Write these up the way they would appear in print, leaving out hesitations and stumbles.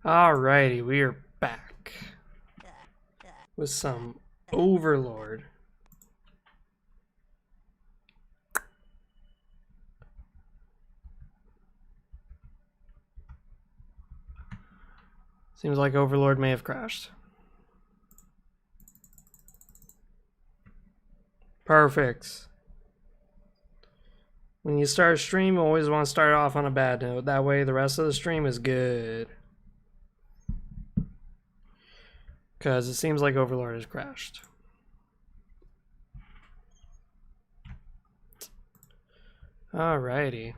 Alrighty, we are back with some Overlord. Seems like Overlord may have crashed. Perfect. When you start a stream, you always want to start off on a bad note. That way the rest of the stream is good. Because it seems like Overlord has crashed. Alrighty.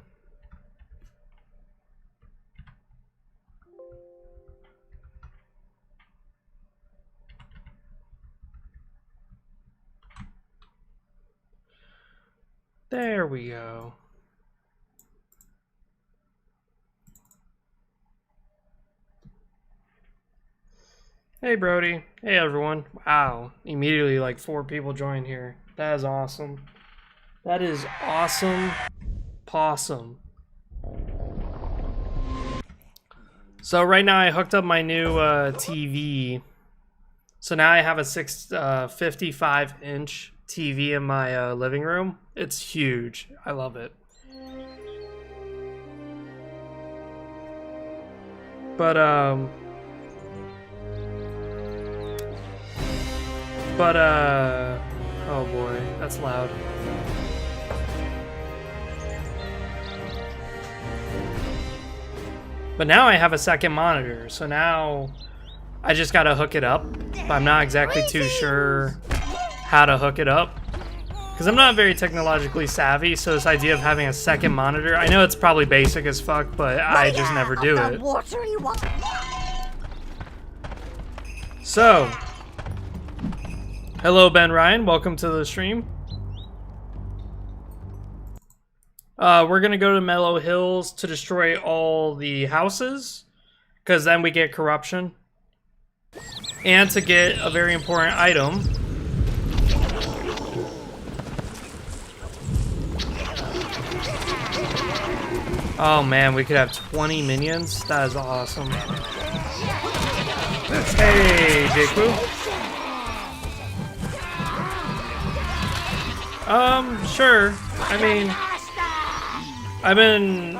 There we go. Hey Brody. Hey everyone. Wow. Immediately like 4 people joined here. That is awesome. That is awesome. Possum. So right now I hooked up my new TV. So now I have a 55-inch TV in my living room. It's huge. I love it. But oh boy, that's loud. But now I have a second monitor, so now I just gotta hook it up. But I'm not exactly too sure how to hook it up, because I'm not very technologically savvy, so this idea of having a second monitor, I know it's probably basic as fuck, but I just never do it. So, hello Ben Ryan, welcome to the stream. We're gonna go to Mellow Hills to destroy all the houses, because then we get corruption. And to get a very important item. Oh man, we could have 20 minions? That is awesome. Hey, Jakku. Sure. I mean,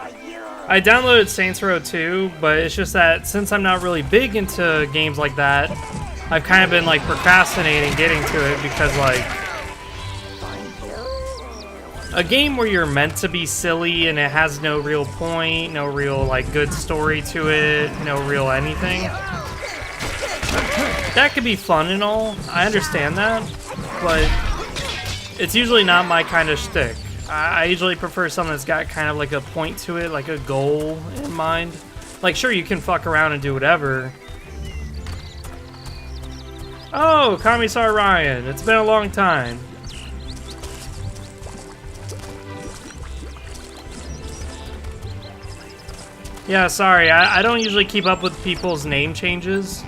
I downloaded Saints Row 2, but it's just that since I'm not really big into games like that, I've kind of been like procrastinating getting to it because like a game where you're meant to be silly and it has no real point, no real like good story to it, no real anything. That could be fun and all, I understand that, but it's usually not my kind of shtick. I usually prefer something that's got kind of like a point to it, like a goal in mind. Like, sure, you can fuck around and do whatever. Oh, Commissar Ryan, it's been a long time. Yeah, sorry, I don't usually keep up with people's name changes.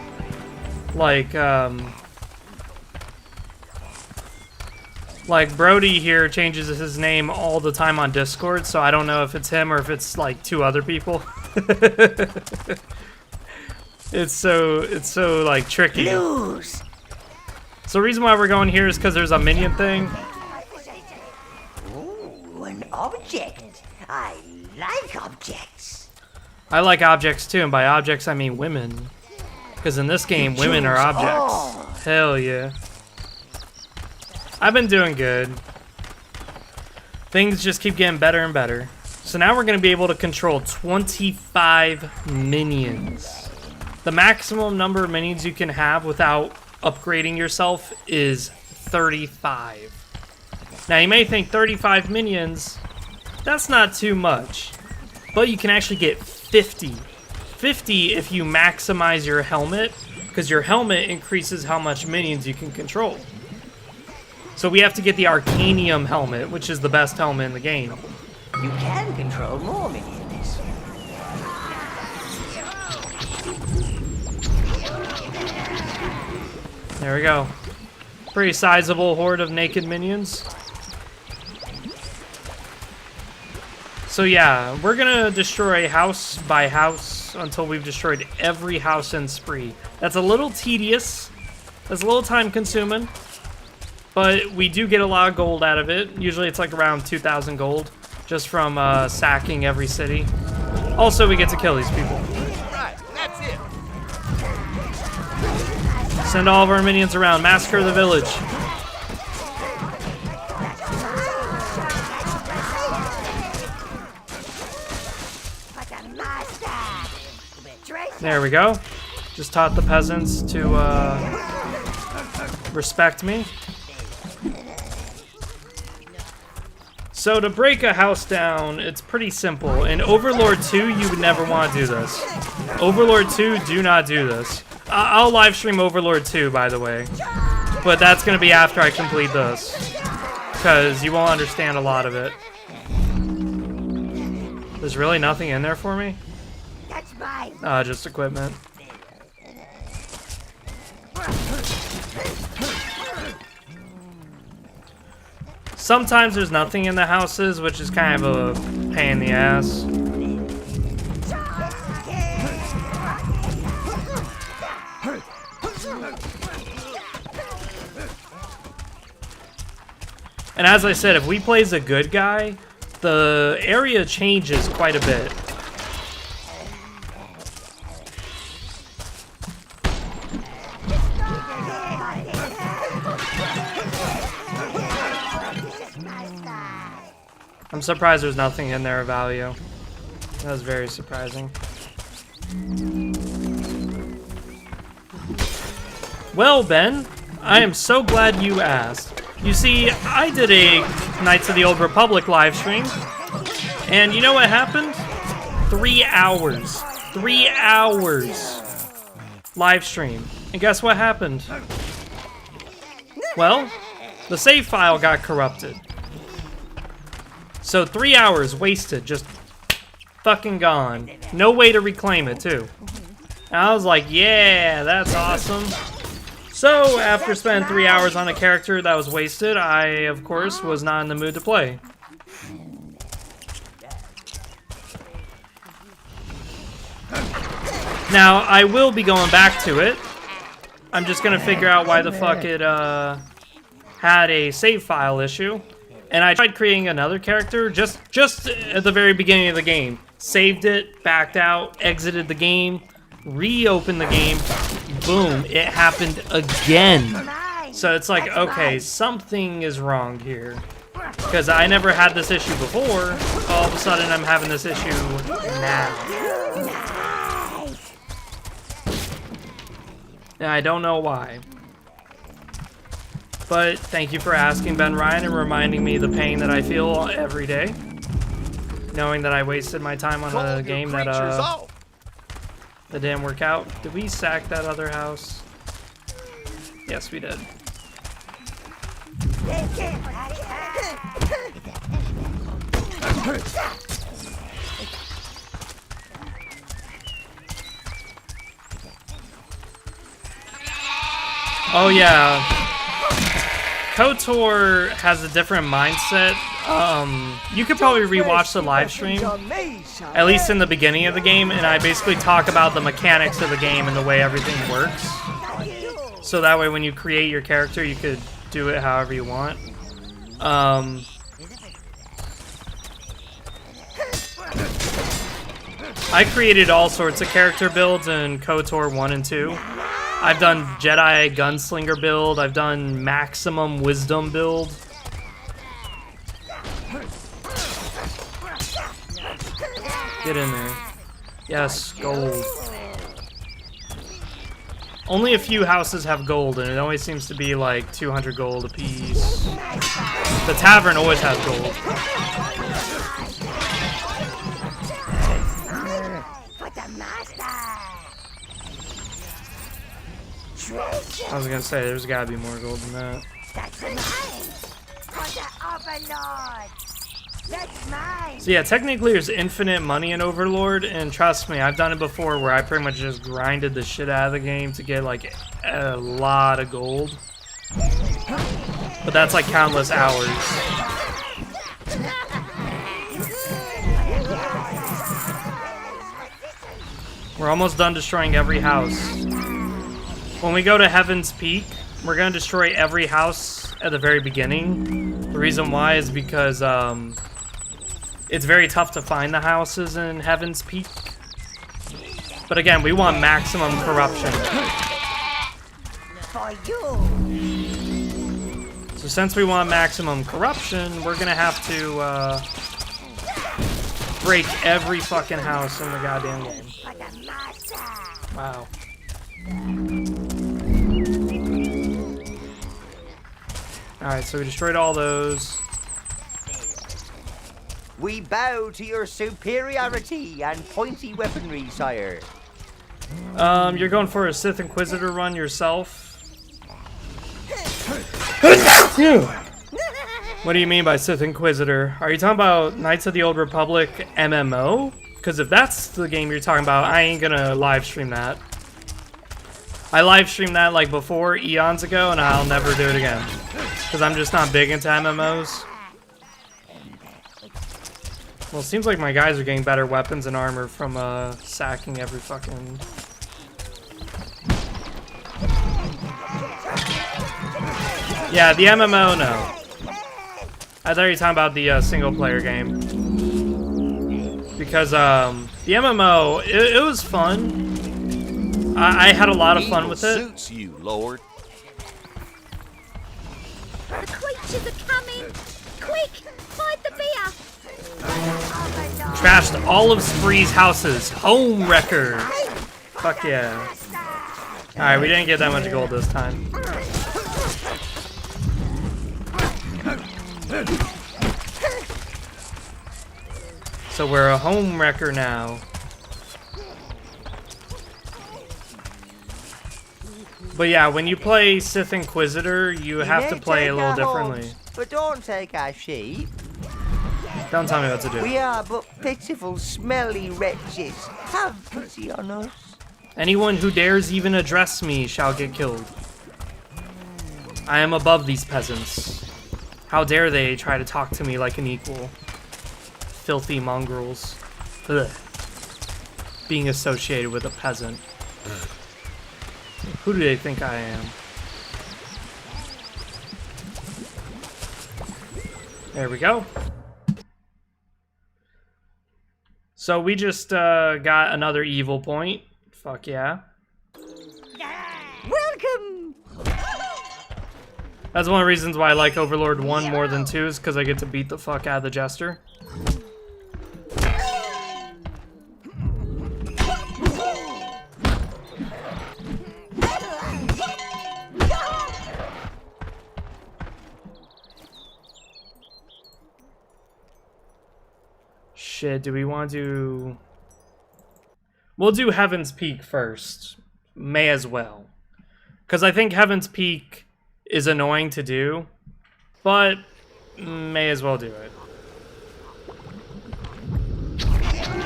Like Brody here changes his name all the time on Discord, so I don't know if it's him or if it's like 2 other people. It's so like tricky. Blues. So the reason why we're going here is because there's a minion thing. Ooh, an object. I like objects. I like objects too, and by objects I mean women. Because in this game, women are objects. Hell yeah. I've been doing good. Things just keep getting better and better. So now we're going to be able to control 25 minions. The maximum number of minions you can have without upgrading yourself is 35. Now you may think 35 minions, that's not too much. But you can actually get 50. 50 if you maximize your helmet, because your helmet increases how much minions you can control. So we have to get the Arcanium helmet, which is the best helmet in the game. You can control more minions. There we go. Pretty sizable horde of naked minions. So So yeah, we're gonna destroy house by house until we've destroyed every house in Spree. That's a little tedious. That's a little time consuming. But we do get a lot of gold out of it. Usually it's like around 2,000 gold just from sacking every city. Also, we get to kill these people. Right, that's it. Send all of our minions around. Massacre the village. There we go. Just taught the peasants to respect me. So to break a house down, it's pretty simple. In Overlord 2, you would never want to do this. Overlord 2, do not do this. I'll live stream Overlord 2, by the way. But that's going to be after I complete this. Because you won't understand a lot of it. There's really nothing in there for me? That's mine. Just equipment. Sometimes there's nothing in the houses, which is kind of a pain in the ass. And as I said, if we play as a good guy, the area changes quite a bit. I'm surprised there's nothing in there of value. That was very surprising. Well, Ben, I am so glad you asked. You see, I did a Knights of the Old Republic live stream, and you know what happened? 3 hours. 3 hours live stream. And guess what happened? Well, the save file got corrupted. So 3 hours wasted, just fucking gone. No way to reclaim it, too. And I was like, yeah, that's awesome. So, after spending 3 hours on a character that was wasted, I, of course, was not in the mood to play. Now, I will be going back to it. I'm just gonna figure out why the fuck it, had a save file issue. And I tried creating another character just at the very beginning of the game. Saved it, backed out, exited the game, reopened the game. Boom, it happened again. So it's like, okay, something is wrong here. Because I never had this issue before. All of a sudden, I'm having this issue now. And I don't know why. But thank you for asking, Ben Ryan, and reminding me the pain that I feel every day. Knowing that I wasted my time on a game that didn't work out. Did we sack that other house? Yes, we did. Oh yeah. KOTOR has a different mindset. You could probably rewatch the live stream, at least in the beginning of the game, and I basically talk about the mechanics of the game and the way everything works. So that way when you create your character, you could do it however you want. I created all sorts of character builds in KOTOR 1 and 2. I've done Jedi Gunslinger build. I've done Maximum Wisdom build. Get in there. Yes, gold. Only a few houses have gold, and it always seems to be like 200 gold apiece. The tavern always has gold. I was gonna say, there's gotta be more gold than that. That's mine. For the Overlord. That's mine. So yeah, technically there's infinite money in Overlord, and trust me, I've done it before where I pretty much just grinded the shit out of the game to get like a lot of gold. But that's like countless hours. We're almost done destroying every house. When we go to Heaven's Peak, we're gonna destroy every house at the very beginning. The reason why is because it's very tough to find the houses in Heaven's Peak. But again, we want maximum corruption. For you. So since we want maximum corruption, we're gonna have to break every fucking house in the goddamn game. Wow. Alright, so we destroyed all those. We bow to your superiority and pointy weaponry, sire. You're going for a Sith Inquisitor run yourself? What do you mean by Sith Inquisitor? Are you talking about Knights of the Old Republic MMO? Because if that's the game you're talking about, I ain't gonna live stream that. I live streamed that like before, eons ago, and I'll never do it again. Because I'm just not big into MMOs. Well, it seems like my guys are getting better weapons and armor from sacking every fucking... Yeah, the MMO, no. I thought you were talking about the single-player game. Because the MMO, it was fun. I had a lot of fun with it. Suits you, Lord. The creatures are coming! Quick! Hide the beer! Trashed all of Spree's houses. Home wrecker. Fuck yeah. Alright, we didn't get that much gold this time. So we're a home wrecker now. But yeah, when you play Sith Inquisitor, you have to play a little differently. But don't take our sheep. Don't tell me what to do. We are but pitiful, smelly wretches. Have pity on us. Anyone who dares even address me shall get killed. I am above these peasants. How dare they try to talk to me like an equal? Filthy mongrels. Ugh. Being associated with a peasant. Who do they think I am? There we go. So we just got another evil point. Fuck yeah. Welcome! That's one of the reasons why I like Overlord 1 more than 2 is because I get to beat the fuck out of the Jester. Shit, do we want to... We'll do Heaven's Peak first. May as well. Because I think Heaven's Peak is annoying to do, but may as well do it.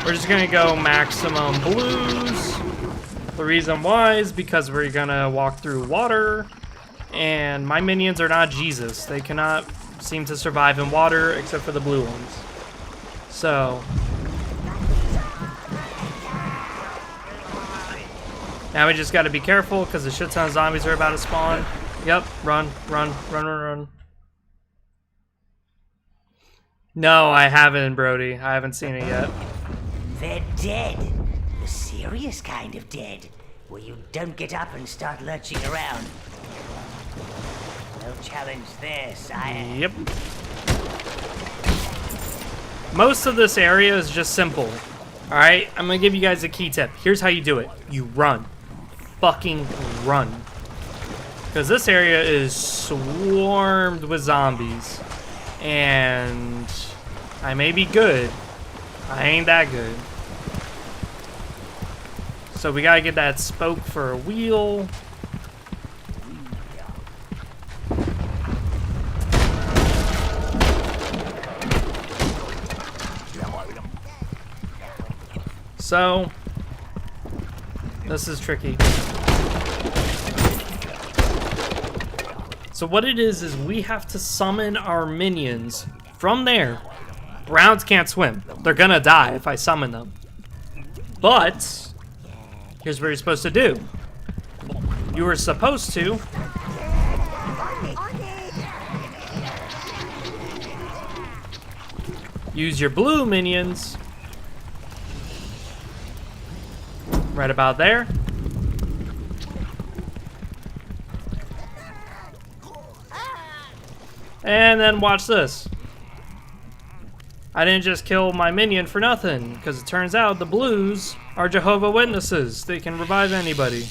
We're just gonna go maximum blues. The reason why is because we're gonna walk through water, and my minions are not Jesus. They cannot seem to survive in water except for the blue ones. So now we just gotta be careful because a shit ton of zombies are about to spawn. Yep, run, run, run, run, run. No, I haven't, Brody. I haven't seen it yet. They're dead. The serious kind of dead. Where you don't get up and start lurching around. No challenge there, sire. Yep. Most of this area is just simple. Alright, I'm gonna give you guys a key tip. Here's how you do it. You run. Fucking run. Because this area is swarmed with zombies. And I may be good. I ain't that good. So we gotta get that spoke for a wheel. So this is tricky. So what it is we have to summon our minions from there. Browns can't swim. They're gonna die if I summon them. But Here's what you're supposed to do. You were supposed to use your blue minions right about there. And then watch this. I didn't just kill my minion for nothing, because it turns out the blues are Jehovah's Witnesses. They can revive anybody.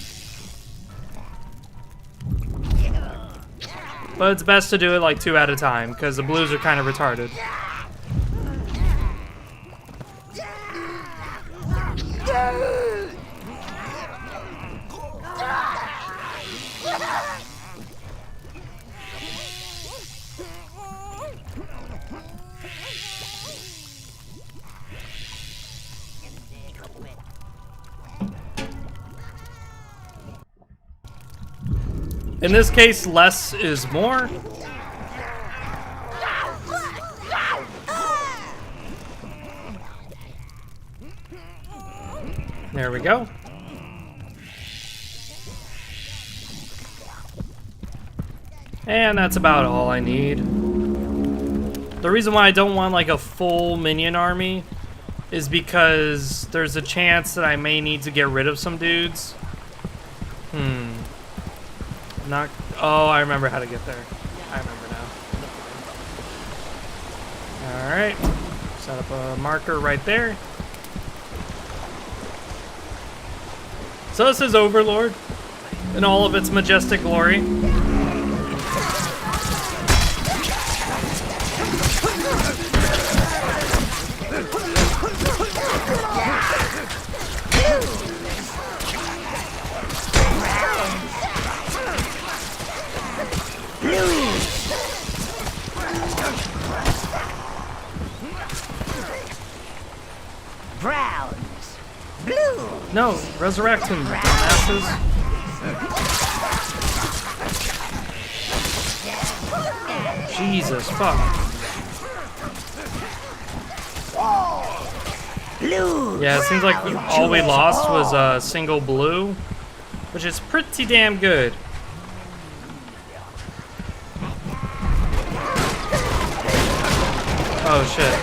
But it's best to do it like 2 at a time, because the blues are kind of retarded. In this case, less is more. There we go. And that's about all I need. The reason why I don't want like a full minion army is because there's a chance that I may need to get rid of some dudes. Not. Oh, I remember how to get there. I remember now. Alright. Set up a marker right there. So this is Overlord in all of its majestic glory. Browns. Blue. No, resurrect him, dumbasses. Jesus, fuck. Blue. Yeah, it seems like all we lost was a single blue, which is pretty damn good. Oh shit.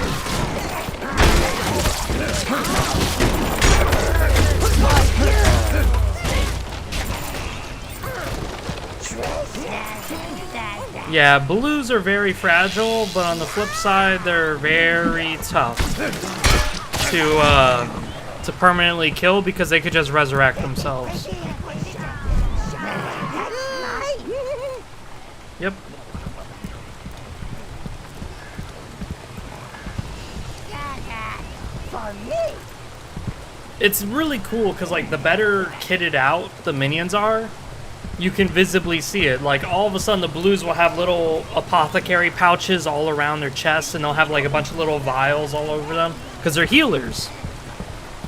Yeah, blues are very fragile, but on the flip side, they're very tough to permanently kill because they could just resurrect themselves. Yep. It's really cool because like the better kitted out the minions are, you can visibly see it. Like all of a sudden the blues will have little apothecary pouches all around their chests, and they'll have like a bunch of little vials all over them because they're healers.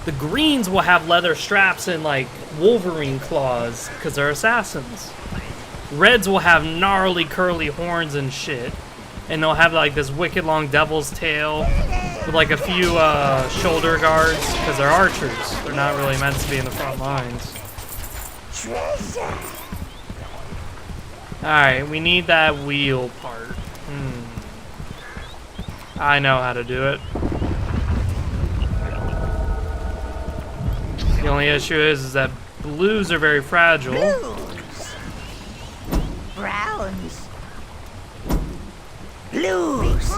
The greens will have leather straps and like Wolverine claws because they're assassins. Reds will have gnarly curly horns and shit, and they'll have like this wicked long devil's tail with like a few shoulder guards because they're archers. They're not really meant to be in the front lines. Alright, we need that wheel part. I know how to do it. The only issue is that blues are very fragile. Blues. Browns. Blues.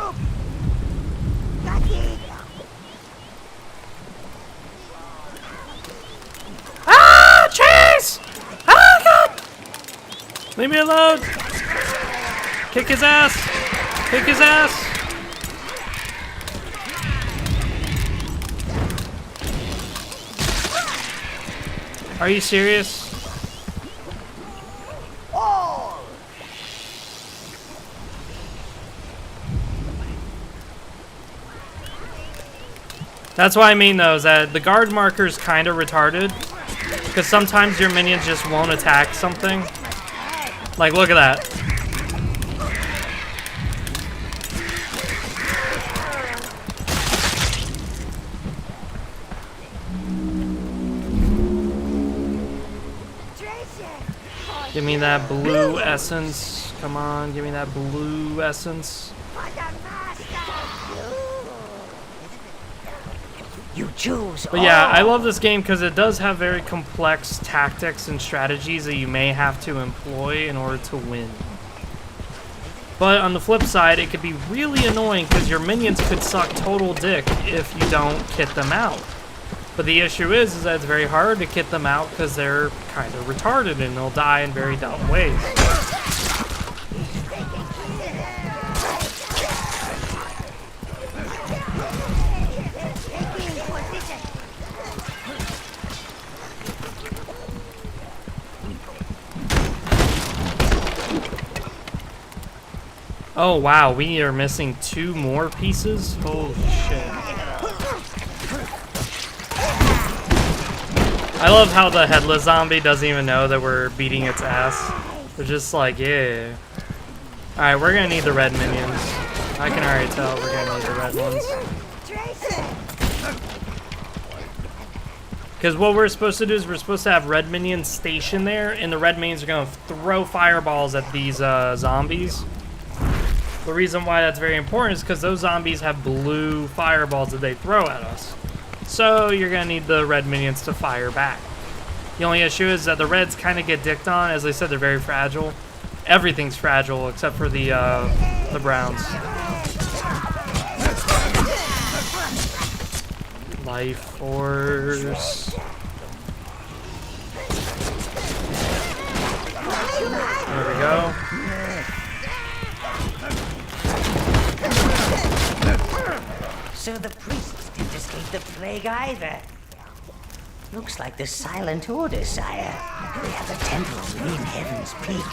Ah! Chase! Ah, God! Leave me alone! Kick his ass! Kick his ass! Are you serious? That's what I mean though, is that the guard marker is kind of retarded. Because sometimes your minions just won't attack something. Like, look at that. Give me that blue essence. Come on, give me that blue essence. You choose. But yeah, I love this game because it does have very complex tactics and strategies that you may have to employ in order to win. But on the flip side, it could be really annoying because your minions could suck total dick if you don't kit them out. But the issue is that it's very hard to kit them out because they're kind of retarded and they'll die in very dumb ways. Oh wow, we are missing 2 more pieces? Holy shit. I love how the headless zombie doesn't even know that we're beating its ass. We're just like, yeah. Alright, we're gonna need the red minions. I can already tell we're gonna need the red ones. Because what we're supposed to do is we're supposed to have red minions stationed there, and the red minions are gonna throw fireballs at these zombies. The reason why that's very important is because those zombies have blue fireballs that they throw at us. So you're going to need the red minions to fire back. The only issue is that the reds kind of get dicked on. As I said, they're very fragile. Everything's fragile except for the browns. Life Force. There we go. So the priests didn't escape the plague either. Looks like the Silent Order, sire. They have a temple within Heaven's Peak.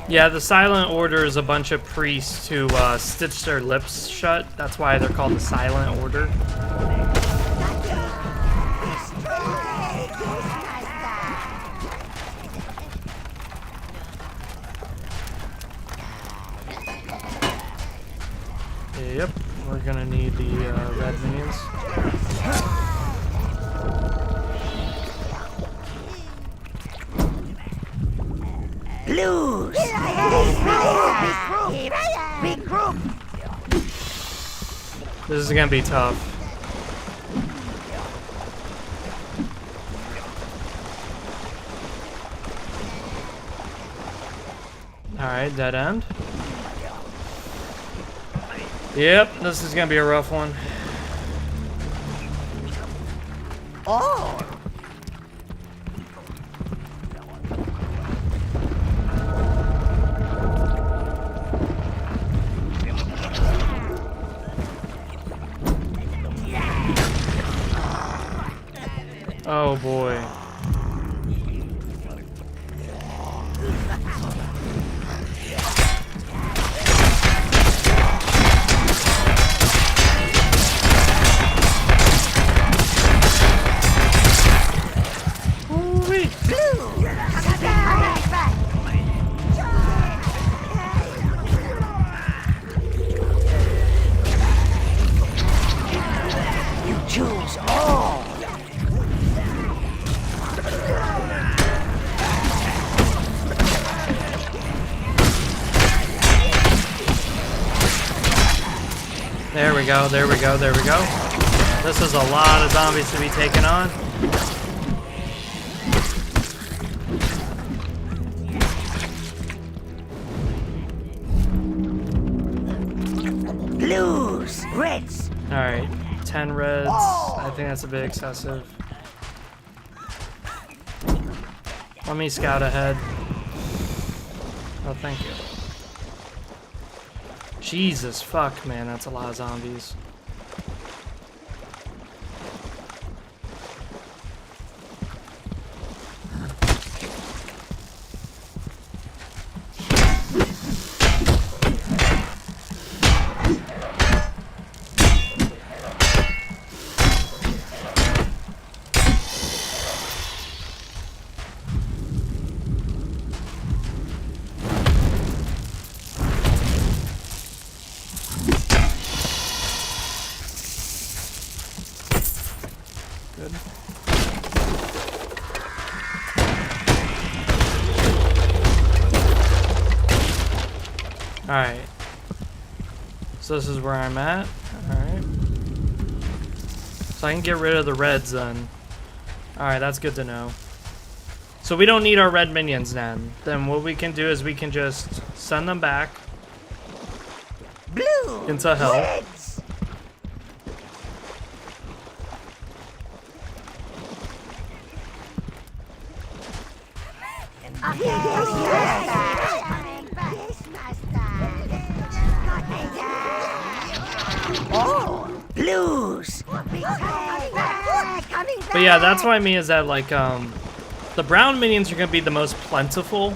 Yeah, the Silent Order is a bunch of priests who stitch their lips shut. That's why they're called the Silent Order. Yep, we're gonna need the red minions. Blues! Big group! This is gonna be tough. Alright, dead end. Yep, this is gonna be a rough one. Oh! Oh boy. There we go, there we go, there we go. This is a lot of zombies to be taken on. Blues! Reds! Alright, 10 reds. I think that's a bit excessive. Let me scout ahead. Oh, thank you. Jesus fuck, man, that's a lot of zombies. Alright. So this is where I'm at. Alright. So I can get rid of the reds then. Alright, that's good to know. So we don't need our red minions then. Then what we can do is we can just send them back. Blue. Into hell. Reds. Oh, blues. But yeah, that's what I mean is that like the brown minions are gonna be the most plentiful.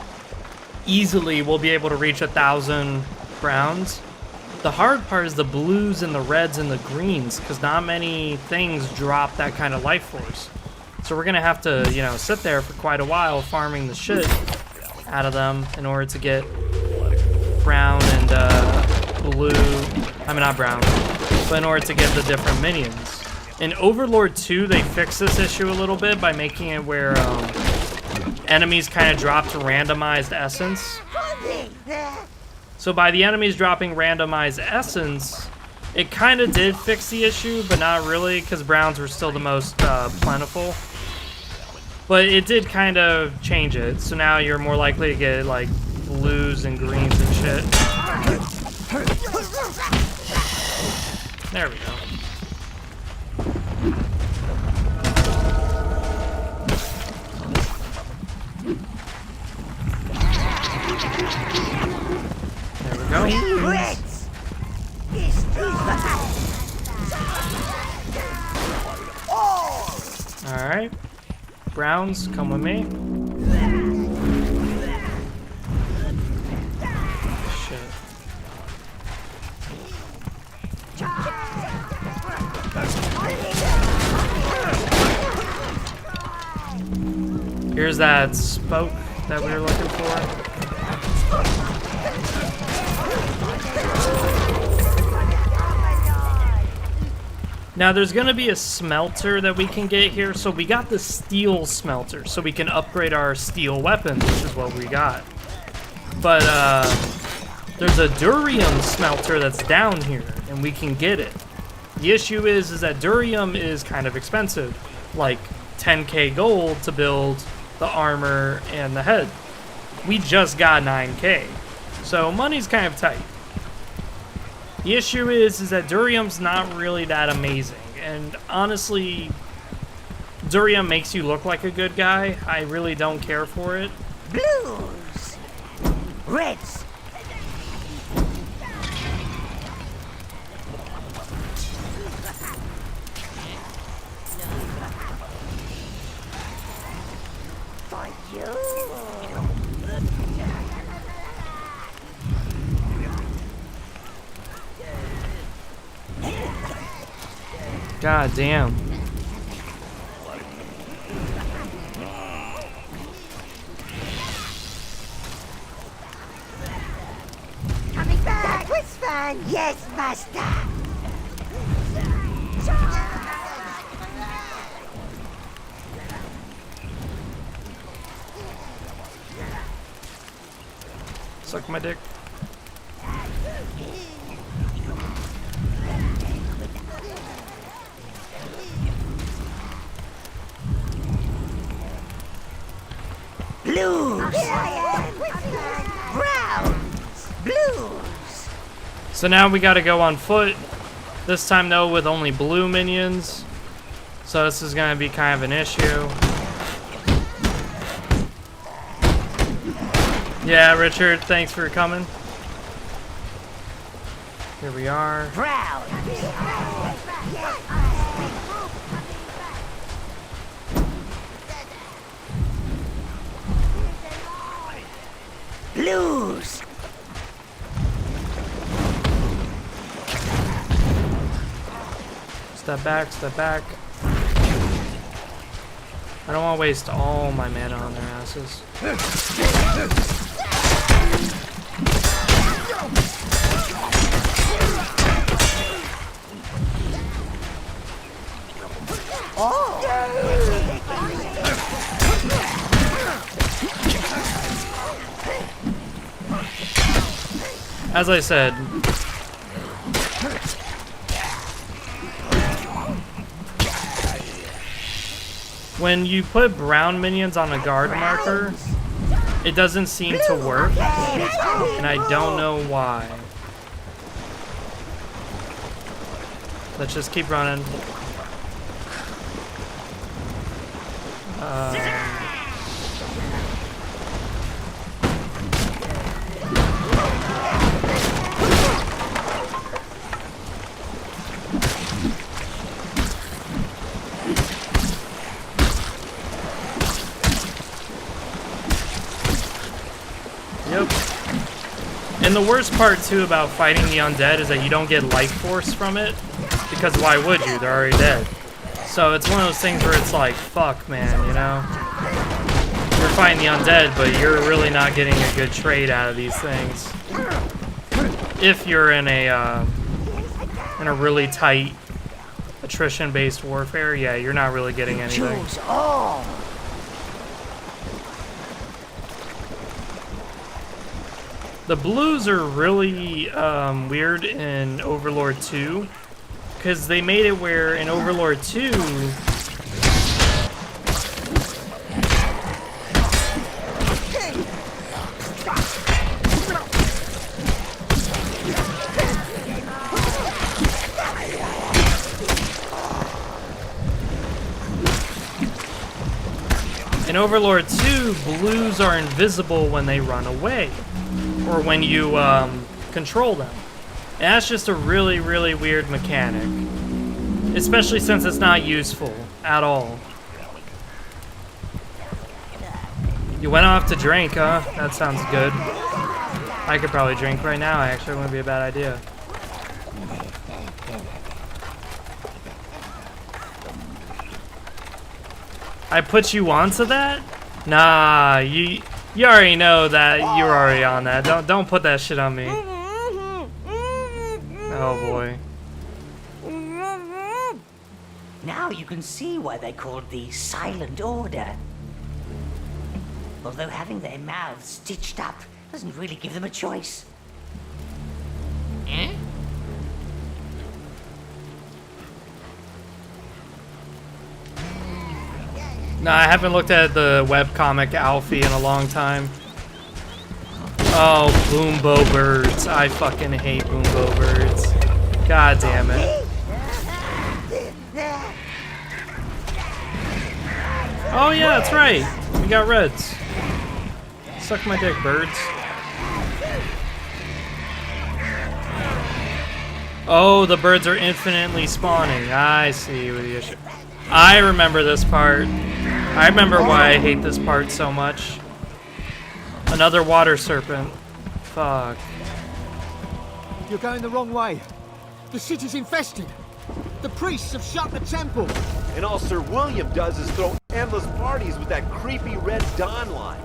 Easily we'll be able to reach 1,000 browns. The hard part is the blues and the reds and the greens, because not many things drop that kind of life force. So we're gonna have to, you know, sit there for quite a while farming the shit out of them in order to get brown and blue. I mean, not brown, but in order to get the different minions. In Overlord 2, they fixed this issue a little bit by making it where enemies kind of drop to randomized essence. So by the enemies dropping randomized essence, it kind of did fix the issue, but not really, because browns were still the most plentiful. But it did kind of change it, so now you're more likely to get like blues and greens and shit. There we go. There we go. Reds. Alright. Browns, come with me. Shit. Here's that spoke that we were looking for. Now there's gonna be a smelter that we can get here, so we got the steel smelter, so we can upgrade our steel weapons, which is what we got. But there's a durium smelter that's down here, and we can get it. The issue is that durium is kind of expensive, like 10k gold to build the armor and the head. We just got 9k, so money's kind of tight. The issue is that durium's not really that amazing, and honestly, durium makes you look like a good guy. I really don't care for it. Blues. Reds. For you. God damn. Coming back. It's fun. Yes, master. Suck my dick. Blues. Browns. Blues. So now we gotta go on foot. This time though with only blue minions. So this is gonna be kind of an issue. Yeah, Richard, thanks for coming. Here we are. Brown. Blues. Step back, step back. I don't want to waste all my mana on their asses. As I said, when you put brown minions on a guard marker, it doesn't seem to work, and I don't know why. Let's just keep running. Yep. And the worst part too about fighting the undead is that you don't get life force from it, because why would you? They're already dead. So it's one of those things where it's like, fuck, man, you know? You're fighting the undead, but you're really not getting a good trade out of these things. If you're in a really tight attrition-based warfare, yeah, you're not really getting anything. Choose all. The blues are really weird in Overlord 2, because they made it where in Overlord 2, in Overlord 2, blues are invisible when they run away, or when you control them. And that's just a really, really weird mechanic, especially since it's not useful at all. You went off to drink, huh? That sounds good. I could probably drink right now, actually. It wouldn't be a bad idea. I put you onto that? Nah, you already know that you're already on that. Don't put that shit on me. Oh boy. Now you can see why they called the Silent Order. Although having their mouths stitched up doesn't really give them a choice. No, I haven't looked at the webcomic Alfie in a long time. Oh, Boombo birds. I fucking hate Boombo birds. God damn it. Oh yeah, that's right. We got reds. Suck my dick, birds. Oh, the birds are infinitely spawning. I see what the issue. I remember this part. I remember why I hate this part so much. Another water serpent. Fuck. You're going the wrong way. The city's infested. The priests have shut the temple. And all Sir William does is throw endless parties with that creepy Red Dawn line.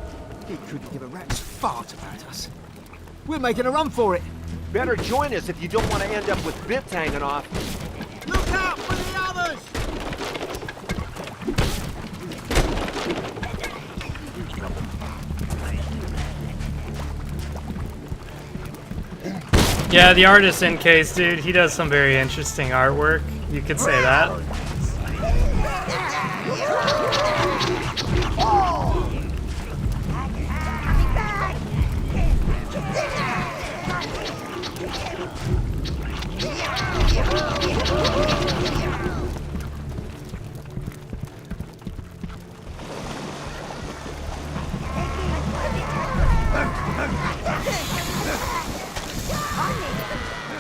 He couldn't give a rat's fart about us. We're making a run for it. Better join us if you don't want to end up with bits hanging off. Look out for the others! Yeah, the artist in case, dude, he does some very interesting artwork. You could say that.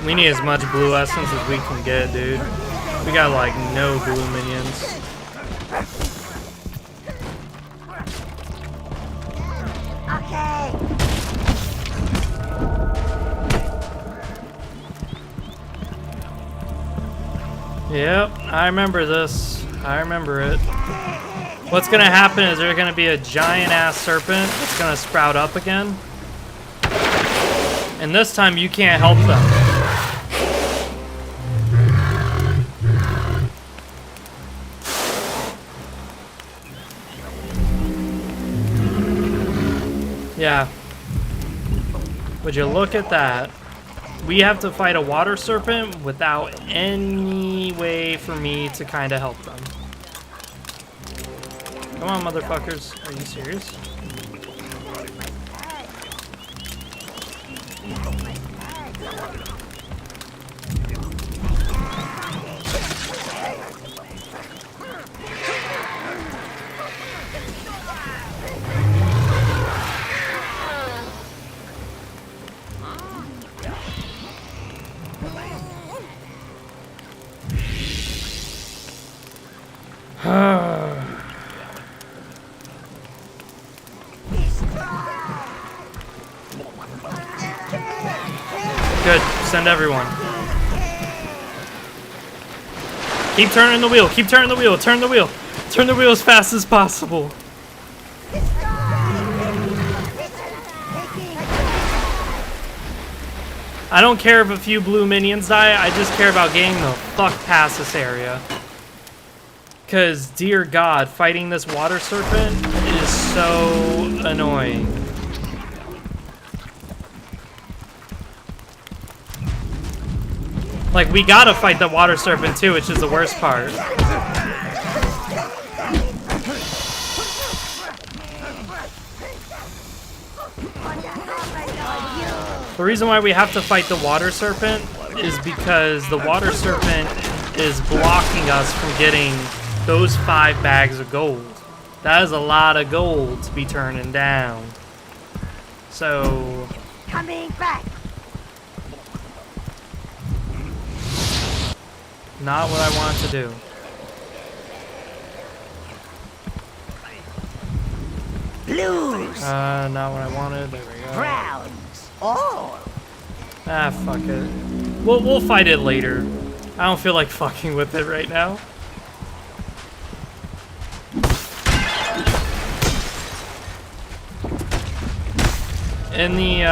We need as much blue essence as we can get, dude. We got like no blue minions. Okay. Yep, I remember this. I remember it. What's gonna happen is there's gonna be a giant ass serpent that's gonna sprout up again. And this time you can't help them. Yeah. Would you look at that? we have to fight a water serpent without any way for me to kind of help them. Come on, motherfuckers. Are you serious? Good. Send everyone. Keep turning the wheel. Keep turning the wheel. Turn the wheel. Turn the wheel as fast as possible. I don't care if a few blue minions die. I just care about getting the fuck past this area. Because, dear God, fighting this water serpent is so annoying. Like, we gotta fight the water serpent too, which is the worst part. The reason why we have to fight the water serpent is because the water serpent is blocking us from getting those 5 bags of gold. That is a lot of gold to be turning down. So... Coming back. Not what I want to do. Blues. Not what I wanted. There we go. Browns. All. Ah, fuck it. We'll fight it later. I don't feel like fucking with it right now. In the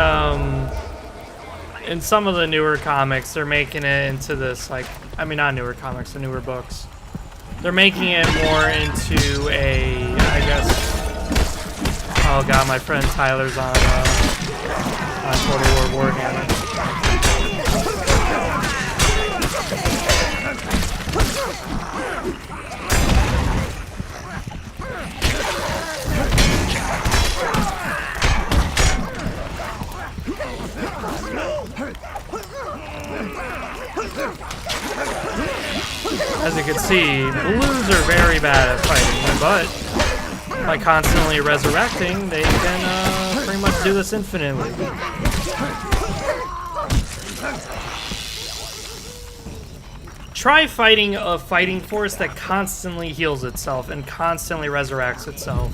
in some of the newer comics, they're making it into this, like, I mean, not newer comics, the newer books. They're making it more into a, I guess, oh god, my friend Tyler's on Total War Warhammer. As you can see, blues are very bad at fighting, but by constantly resurrecting, they can pretty much do this infinitely. Try fighting a fighting force that constantly heals itself and constantly resurrects itself.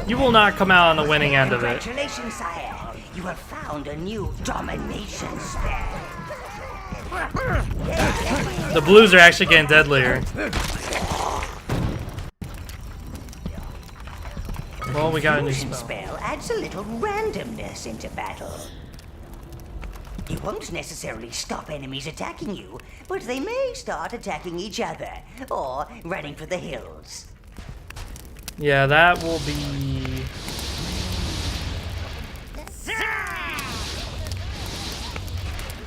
You will not come out on the winning end of it. Congratulations, sire. You have found a new domination spell. The blues are actually getting deadlier. Well, we got a new spell adds a little randomness into battle. You won't necessarily stop enemies attacking you, but they may start attacking each other, or running for the hills. Yeah, that will be...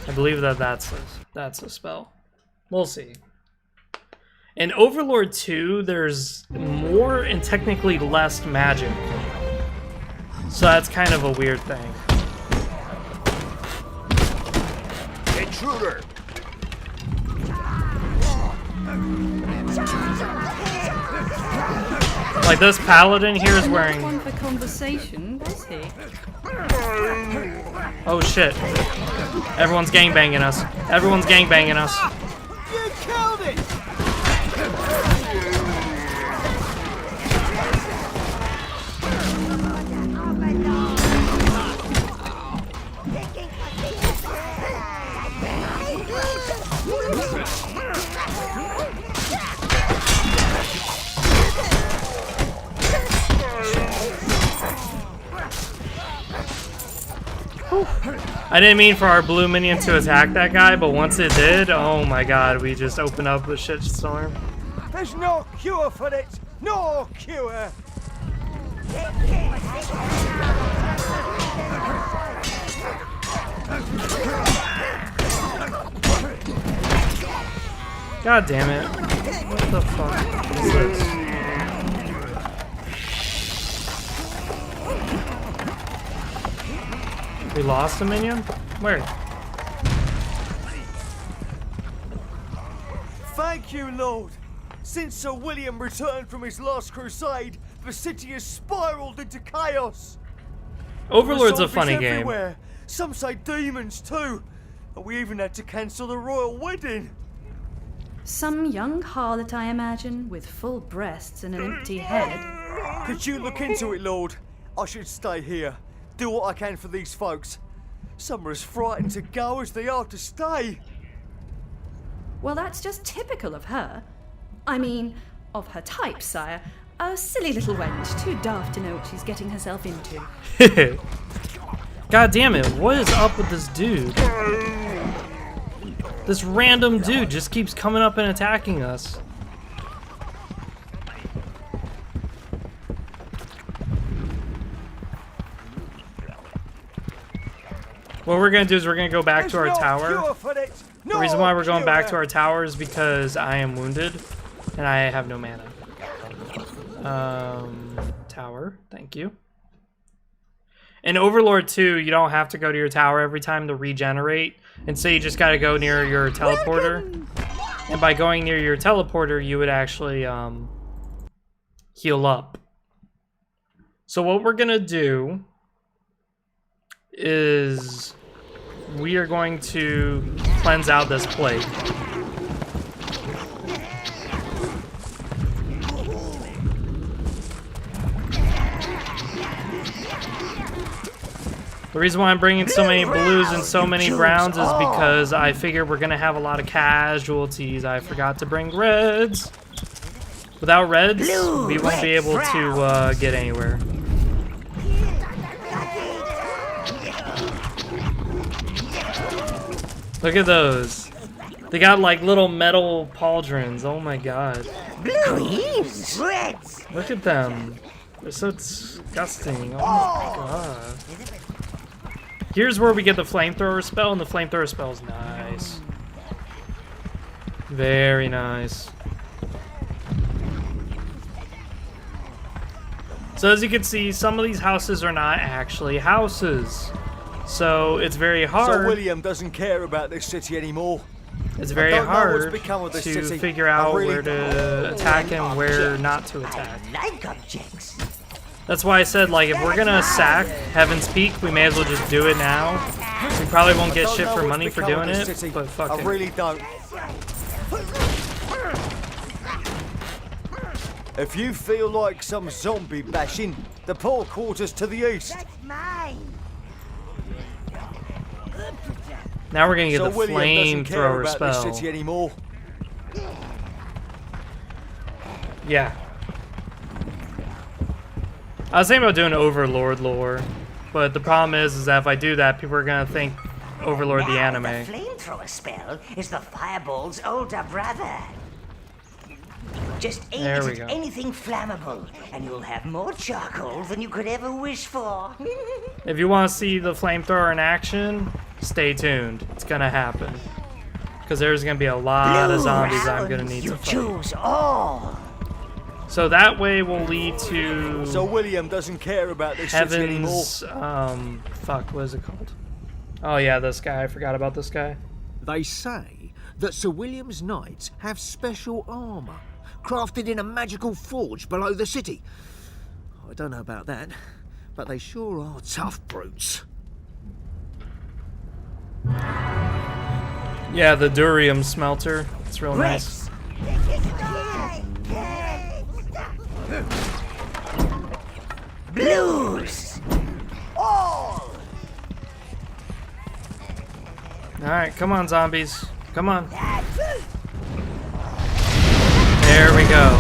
I believe that's a spell. We'll see. In Overlord 2, there's more and technically less magic. So that's kind of a weird thing. Intruder! Like, this paladin here is wearing... One for conversation, was he? Oh shit. Everyone's gangbanging us. Everyone's gangbanging us. You killed it! I didn't mean for our blue minion to attack that guy, but once it did, oh my god, we just opened up the shitstorm. There's no cure for it! No cure! God damn it. What the fuck is this? We lost a minion? Where? Thank you, Lord. Since Sir William returned from his last crusade, the city has spiraled into chaos. Overlord's a Zombies funny game. everywhere. Some say demons too. And we even had to cancel the royal wedding. Some young harlot, I imagine, with full breasts and an empty head. Could you look into it, Lord? I should stay here. Do what I can for these folks. Some are as frightened to go as they are to stay. Well, that's just typical of her. I mean, of her type, sire. A silly little wench, too daft to know what she's getting herself into. God damn it, what is up with this dude? This random dude just keeps coming up and attacking us. What we're gonna do is we're gonna go back to our tower. The reason why we're going back to our tower is because I am wounded and I have no mana. Tower, thank you. In Overlord 2, you don't have to go to your tower every time to regenerate. Instead, you just gotta go near your teleporter. And by going near your teleporter, you would actually heal up. So what we're gonna do is we are going to cleanse out this plague. The reason why I'm bringing so many blues and so many browns is because I figure we're gonna have a lot of casualties. I forgot to bring reds. Without reds, we won't be able to get anywhere. Look at those. They got like little metal pauldrons. Oh my god. Greens, reds. Look at them. They're so disgusting. Oh my god. Here's where we get the flamethrower spell, and the flamethrower spell is nice. Very nice. So as you can see, some of these houses are not actually houses. So it's very hard. Sir William doesn't care about this city anymore. It's very hard to figure out where to attack and where not to attack. I like objects. That's why I said, like, if we're gonna sack Heaven's Peak, we may as well just do it now. We probably won't get shit for money for doing it, but fuck it. I really don't. If you feel like some zombie bashing, the poor quarters to the east. That's mine. Now we're gonna get Sir the William doesn't care flamethrower about this spell. city anymore. Yeah. I was thinking about doing Overlord lore, but the problem is that if I do that, people are gonna think Overlord the anime. The flamethrower spell is the fireball's older brother. Just aim There we it go. at anything flammable, and you'll have more charcoal than you could ever wish for. If you want to see the flamethrower in action, stay tuned. It's gonna happen. Because there's gonna be a lot of zombies I'm gonna need you to fight. choose all. So that way will lead to Sir William doesn't care about this city anymore. Heaven's, fuck, what is it called? Oh yeah, this guy, I forgot about this guy. They say that Sir William's knights have special armour, crafted in a magical forge below the city. I don't know about that, but they sure are tough brutes. Yeah, the durium smelter. It's real nice. Blues. All. Alright, come on, zombies. Come on. There we go.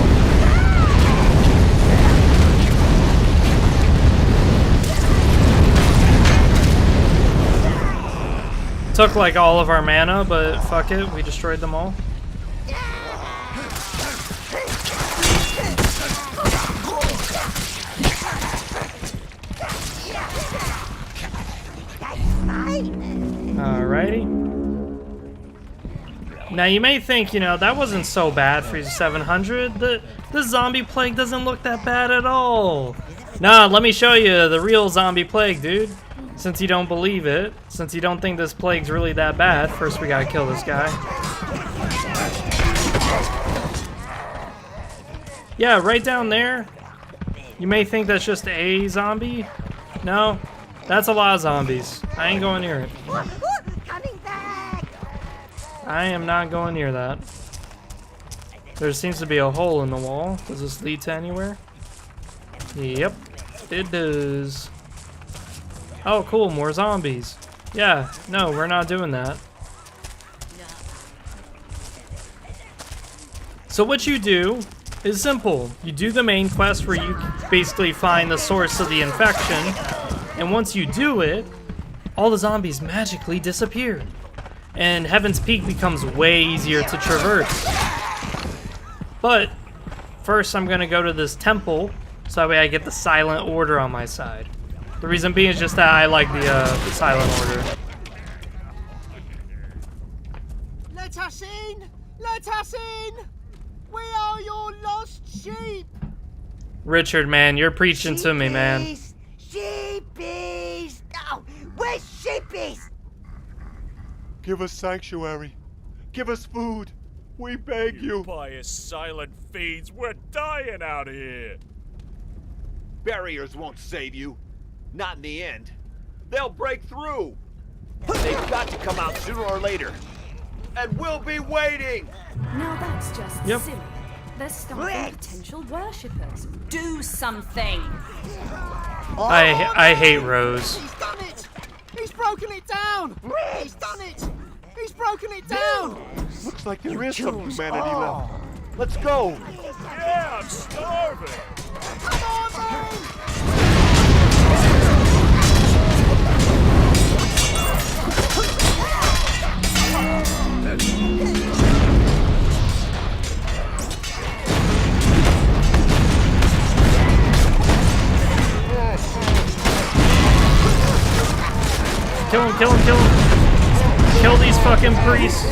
Took like all of our mana, but fuck it, we destroyed them all. Alrighty. Now you may think, you know, that wasn't so bad for 700. The zombie plague doesn't look that bad at all. Nah, let me show you the real zombie plague, dude. Since you don't believe it, since you don't think this plague's really that bad, first we gotta kill this guy. Yeah, right down there. You may think that's just a zombie. No, that's a lot of zombies. I ain't going near it. Coming back! I am not going near that. There seems to be a hole in the wall. Does this lead to anywhere? Yep, it does. Oh, cool, more zombies. Yeah, no, we're not doing that. So what you do is simple. You do the main quest where you basically find the source of the infection, and once you do it, all the zombies magically disappear. And Heaven's Peak becomes way easier to traverse. But first I'm gonna go to this temple, so that way I get the silent order on my side. The reason being is just that I like the silent order. Let us in! Let us in! We are your lost sheep! Richard, man, you're preaching to me, man. Sheepies! Oh, where's sheepies? Give us sanctuary. Give us food. We beg you. Pious silent fiends, we're dying out here. Barriers won't save you. Not in the end. They'll break through. They've got to come out sooner or later. And we'll be waiting. Now that's just silly. They're starving potential worshippers. Do something! I hate Rose. He's done it! He's broken it down! He's done it! He's broken it down! Looks like there is some humanity left. Let's go. Yeah, I'm starving. Come on, then! Kill him, kill him, kill him. Kill these fucking priests.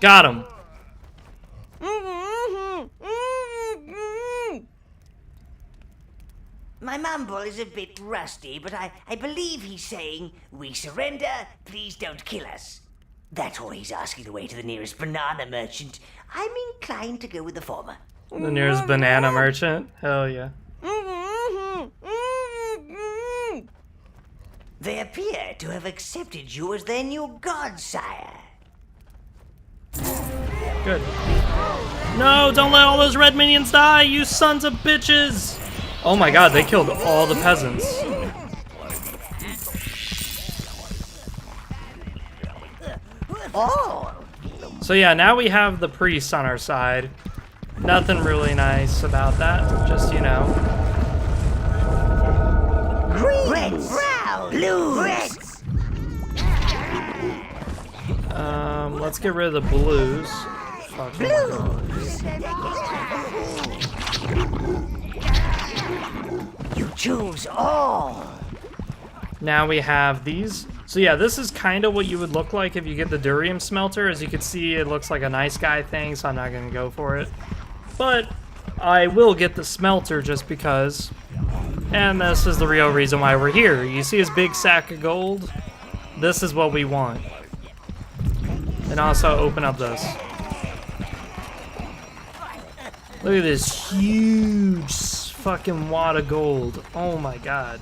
Got him. My mumble is a bit rusty, but I believe he's saying, "We surrender, please don't kill us." That's or he's asking the way to the nearest banana merchant. I'm inclined to go with the former. The nearest banana merchant? Hell yeah. They appear to have accepted you as their new god, sire. Good. No, don't let all those red minions die, you sons of bitches! Oh my god, they killed all the peasants. Oh! So yeah, now we have the priests on our side. Nothing really nice about that, just, you know. Green, red, brown, blue, red. Let's get rid of the blues. Fuck, You choose all. now we have these. So yeah, this is kind of what you would look like if you get the durium smelter. As you can see, it looks like a nice guy thing, so I'm not gonna go for it. But I will get the smelter just because. And this is the real reason why we're here. You see his big sack of gold? This is what we want. And also open up this. Look at this huge fucking wad of gold. Oh my god.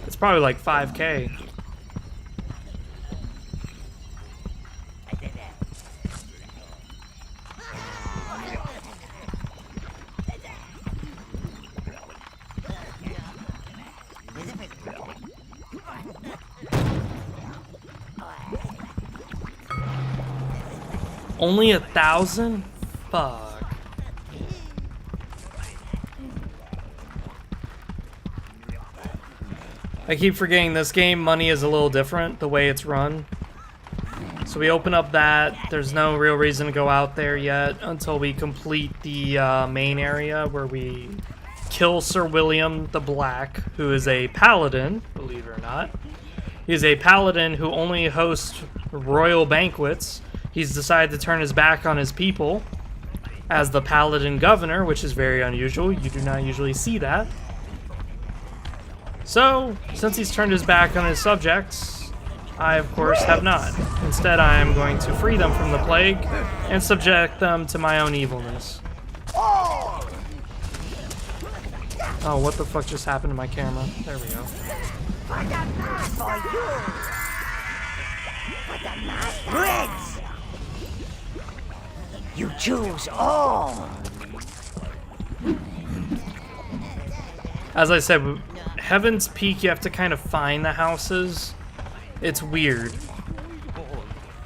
It's probably like 5K. Only 1,000? Fuck. I keep forgetting this game, money is a little different, the way it's run. So we open up that. There's no real reason to go out there yet until we complete the main area where we kill Sir William the Black, who is a paladin, believe it or not. He's a paladin who only hosts royal banquets. He's decided to turn his back on his people as the paladin governor, which is very unusual. You do not usually see that. So, since he's turned his back on his subjects, I, of course, have not. Instead, I am going to free them from the plague and subject them to my own evilness. Oh, what the fuck just happened to my camera? There we go. Reds! You choose all! As I said, Heaven's Peak, you have to kind of find the houses. It's weird.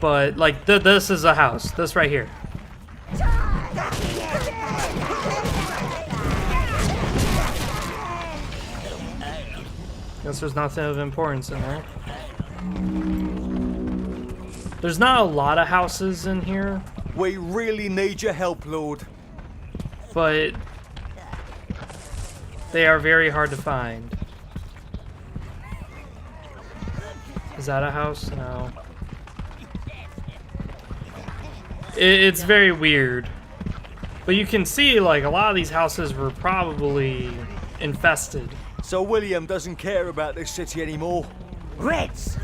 But, like, this is a house. This right here. Guess there's nothing of importance in there. There's not a lot of houses in here, We really need your help, Lord. but they are very hard to find. Is that a house? No. It's very weird. But you can see, like, a lot of these houses were probably infested. So William doesn't care about this city anymore. Reds!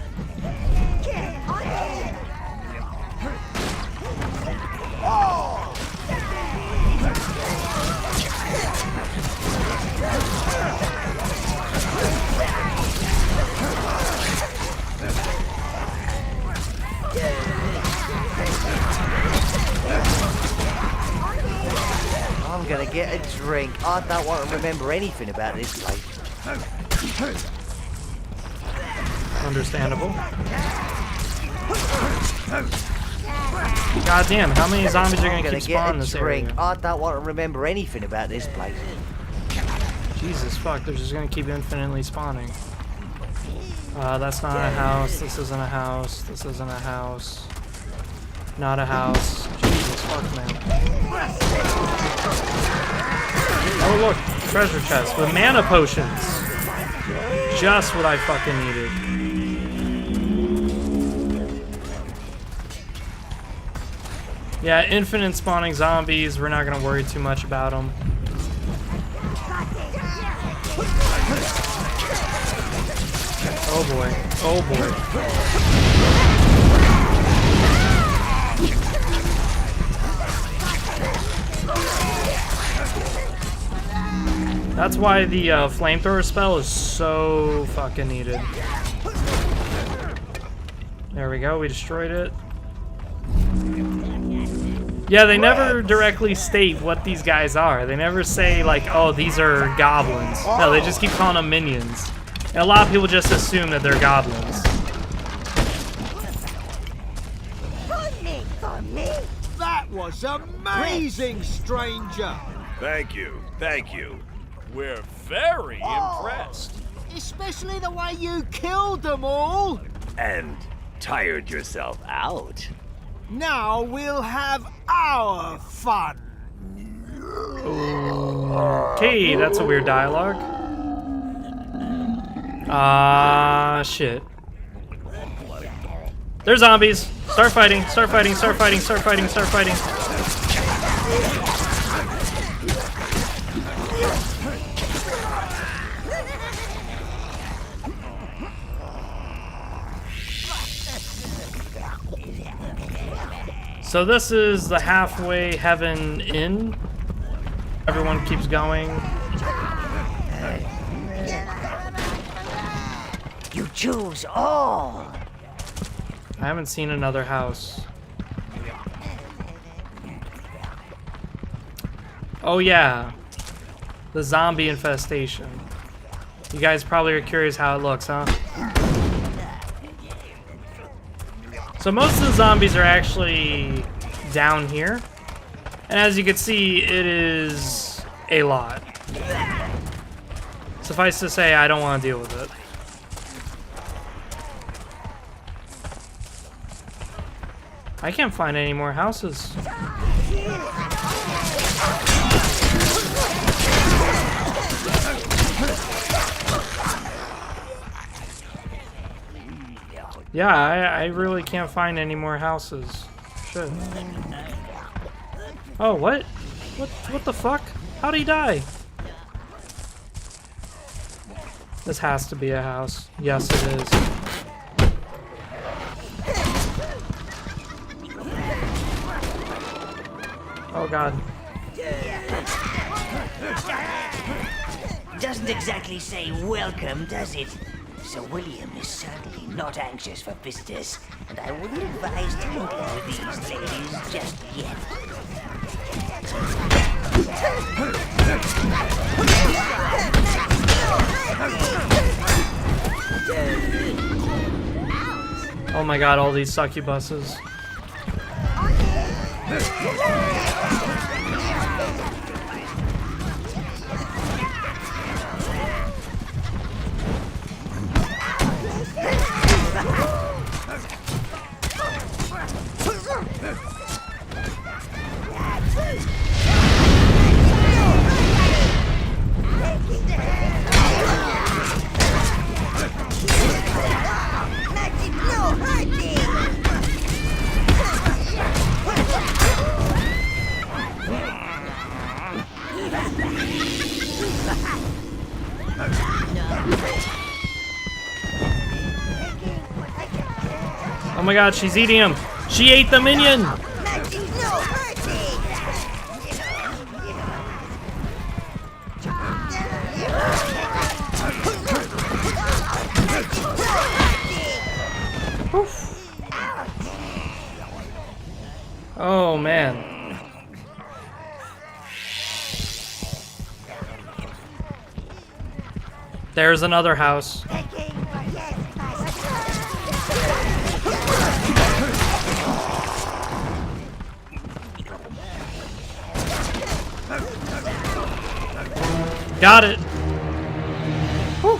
I'm gonna get a drink. I don't want to remember anything about this place. Understandable. God damn, how many zombies are I'm gonna gonna keep get spawning a this drink. area? I don't want to remember anything about this place. Jesus fuck, they're just gonna keep infinitely spawning. That's not a house, this isn't a house, this isn't a house. Not a house. Jesus fuck, man. Oh look, treasure chest with mana potions. Just what I fucking needed. Yeah, infinite spawning zombies, we're not gonna worry too much about them. Oh boy, oh boy. That's why the flamethrower spell is so fucking needed. There we go, we destroyed it. Yeah, they never directly state what these guys are. They never say, like, oh, these are goblins. No, they just keep calling them minions. And a lot of people just assume that they're goblins. That was amazing, stranger! Thank you, thank you. We're very impressed. Especially the way you killed them all! And tired yourself out. Now we'll have our fun! Okay, that's a weird dialogue. Shit. They're zombies. Start fighting, start fighting, start fighting, start fighting, start fighting. So this is the halfway heaven inn. Everyone keeps going. You choose all! I haven't seen another house. Oh yeah, the zombie infestation. You guys probably are curious how it looks, huh? So most of the zombies are actually down here. And as you can see, it is a lot. Suffice to say, I don't want to deal with it. I can't find any more houses. Yeah, I really can't find any more houses. Shit. Oh, what? What the fuck? How'd he die? This has to be a house. Yes, it is. Oh god. Doesn't exactly say welcome, does it? Sir William is certainly not anxious for visitors, and I wouldn't advise tinkering with these ladies just yet. Oh my god, all these succubuses. Oh my god, she's eating him. She ate the minion. Oof. Oh man. There's another house. Got it. Whew.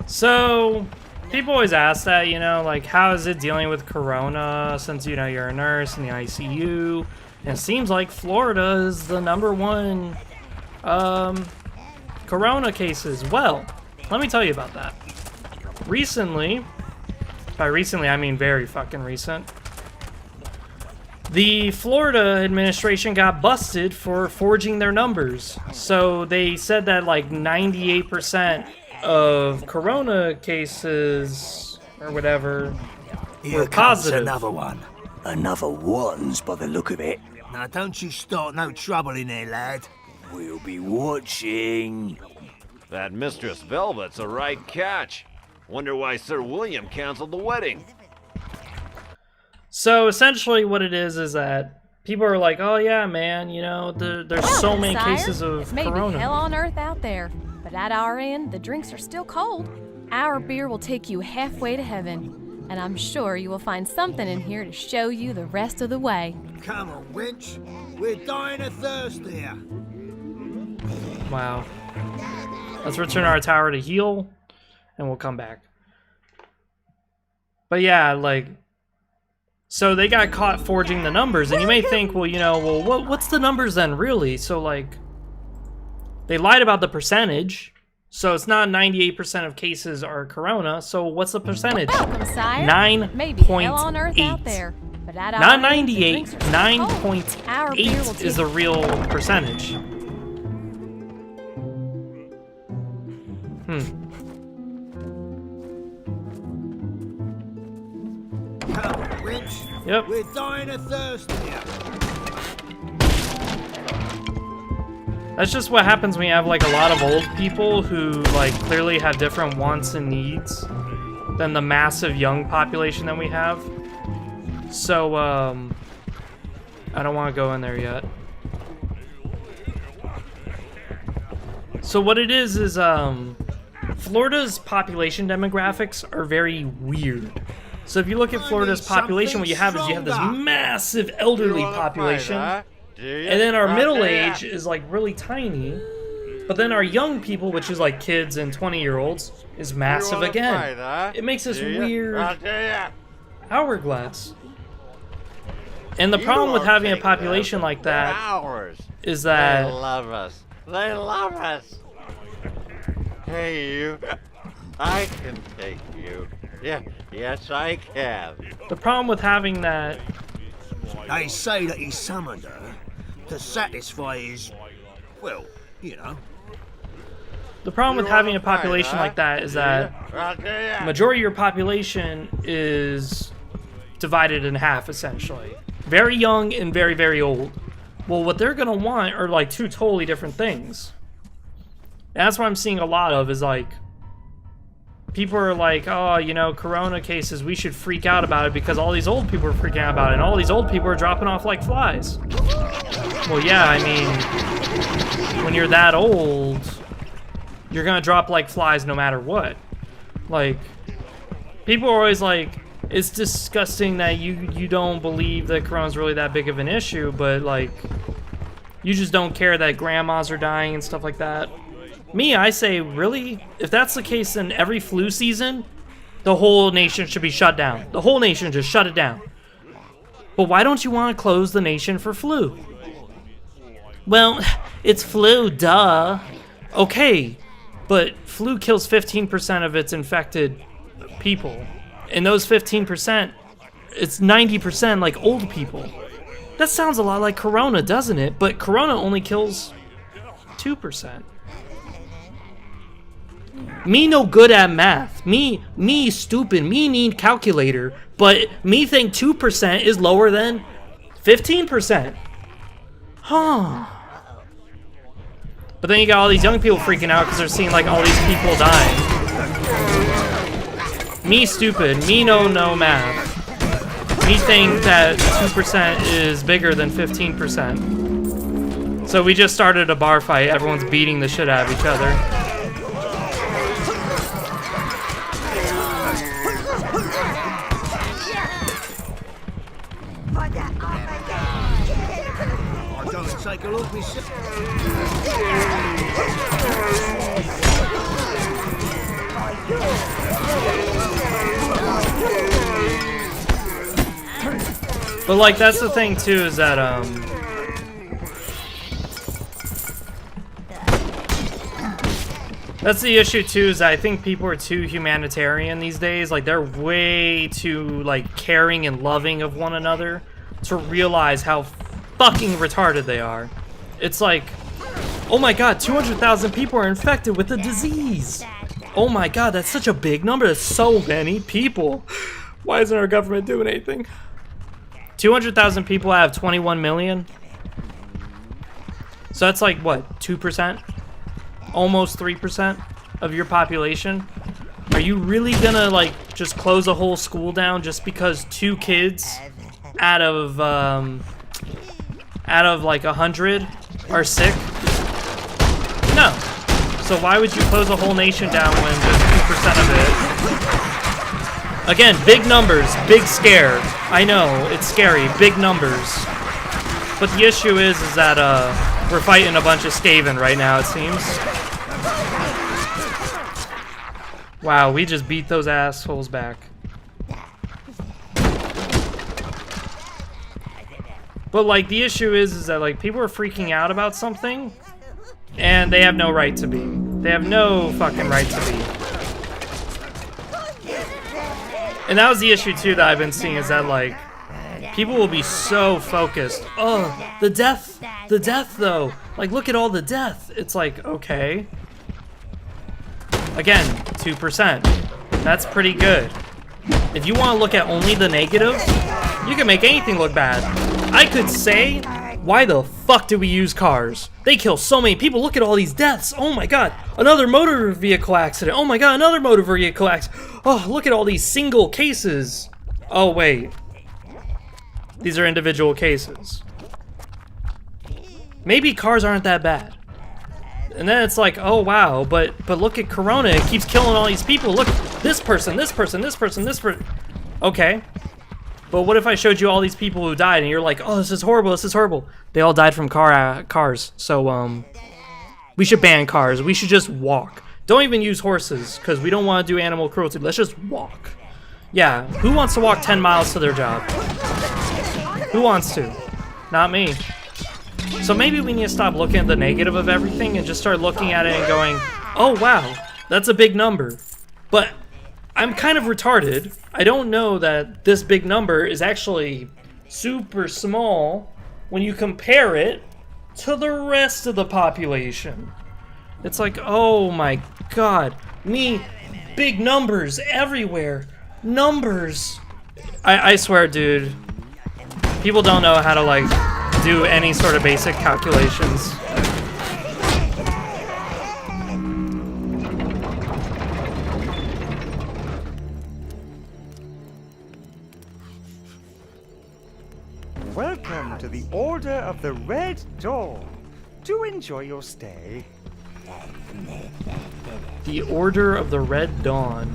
So, people always ask that, you know, like, how is it dealing with Corona since, you know, you're a nurse in the ICU? And it seems like Florida is the #1 Corona cases. Well, let me tell you about that. Recently, by recently I mean very fucking recent, the Florida administration got busted for forging their numbers. So they said that like 98% of Corona cases or whatever were positive. Another one. Another ones by the look of it. Now don't you start no trouble in there, lad. We'll be watching. That Mistress Velvet's a right catch. Wonder why Sir William canceled the wedding. So essentially what it is that people are like, oh yeah, man, you know, there's so many cases of Maybe Corona. hell on earth out there, but at our end, the drinks are still cold. Our beer will take you halfway to heaven, and I'm sure you will find something in here to show you the rest of the way. Come on, wench. We're dying of thirst here. Wow. Let's return our tower to heal, and we'll come back. But yeah, like, so they got caught forging the numbers, and you may think, well, you know, well, what's the numbers then, really? So, like, they lied about the percentage, so it's not 98% of cases are Corona, so what's the percentage? Welcome, sire. 9.8. Maybe hell on earth out there, but at our Not end, the 98, drinks are still cold. Our beer will 9.8 take is the real percentage. Come on, wench. Yep. We're dying of thirst here. That's just what happens when you have like a lot of old people who like clearly have different wants and needs than the massive young population that we have. So I don't want to go in there yet. So what it is Florida's population demographics are very weird. So if you look at Florida's population, what you have is you have this massive elderly population, and then our middle age is like really tiny, but then our young people, which is like kids and 20-year-olds, is massive again. It makes this weird hourglass. And the problem with having a population like that is that They love us. They love us. Hey, you. I can take you. Yeah, yes, I can. The problem with having that... They say that he summoned her to satisfy his, well, you know. The problem with having a population like that is that the majority of your population is divided in half, essentially. Very young and very, very old. Well, what they're gonna want are like two totally different things. And that's what I'm seeing a lot of is like, people are like, oh, you know, corona cases, we should freak out about it because all these old people are freaking out about it and all these old people are dropping off like flies. Well, yeah, I mean, when you're that old, you're gonna drop like flies no matter what. Like, people are always like, it's disgusting that you don't believe that corona's really that big of an issue, but like, you just don't care that grandmas are dying and stuff like that. Me, I say, really? If that's the case, then every flu season, the whole nation should be shut down. The whole nation, just shut it down. But why don't you want to close the nation for flu? Well, it's flu, duh. Okay, but flu kills 15% of its infected people. And those 15%, it's 90% like old people. That sounds a lot like corona, doesn't it? But corona only kills 2%. Me no good at math. Me stupid. Me need calculator. But me think 2% is lower than 15%. Huh. But then you got all these young people freaking out because they're seeing like all these people dying. Me stupid. Me no math. Me think that 2% is bigger than 15%. So we just started a bar fight. Everyone's beating the shit out of each other. Take a look, miss. But like, that's the thing too, is that that's the issue too, is that I think people are too humanitarian these days. Like, they're way too like caring and loving of one another to realize how fucking retarded they are. It's like, oh my god, 200,000 people are infected with the disease. Oh my god, that's such a big number. That's so many people. Why isn't our government doing anything? 200,000 people out of 21 million. So that's like, what, 2%? Almost 3% of your population? Are you really gonna like just close a whole school down just because 2 kids out of like 100 are sick? No. So why would you close a whole nation down when just 2% of it? Again, big numbers, big scare. I know, it's scary, big numbers. But the issue is that we're fighting a bunch of Skaven right now, it seems. Wow, we just beat those assholes back. But like, the issue is that like people are freaking out about something and they have no right to be. They have no fucking right to be. And that was the issue too that I've been seeing, is that like people will be so focused. Oh, the death though. Like, look at all the death. It's like, okay. Again, 2%. That's pretty good. If you want to look at only the negative, you can make anything look bad. I could say, why the fuck do we use cars? They kill so many people. Look at all these deaths. Oh my god. Another motor vehicle accident. Oh my god, another motor vehicle accident. Oh, look at all these single cases. Oh, wait. These are individual cases. Maybe cars aren't that bad. And then it's like, oh wow, but look at Corona. It keeps killing all these people. Look, this person, this person, this person, this person. Okay. But what if I showed you all these people who died and you're like, oh, this is horrible, this is horrible. They all died from cars. So, we should ban cars. We should just walk. Don't even use horses, because we don't want to do animal cruelty. Let's just walk. Yeah, who wants to walk 10 miles to their job? Who wants to? Not me. So maybe we need to stop looking at the negative of everything and just start looking at it and going, oh wow, That's a big number. But I'm kind of retarded. I don't know that this big number is actually super small when you compare it to the rest of the population. It's like, oh my god, big numbers everywhere. Numbers. I swear, dude, people don't know how to, like, do any sort of basic calculations. Welcome to the Order of the Red Dawn. Do enjoy your stay. The Order of the Red Dawn.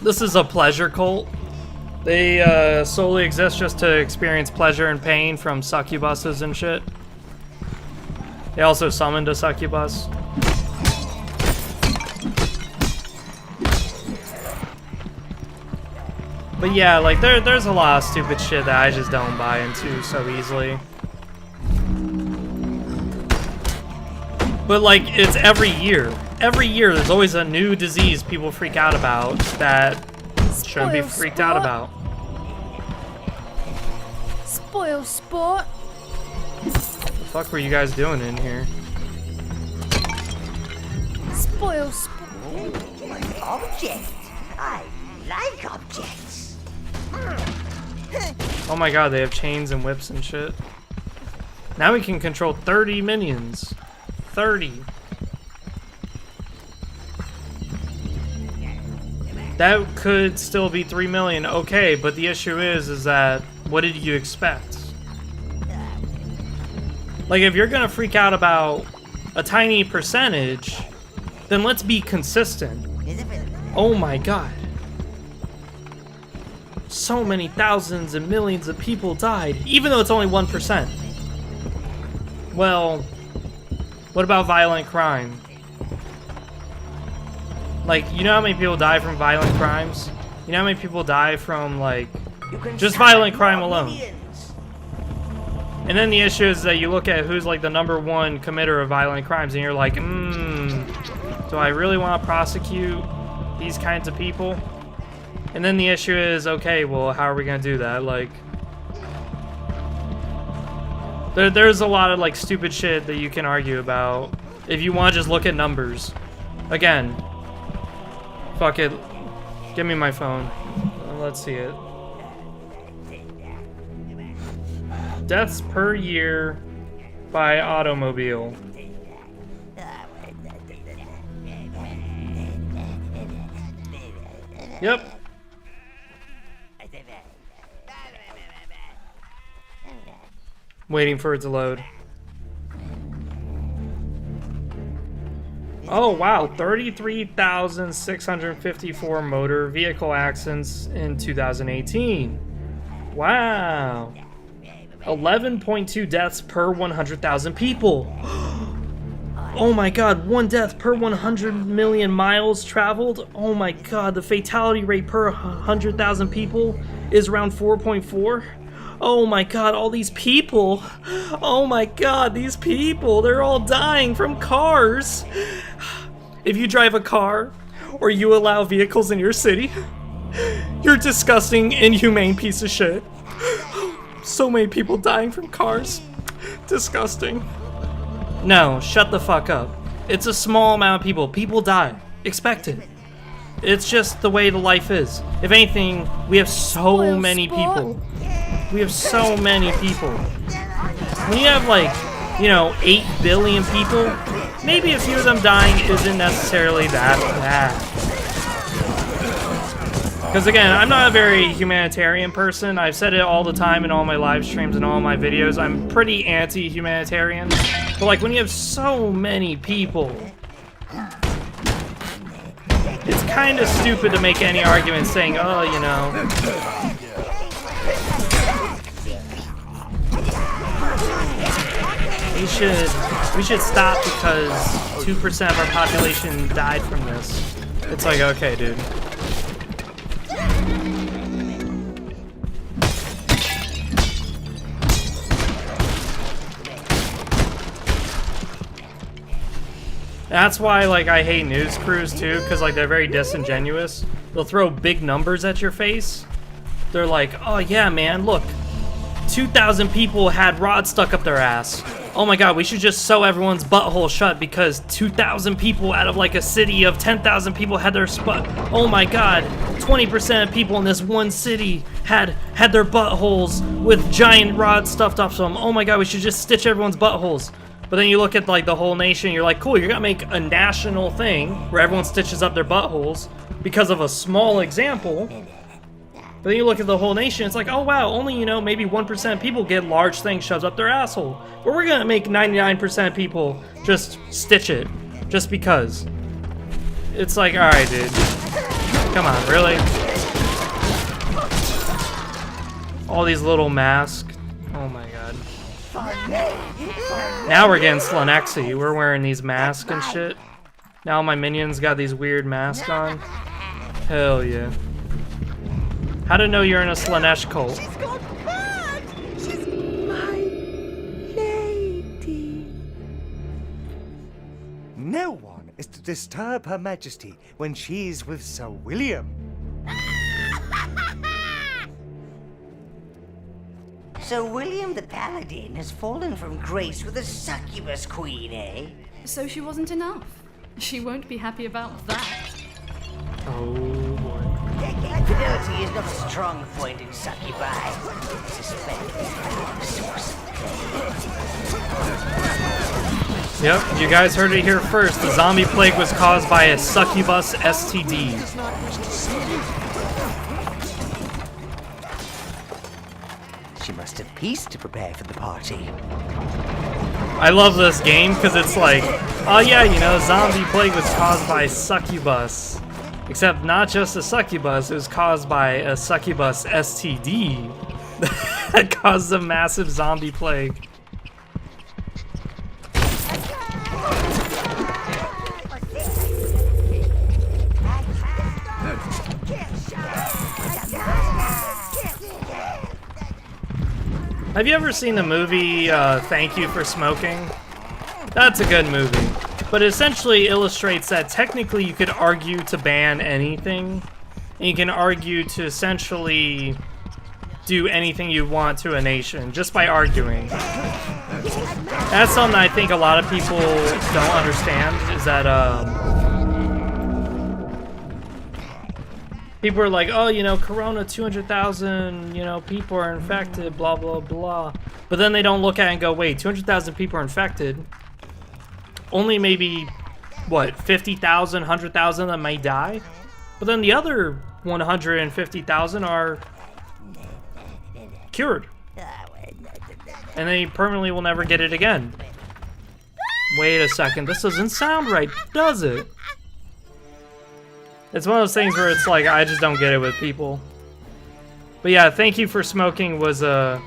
This is a pleasure cult. They solely exist just to experience pleasure and pain from succubuses and shit. They also summoned a succubus. But yeah, like there's a lot of stupid shit that I just don't buy into so easily. But like, it's every year. Every year there's always a new disease people freak out about that shouldn't be freaked out about. Spoil sport. What the fuck were you guys doing in here? Spoil sport. Object. I like objects. Oh my god, they have chains and whips and shit. Now we can control 30 minions. 30. That could still be 3 million, okay, but the issue is that, what did you expect? Like, if you're gonna freak out about a tiny percentage, then let's be consistent. Oh my god. So many thousands and millions of people died, even though it's only 1%. Well, what about violent crime? Like, you know how many people die from violent crimes? You know how many people die from, like, just violent crime alone? And then the issue is that you look at who's, like, the #1 committer of violent crimes, and you're like, do I really want to prosecute these kinds of people? And then the issue is, okay, well, how are we going to do that? Like, there's a lot of, like, stupid shit that you can argue about if you want to just look at numbers. Again, fuck it. Give me my phone. Let's see it. Deaths per year by automobile. Yep. Waiting for it to load. Oh wow, 33,654 motor vehicle accidents in 2018. Wow. 11.2 deaths per 100,000 people. Oh my god, 1 death per 100 million miles traveled. Oh my god, the fatality rate per 100,000 people is around 4.4. Oh my god, all these people. Oh my god, these people, they're all dying from cars. If you drive a car or you allow vehicles in your city, you're a disgusting, inhumane piece of shit. So many people dying from cars. Disgusting. No, shut the fuck up. It's a small amount of people. People die. Expect it. It's just the way the life is. If anything, we have so many people. We have so many people. When you have, like, you know, 8 billion people, maybe a few of them dying isn't necessarily that bad. Because again, I'm not a very humanitarian person. I've said it all the time in all my live streams and all my videos. I'm pretty anti-humanitarian. But like, when you have so many people, it's kind of stupid to make any argument saying, oh, you know, we should stop because 2% of our population died from this. It's like, okay, dude. That's why, like, I hate news crews too, because like they're very disingenuous. They'll throw big numbers at your face. They're like, oh yeah, man, look, 2,000 people had rods stuck up their ass. Oh my god, we should just sew everyone's butthole shut because 2,000 people out of like a city of 10,000 people had their oh my god, 20% of people in this one city had their buttholes with giant rods stuffed up to them. Oh my god, we should just stitch everyone's buttholes. But then you look at like the whole nation, you're like, cool, you're gonna make a national thing where everyone stitches up their buttholes because of a small example. But then you look at the whole nation, it's like, oh wow, only, you know, maybe 1% of people get large things shoved up their asshole. But we're gonna make 99% of people just stitch it, just because. It's like, alright dude, come on, really? All these little masks, oh my god. Now we're getting Slanexy. We're wearing these masks and shit. Now my minions got these weird masks on. Hell yeah. How to know you're in a Slanesh cult? She's gone mad! She's my lady. No one is to disturb Her Majesty when she's with Sir William. So William the Paladin has fallen from grace with a succubus queen, eh? So she wasn't enough. She won't be happy about that. Oh boy. Fidelity is not a strong point in succubi. Suspect. Yep, you guys heard it here first. The zombie plague was caused by a succubus STD. She must have peace to prepare for the party. I love this game because it's like, oh yeah, you know, zombie plague was caused by succubus. Except not just a succubus, it was caused by a succubus STD that caused a massive zombie plague. Have you ever seen the movie Thank You for Smoking? That's a good movie. But it essentially illustrates that technically you could argue to ban anything. And you can argue to essentially do anything you want to a nation just by arguing. That's something I think a lot of people don't understand, is that people are like, oh, you know, Corona, 200,000, you know, people are infected, blah, blah, blah. But then they don't look at it and go, wait, 200,000 people are infected. Only maybe, what, 50,000, 100,000 of them may die? But then the other 150,000 are cured. And they permanently will never get it again. Wait a second, this doesn't sound right, does it? It's one of those things where it's like, I just don't get it with people. But yeah, Thank You for Smoking was a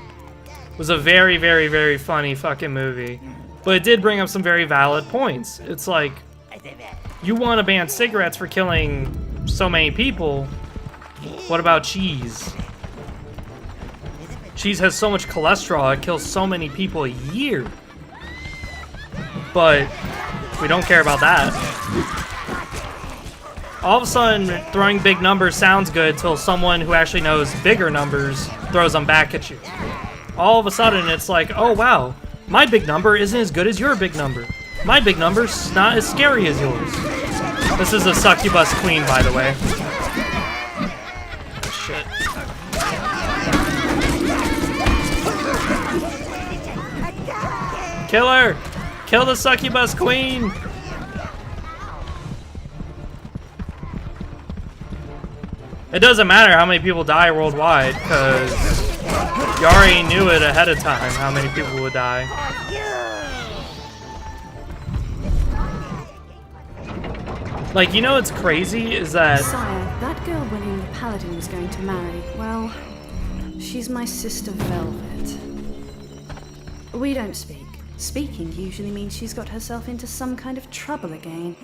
very, very, very funny fucking movie. But it did bring up some very valid points. It's like, you want to ban cigarettes for killing so many people. What about cheese? Cheese has so much cholesterol, it kills so many people a year. But we don't care about that. All of a sudden, throwing big numbers sounds good till someone who actually knows bigger numbers throws them back at you. All of a sudden, it's like, oh wow, my big number isn't as good as your big number. My big number's not as scary as yours. This is a succubus queen, by the way. Shit. Kill her! Kill the succubus queen! It doesn't matter how many people die worldwide, because you already knew it ahead of time how many people would die. Like, you know what's crazy is that... Sire, that girl William the Paladin was going to marry, well, she's my sister Velvet. We don't speak. Speaking usually means she's got herself into some kind of trouble again.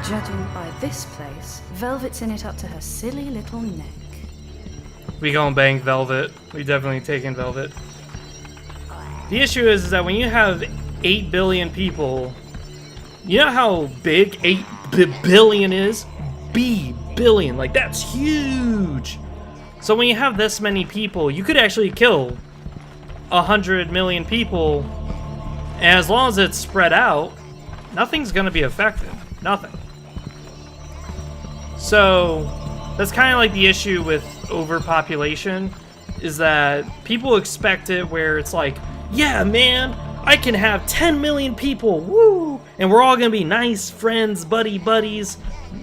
Judging by this place, Velvet's in it up to her silly little neck. We gon' bang Velvet. We definitely taking Velvet. The issue is that when you have 8 billion people You know how big 8 billion is? Billion, like that's huge. So when you have this many people, you could actually kill 100 million people, and as long as it's spread out, nothing's gonna be affected. Nothing. So that's kind of like the issue with overpopulation, is that people expect it where it's like, yeah, man, I can have 10 million people, woo, and we're all gonna be nice friends, buddies.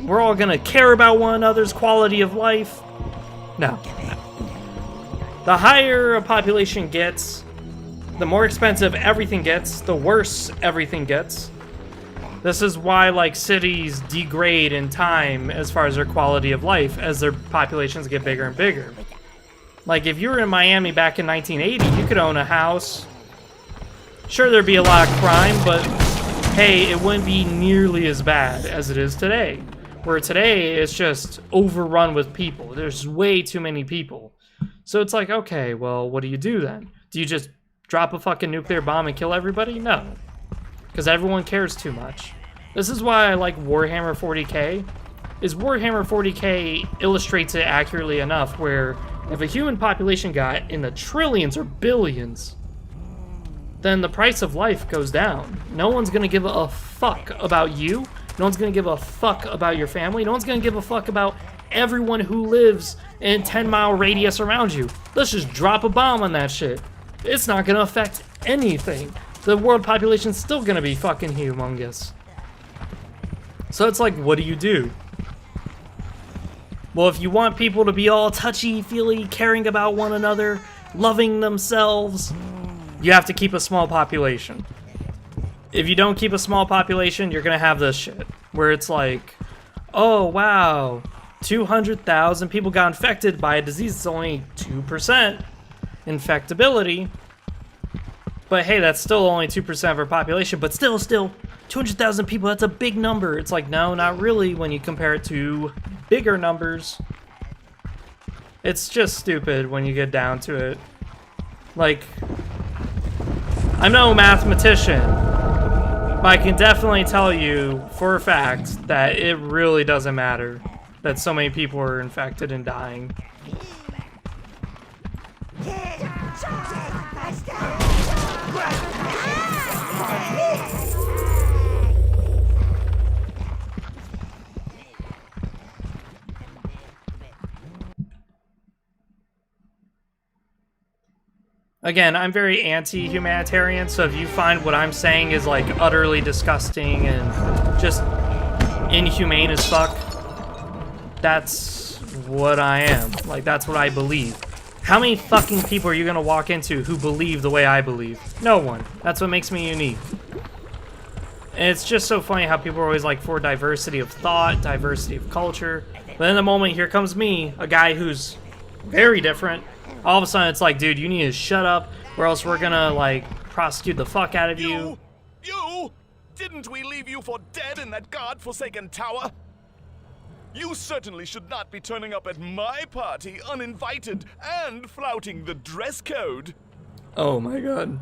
We're all gonna care about one another's quality of life. No. The higher a population gets, the more expensive everything gets, the worse everything gets. This is why, like, cities degrade in time as far as their quality of life as their populations get bigger and bigger. Like, if you were in Miami back in 1980, you could own a house. Sure, there'd be a lot of crime, but hey, it wouldn't be nearly as bad as it is today. Where today, it's just overrun with people. There's way too many people. So it's like, okay, well, what do you do then? Do you just drop a fucking nuclear bomb and kill everybody? No. Because everyone cares too much. This is why I like Warhammer 40k. Is Warhammer 40k illustrates it accurately enough where if a human population got in the trillions or billions, then the price of life goes down. No one's gonna give a fuck about you. No one's gonna give a fuck about your family. No one's gonna give a fuck about everyone who lives in a 10-mile radius around you. Let's just drop a bomb on that shit. It's not gonna affect anything. The world population's still gonna be fucking humongous. So it's like, what do you do? Well, if you want people to be all touchy-feely, caring about one another, loving themselves, you have to keep a small population. If you don't keep a small population, you're gonna have this shit. Where it's like, oh wow, 200,000 people got infected by a disease. It's only 2% infectability. But hey, that's still only 2% of our population. But still, 200,000 people, that's a big number. It's like, no, not really when you compare it to bigger numbers. It's just stupid when you get down to it. Like, I'm no mathematician, but I can definitely tell you for a fact that it really doesn't matter that so many people are infected and dying. Again, I'm very anti-humanitarian, so if you find what I'm saying is like utterly disgusting and just inhumane as fuck, that's what I am. Like, that's what I believe. How many fucking people are you gonna walk into who believe the way I believe? No one. That's what makes me unique. And it's just so funny how people are always like for diversity of thought, diversity of culture. But in the moment, here comes me, a guy who's very different. All of a sudden, it's like, dude, you need to shut up, or else we're gonna, like, prosecute the fuck out of you. You? Didn't we leave you for dead in that god-forsaken tower? You certainly should not be turning up at my party uninvited and flouting the dress code. Oh my god.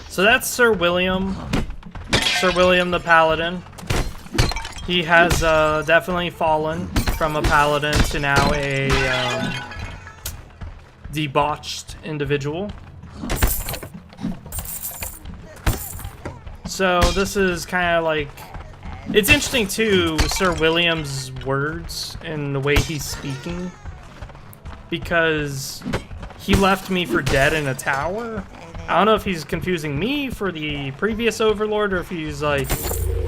So that's Sir William the Paladin. He has definitely fallen from a paladin to now a debauched individual. So this is kind of like, it's interesting too, Sir William's words and the way he's speaking, because he left me for dead in a tower. I don't know if he's confusing me for the previous Overlord or if he's like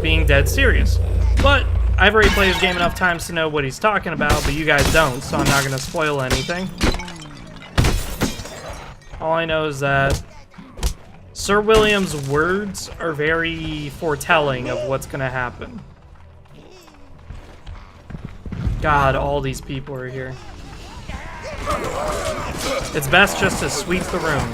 being dead serious. But I've already played this game enough times to know what he's talking about, but you guys don't, so I'm not going to spoil anything. All I know is that Sir William's words are very foretelling of what's going to happen. God, all these people are here. It's best just to sweep the room.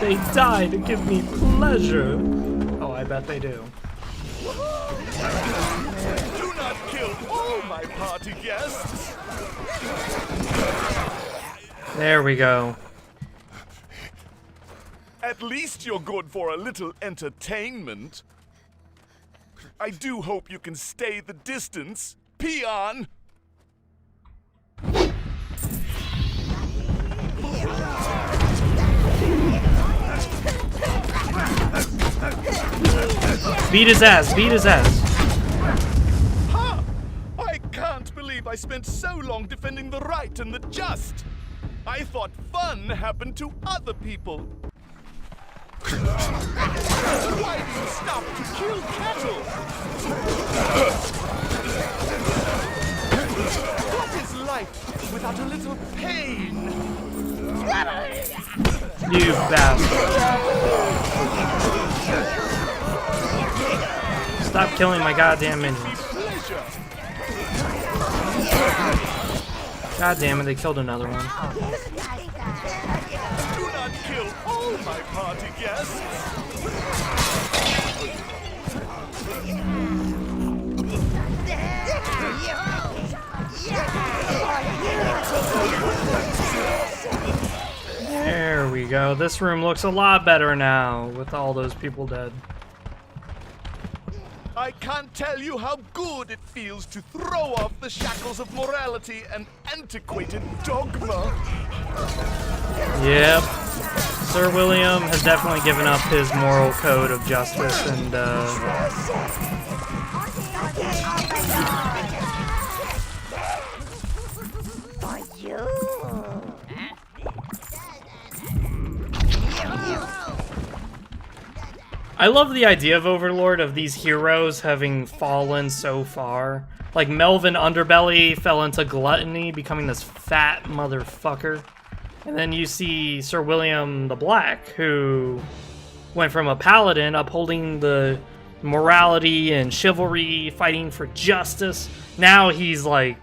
They die to give me pleasure. Oh, I bet they do. Do not kill all my party guests. There we go. At least you're good for a little entertainment. I do hope you can stay the distance, peon. Beat his ass, beat his ass. Ha! I can't believe I spent so long defending the right and the just. I thought fun happened to other people. Why do you stop to kill cattle? What is life without a little pain? You bastard. Stop killing my goddamn minions. God damn it, they killed another one. Do not kill all my party guests. There we go. This room looks a lot better now with all those people dead. I can't tell you how good it feels to throw off the shackles of morality and antiquated dogma. Yep. Sir William has definitely given up his moral code of justice and, I love the idea of Overlord, of these heroes having fallen so far. Like Melvin Underbelly fell into gluttony, becoming this fat motherfucker. And then you see Sir William the Black, who went from a paladin upholding the morality and chivalry, fighting for justice. Now he's like,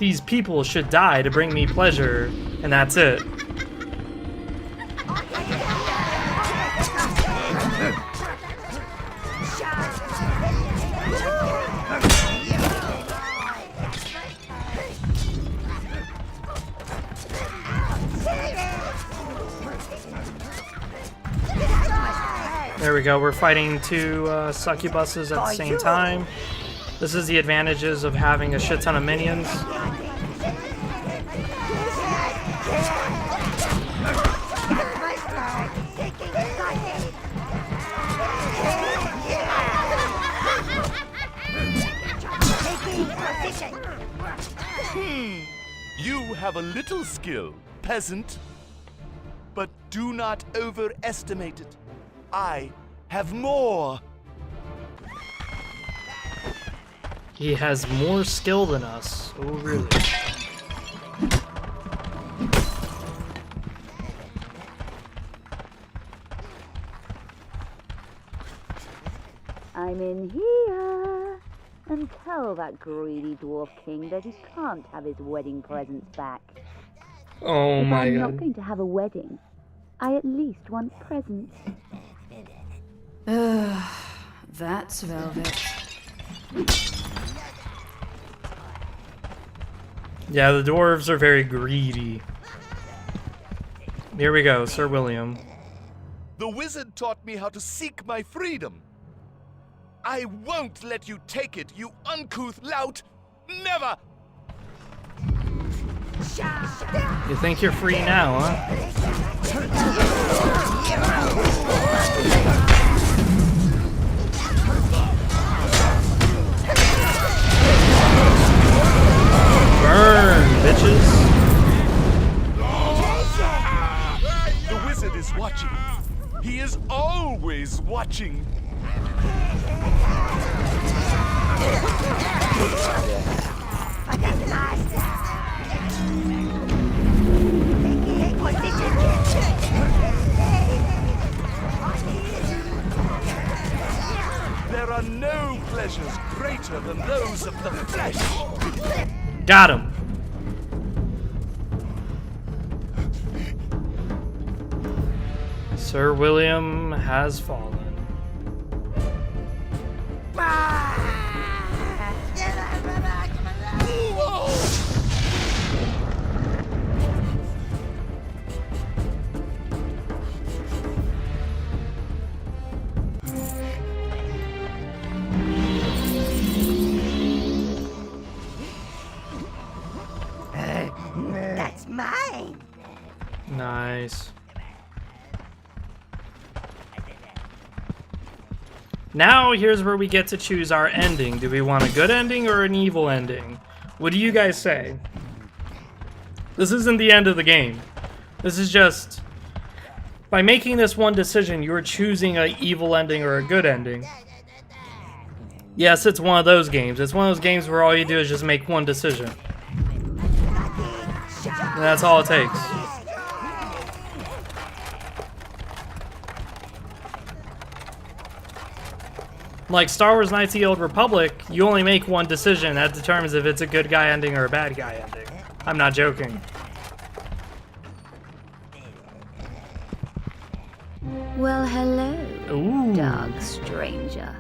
these people should die to bring me pleasure, and that's it. There we go, we're fighting two succubuses at the same time. This is the advantages of having a shit ton of minions. You have a little skill, peasant. But do not overestimate it. I have more. He has more skill than us. Oh, really? I'm in here. And tell that greedy dwarf king that he can't have his wedding presents back. Oh my I'm god. not going to have a wedding. I at least want presents. That's Velvet. Yeah, the dwarves are very greedy. Here we go, Sir William. The wizard taught me how to seek my freedom. I won't let you take it, you uncouth lout! Never! You think you're free now, huh? Burn, bitches! The wizard is watching. He is always watching. There are no pleasures greater than those of the flesh. Got him. Sir William has fallen. That's mine. Nice. Now here's where we get to choose our ending. Do we want a good ending or an evil ending? What do you guys say? This isn't the end of the game. This is just, by making this one decision, you're choosing an evil ending or a good ending. Yes, it's one of those games. It's one of those games where all you do is just make one decision. And that's all it takes. Like Star Wars Knights of the Old Republic, you only make one decision that determines if it's a good guy ending or a bad guy ending. I'm not joking. Well, hello, Ooh. dark stranger.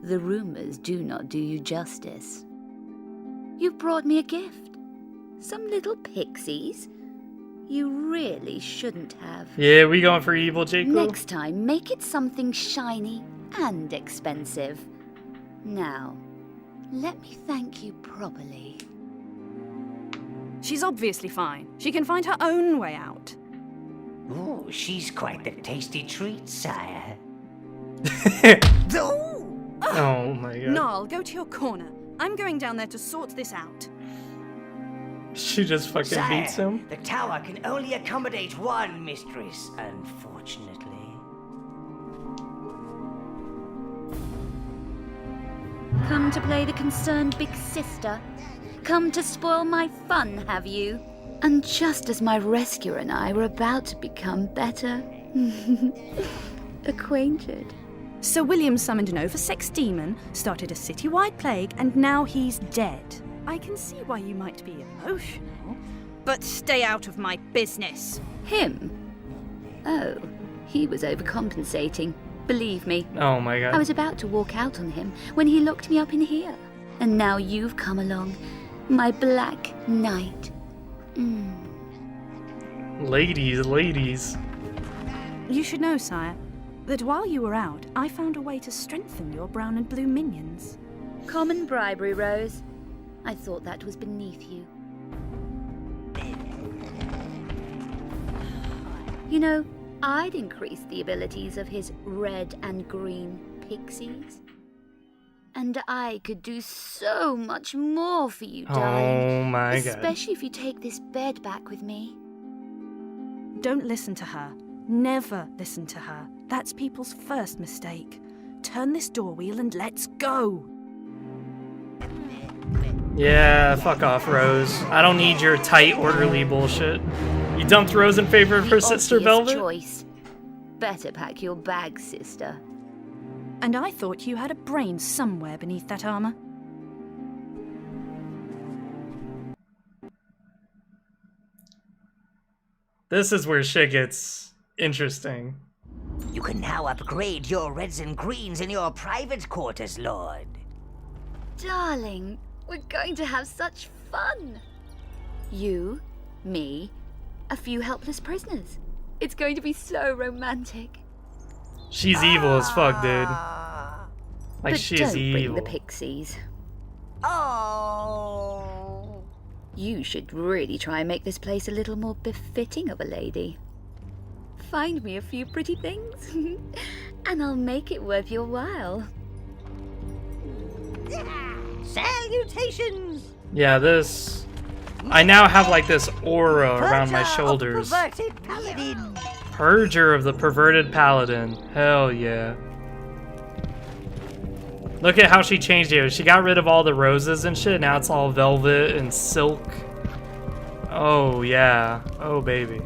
The rumors do not do you justice. You've brought me a gift. Some little pixies. You really shouldn't have. Yeah, we going for evil, Jacob? Next time, make it something shiny and expensive. Now, let me thank you properly. She's obviously fine. She can find her own way out. Ooh, she's quite the tasty treat, sire. Oh my god. Gnarl, go to your corner. I'm going down there to sort this out. She just fucking Sire, beats him? the tower can only accommodate one mistress, unfortunately. Come to play the concerned big sister? Come to spoil my fun, have you? And just as my rescuer and I were about to become better acquainted. Sir William summoned an oversex demon, started a citywide plague, and now he's dead. I can see why you might be emotional, but stay out of my business. Him? Oh, he was overcompensating. Believe me. Oh my god. I was about to walk out on him when he locked me up in here. And now you've come along, my Black Knight. Ladies. You should know, sire, that while you were out, I found a way to strengthen your brown and blue minions. Common bribery, Rose. I thought that was beneath you. You know, I'd increase the abilities of his red and green pixies. And I could do so much more for you, darling. Oh my god. Especially if you take this bed back with me. Don't listen to her. Never listen to her. That's people's first mistake. Turn this door wheel and let's go. Yeah, fuck off, Rose. I don't need your tight, orderly bullshit. You dumped Rose in favor of her sister, Velvet? Choice. Better pack your bag, sister. And I thought you had a brain somewhere beneath that armor. This is where shit gets interesting. You can now upgrade your reds and greens in your private quarters, Lord. Darling, we're going to have such fun. You, me, a few helpless prisoners. It's going to be so romantic. She's evil as fuck, dude. Like, But she don't is bring evil. the pixies. Oh. You should really try and make this place a little more befitting of a lady. Find me a few pretty things, and I'll make it worth your while. Salutations! Yeah, this... I now have, like, this aura around my shoulders. Perverted paladin. Purger of the perverted paladin. Hell yeah. Look at how she changed it. She got rid of all the roses and shit. Now it's all velvet and silk. Oh, yeah. Oh, baby.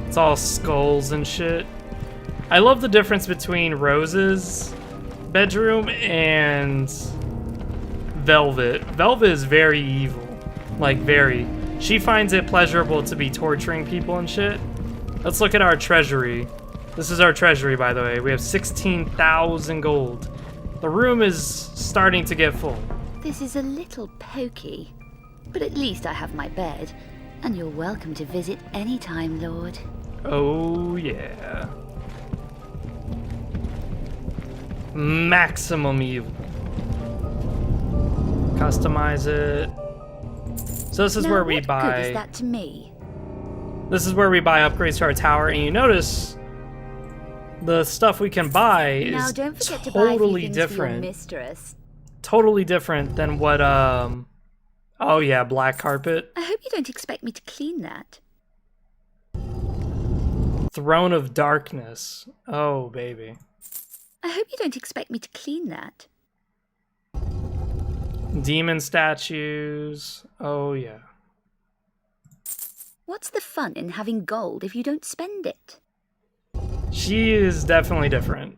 It's all skulls and shit. I love the difference between Rose's bedroom and Velvet. Velvet is very evil. Like, very. She finds it pleasurable to be torturing people and shit. Let's look at our treasury. This is our treasury, by the way. We have 16,000 gold. The room is starting to get full. This is a little pokey, but at least I have my bed, and you're welcome to visit anytime, Lord. Oh, yeah. Maximum evil. Customize it. So this is where we buy. What good is that to me? This is where we buy upgrades to our tower, and you notice the stuff we can buy Now, is don't forget to buy a few totally things for your different. mistress. Totally different than what oh yeah, black carpet. I hope you don't expect me to clean that. Throne of Darkness. Oh baby. I hope you don't expect me to clean that. Demon statues. Oh yeah. What's the fun in having gold if you don't spend it? She is definitely different.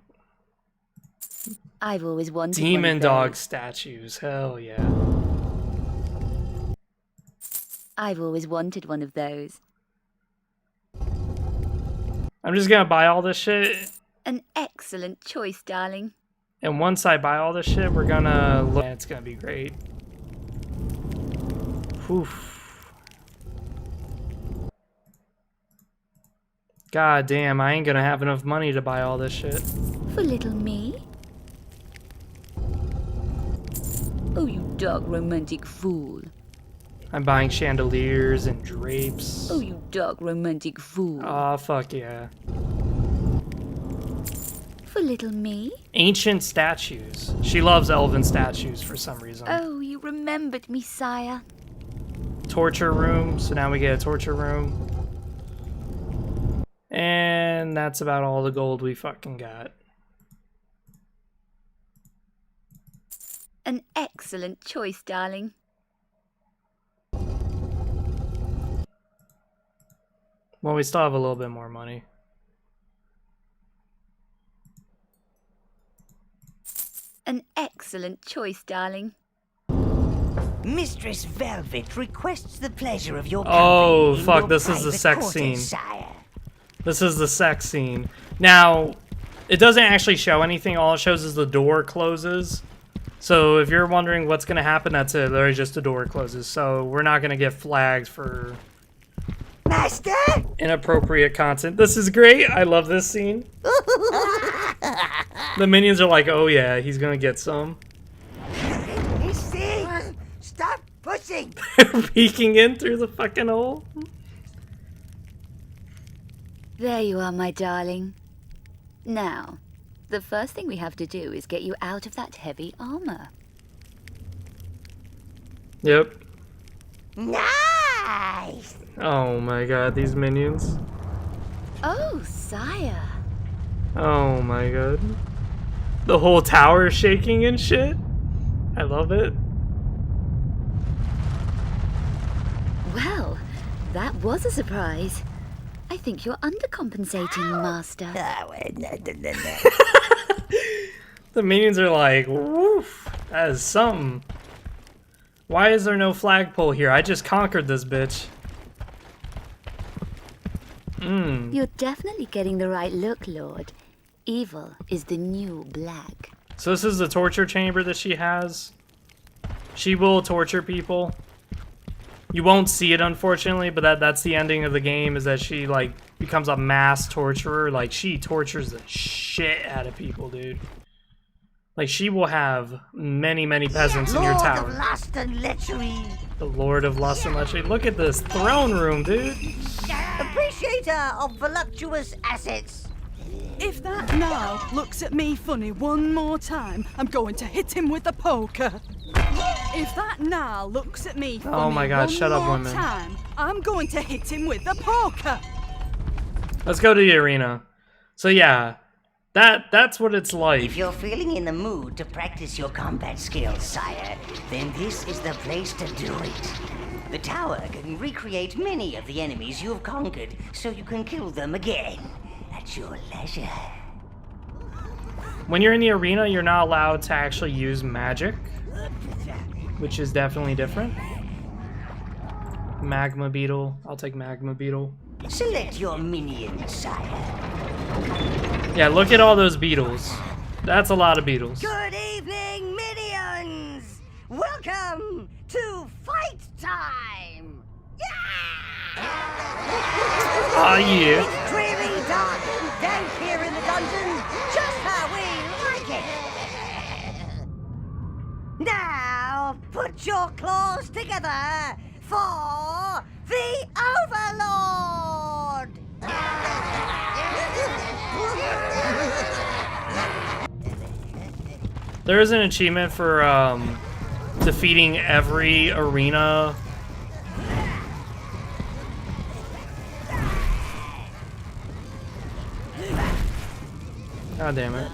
I've always wanted Demon one of dog those. statues. Hell yeah. I've always wanted one of those. I'm just gonna buy all this shit, An excellent choice, darling. and once I buy all this shit, we're gonna look. It's gonna be great. Oof. God damn, I ain't gonna have enough money to buy all this shit. For little me? Oh, you dark romantic fool. I'm buying chandeliers and drapes. Oh, you dark romantic fool. Oh, fuck yeah. For little me? Ancient statues. She loves elven statues for some reason. Oh, you remembered me, sire. Torture room. So now we get a torture room. And that's about all the gold we fucking got. An excellent choice, darling. Well, we still have a little bit more money. An excellent choice, darling. Mistress Velvet requests the pleasure of your Oh, company in fuck, your this is the private sex quarters, scene. sire. This is the sex scene. Now, it doesn't actually show anything. All it shows is the door closes. So if you're wondering what's going to happen, that's it. There's just the door closes. So we're not going to get flagged for Master? inappropriate content. This is great. I love this scene. The minions are like, oh yeah, he's going to get some. See? Stop pushing! They're peeking in through the fucking hole. There you are, my darling. Now, the first thing we have to do is get you out of that heavy armor. Yep. Nice! Oh my god, these minions. Oh, sire. Oh my god. The whole tower is shaking and shit. I love it. Well, that was a surprise. I think you're undercompensating, Master. The minions are like, woof, that is something. Why is there no flagpole here? I just conquered this bitch. You're definitely getting the right look, Lord. Evil is the new black. So this is the torture chamber that she has. She will torture people. You won't see it, unfortunately, but that's the ending of the game, is that she, like, becomes a mass torturer. Like, she tortures the shit out of people, dude. Like, she will have many, many peasants in your tower. Lord of Lust and Lechery. The Lord of Lust and Lechery. Look at this throne room, dude. Appreciator of voluptuous assets. If that now looks at me funny one more time, I'm going to hit him with a poker. If that now looks at me funny Oh my god, shut up, one more women. time, I'm going to hit him with a poker. Let's go to the arena. So yeah, that's what it's like. If you're feeling in the mood to practice your combat skills, sire, then this is the place to do it. The tower can recreate many of the enemies you have conquered, so you can kill them again at your leisure. When you're in the arena, you're not allowed to actually use magic, which is definitely different. Magma beetle. I'll take magma beetle. Select your minion, sire. Yeah, look at all those beetles. That's a lot of beetles. Good evening, minions! Welcome to fight time! Oh yeah. It's dreary, dark, and dank here in the dungeon, just how we like it. Now, put your claws together for the Overlord! There is an achievement for defeating every arena. God damn it.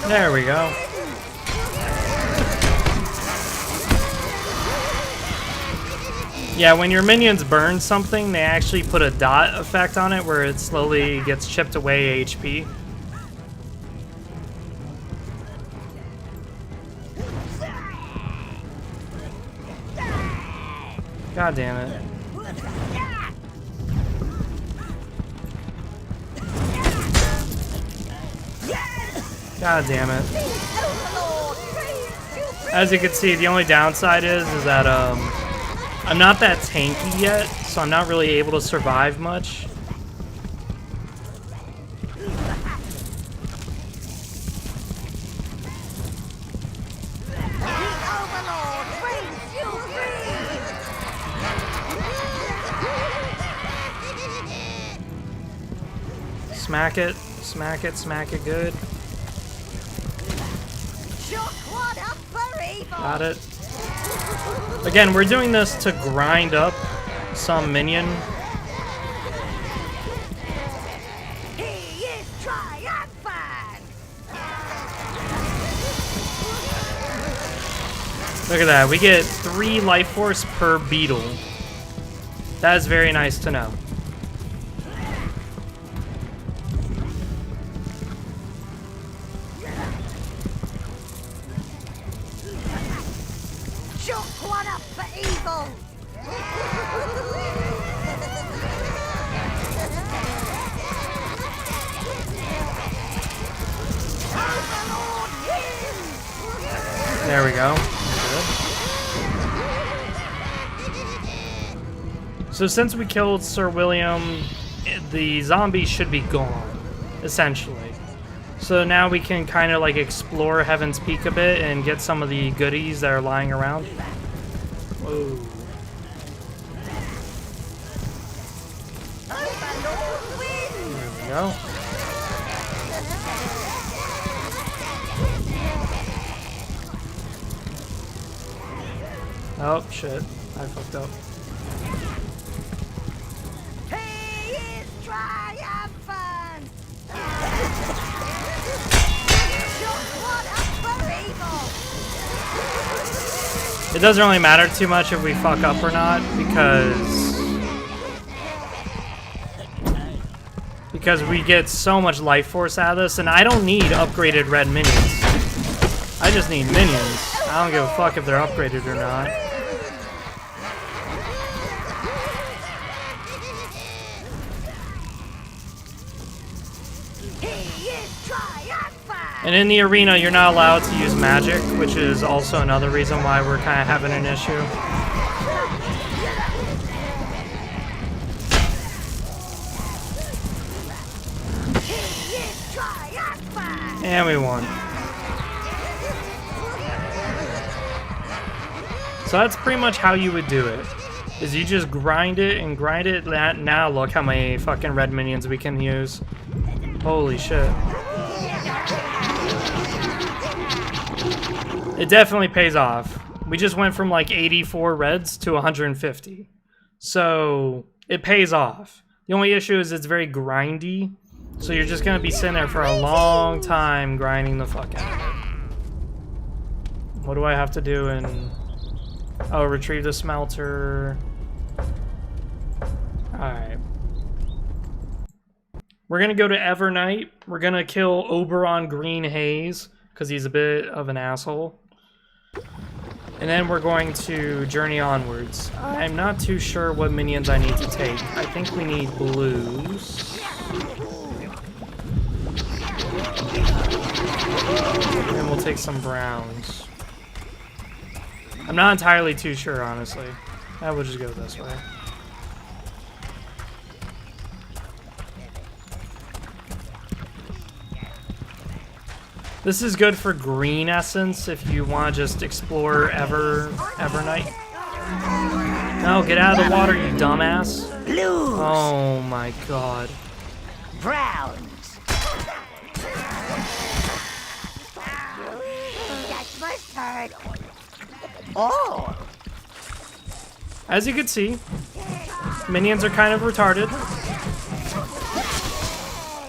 There we go. Yeah, when your minions burn something, they actually put a dot effect on it where it slowly gets chipped away HP. God damn it. God damn it. As you can see, the only downside is that I'm not that tanky yet, so I'm not really able to survive much. Smack it, smack it, smack it good. Got it. Again, we're doing this to grind up some minion. He is triumphant! Look at that. We get 3 life force per beetle. That is very nice to know. There we go. Good. So since we killed Sir William, the zombies should be gone, essentially. So now we can kind of like explore Heaven's Peak a bit and get some of the goodies that are lying around. Whoa. There we go. Oh, shit. I fucked up. He is triumphant! It doesn't really matter too much if we fuck up or not, because we get so much life force out of this, and I don't need upgraded red minions. I just need minions. I don't give a fuck if they're upgraded or not. And in the arena, you're not allowed to use magic, which is also another reason why we're kind of having an issue. And we won. So that's pretty much how you would do it. Is you just grind it and grind it. Now look how many fucking red minions we can use. Holy shit. It definitely pays off. We just went from like 84 reds to 150. So it pays off. The only issue is it's very grindy. So you're just gonna be sitting there for a long time grinding the fuck out of it. What do I have to do in... Oh, retrieve the smelter. Alright. We're gonna go to Evernight. We're gonna kill Oberon Green Haze, because he's a bit of an asshole. And then we're going to journey onwards. I'm not too sure what minions I need to take. I think we need blues. And then we'll take some browns. I'm not entirely too sure, honestly. I will just go this way. This is good for green essence if you want to just explore Evernight. No, get out of the water, you dumbass. Blues. Oh my god. Browns. That's mustard. Oh. As you can see, minions are kind of retarded.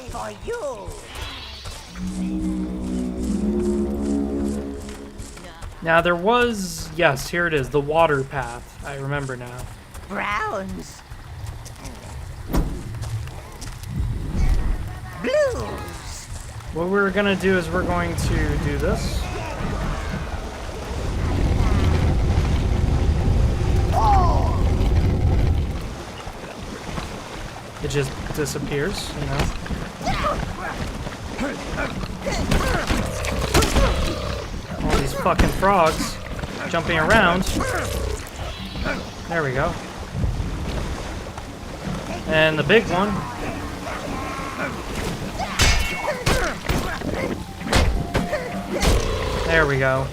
For you. Now there was, yes, here it is, the water path. I remember now. Browns. Blues. What we're gonna do is we're going to do this. It just disappears, you know. All these fucking frogs jumping around. There we go. And the big one. There we go.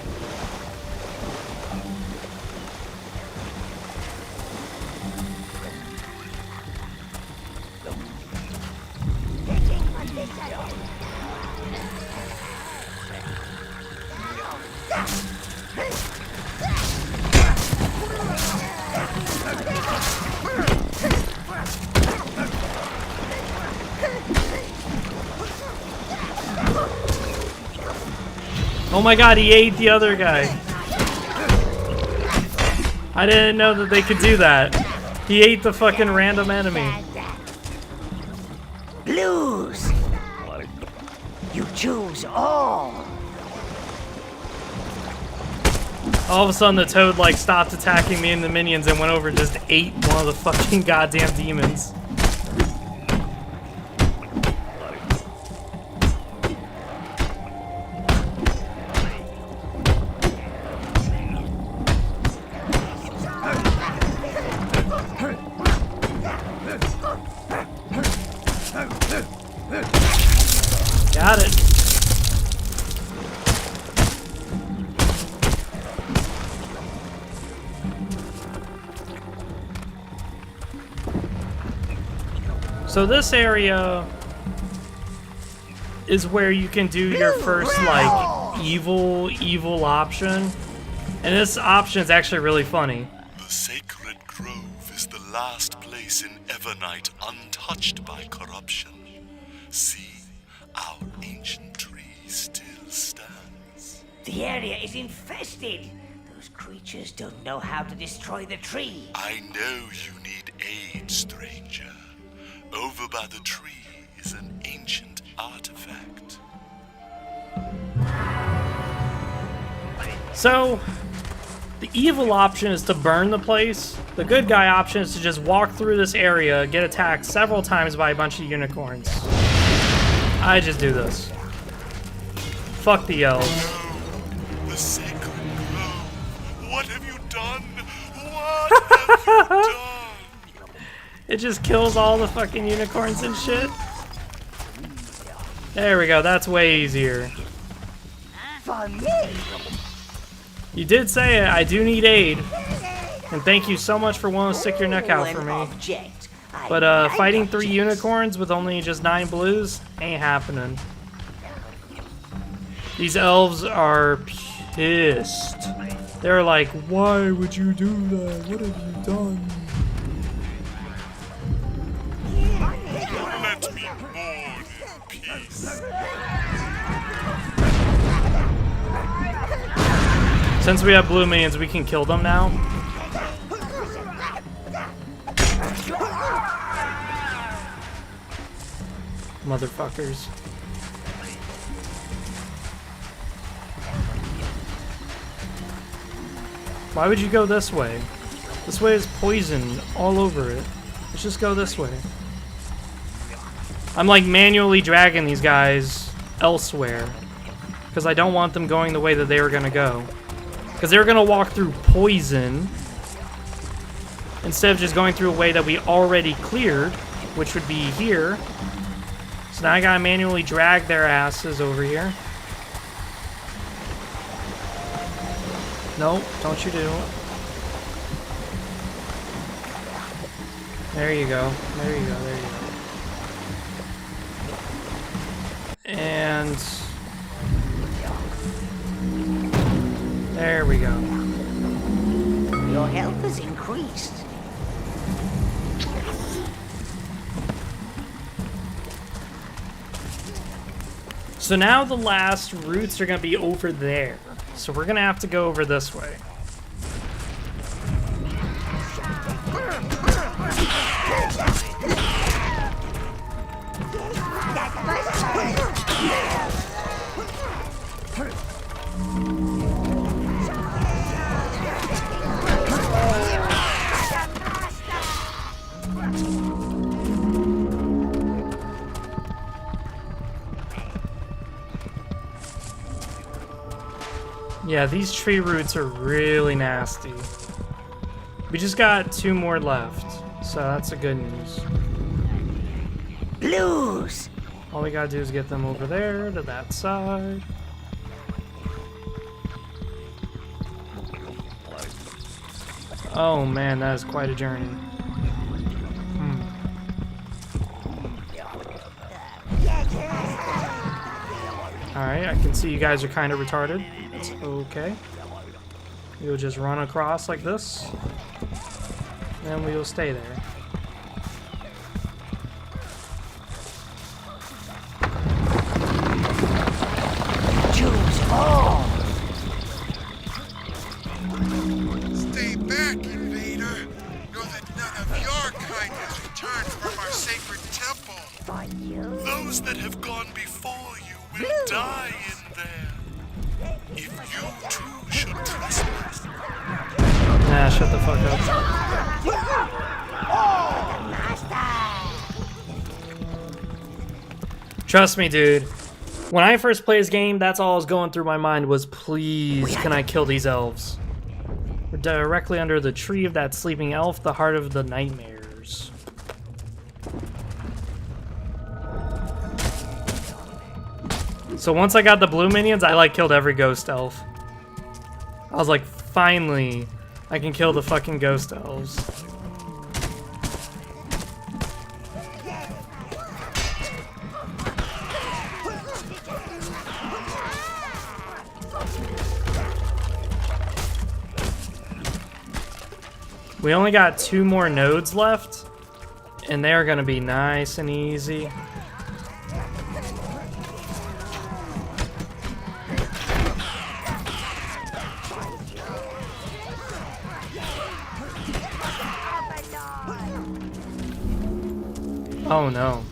Oh my god, he ate the other guy. I didn't know that they could do that. He ate the fucking random enemy. Blues. You choose all. All of a sudden the toad like stopped attacking me and the minions and went over and just ate one of the fucking goddamn demons. Got it. So this area is where you can do your first like evil option. And this option is actually really funny. The sacred grove is the last place in Evernight untouched by corruption. See, our ancient tree still stands. The area is infested. Those creatures don't know how to destroy the tree. I know you need aid, stranger. Over by the tree is an ancient artifact. So, the evil option is to burn the place. The good guy option is to just walk through this area, get attacked several times by a bunch of unicorns. I just do this. Fuck the elves. The sacred grove. What have you done? What have you done? It just kills all the fucking unicorns and shit. There we go, that's way easier. For me. You did say it, I do need aid. And thank you so much for wanting to stick your neck out for me. But fighting 3 unicorns with only just 9 blues ain't happening. These elves are pissed. They're like, why would you do that? What have you done? Let me mourn in peace. Since we have blue minions, we can kill them now. Motherfuckers. Why would you go this way? This way is poison all over it. Let's just go this way. I'm like manually dragging these guys elsewhere because I don't want them going the way that they were gonna go. Because they were gonna walk through poison instead of just going through a way that we already cleared, which would be here. So now I gotta manually drag their asses over here. No, don't you do. There you go. There you go. There you go. And there we go. Your health has increased. So now the last routes are going to be over there. So we're going to have to go over this way. Yeah, these tree roots are really nasty. We just got 2 more left, so that's a good news. Blues! All we gotta do is get them over there to that side. Oh man, that is quite a journey. Alright, I can see you guys are kind of retarded. It's okay. We'll just run across like this. And we will stay there. Choose all! Stay back, invader! Know that none of your kind has returned from our sacred temple. Those that have gone before you will die in there. If you too should trespass. Nah, shut the fuck up. Trust me, dude. When I first played this game, that's all I was going through my mind was, please, can I kill these elves? We're directly under the tree of that sleeping elf, the heart of the nightmares. So once I got the blue minions, I like killed every ghost elf. I was like, finally, I can kill the fucking ghost elves. We only got 2 more nodes left, and they're gonna be nice and easy. Oh no.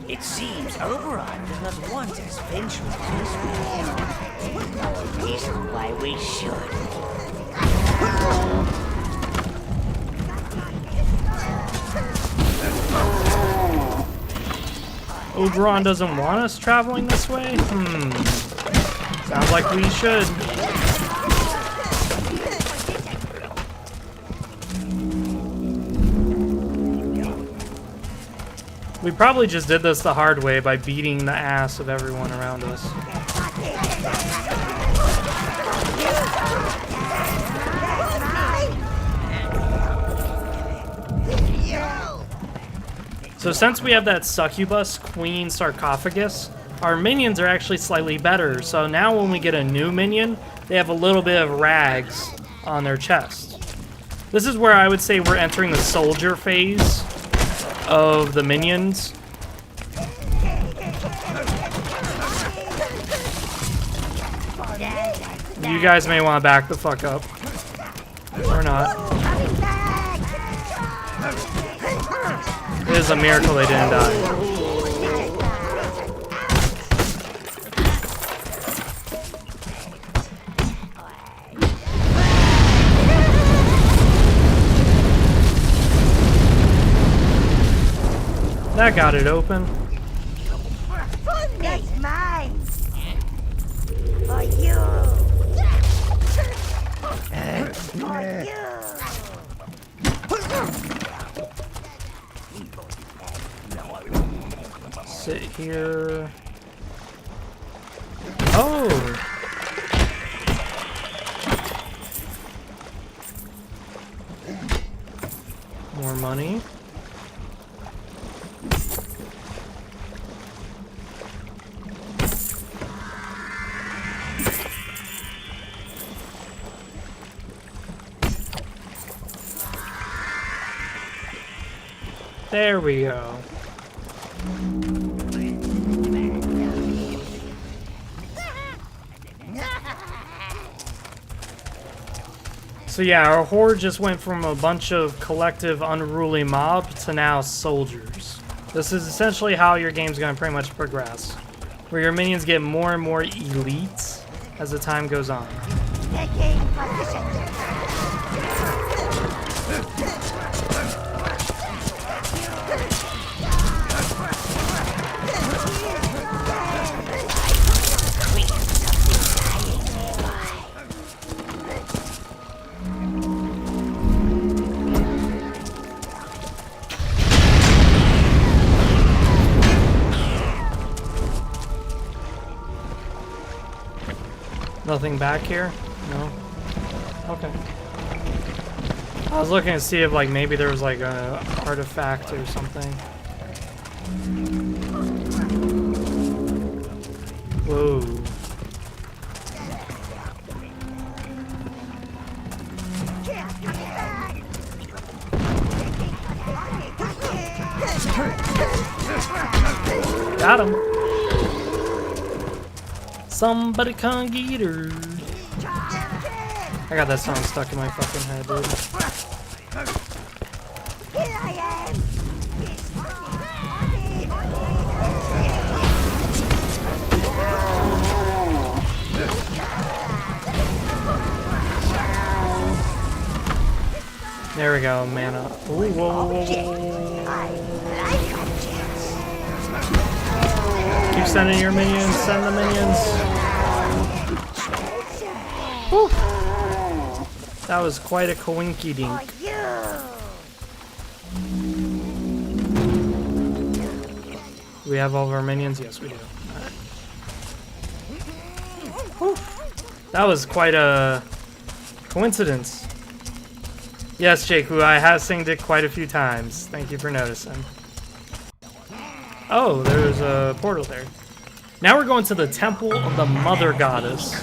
It seems Overlord does not want us venturing this way. This is why we should. Oberon doesn't want us traveling this way? Sounds like we should. We probably just did this the hard way by beating the ass of everyone around us. So since we have that succubus queen sarcophagus, our minions are actually slightly better. So now when we get a new minion, they have a little bit of rags on their chest. This is where I would say we're entering the soldier phase of the minions. You guys may want to back the fuck up. Or not. It is a miracle they didn't die. That got it open. It's mine. For you. For you. Sit here. Oh! More money. There we go. So yeah, our horde just went from a bunch of collective unruly mob to now soldiers. This is essentially how your game's gonna pretty much progress, where your minions get more and more elite as the time goes on. Nothing back here? No? Okay. I was looking to see if like maybe there was like a artifact or something. Whoa. Got him. Somebody come get her. I got that song stuck in my fucking head, dude. Here I am. There we go, mana. Ooh, whoa, whoa, whoa. Keep sending your minions, send the minions. Whew. That was quite a coinky dink. Do we have all of our minions? Yes, we do. Alright. That was quite a coincidence. Yes, Jaku, I have singed it quite a few times. Thank you for noticing. Oh, there's a portal there. Now we're going to the Temple of the Mother Goddess.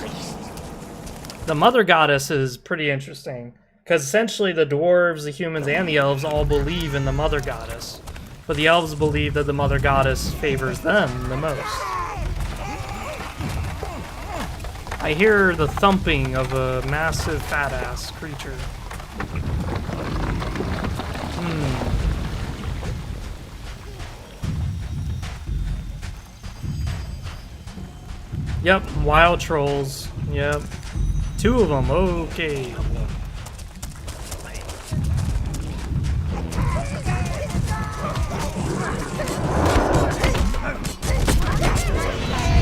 The Mother Goddess is pretty interesting, because essentially the dwarves, the humans, and the elves all believe in the Mother Goddess. But the elves believe that the Mother Goddess favors them the most. I hear the thumping of a massive fat-ass creature. Yep, wild trolls. Yep. 2 of them, okay.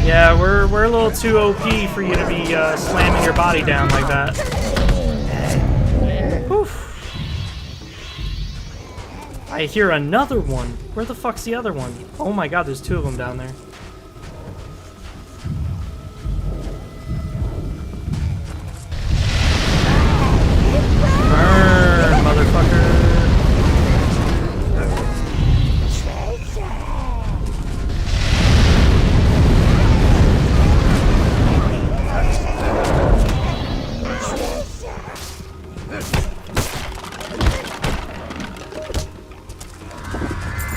Yeah, we're a little too OP for you to be slamming your body down like that. Oof. I hear another one. Where the fuck's the other one? Oh my god, there's 2 of them down there. Burn, motherfucker.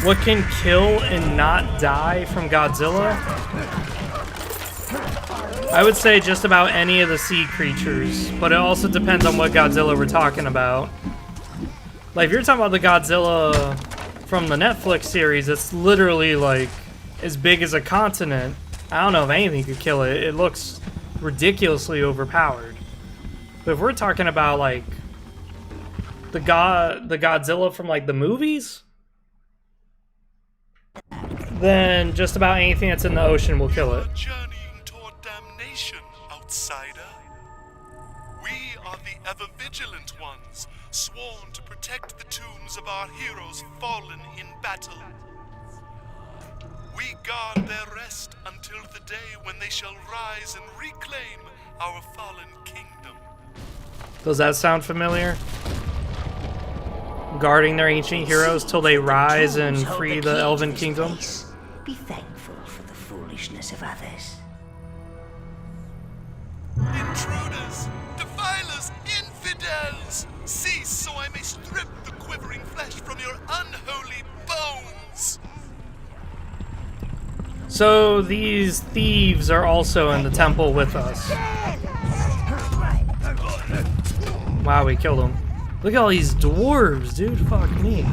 What can kill and not die from Godzilla? I would say just about any of the sea creatures, but it also depends on what Godzilla we're talking about. Like, if you're talking about the Godzilla from the Netflix series, it's literally, like, as big as a continent. I don't know if anything could kill it. It looks ridiculously overpowered. But if we're talking about, like, the Godzilla from, like, the movies, then just about anything that's in the ocean will kill it. Outsider. We are the ever-vigilant ones, sworn to protect the tombs of our heroes fallen in battle. We guard their rest until the day when they shall rise and reclaim our fallen kingdom. Does that sound familiar? Guarding their ancient heroes till they rise and free the Elven Kingdom? Be thankful for the foolishness of others. Intruders, defilers, infidels! Cease, so I may strip the quivering flesh from your unholy bones! So these thieves are also in the temple with us. Wow, we killed them. Look at all these dwarves, dude. Fuck me.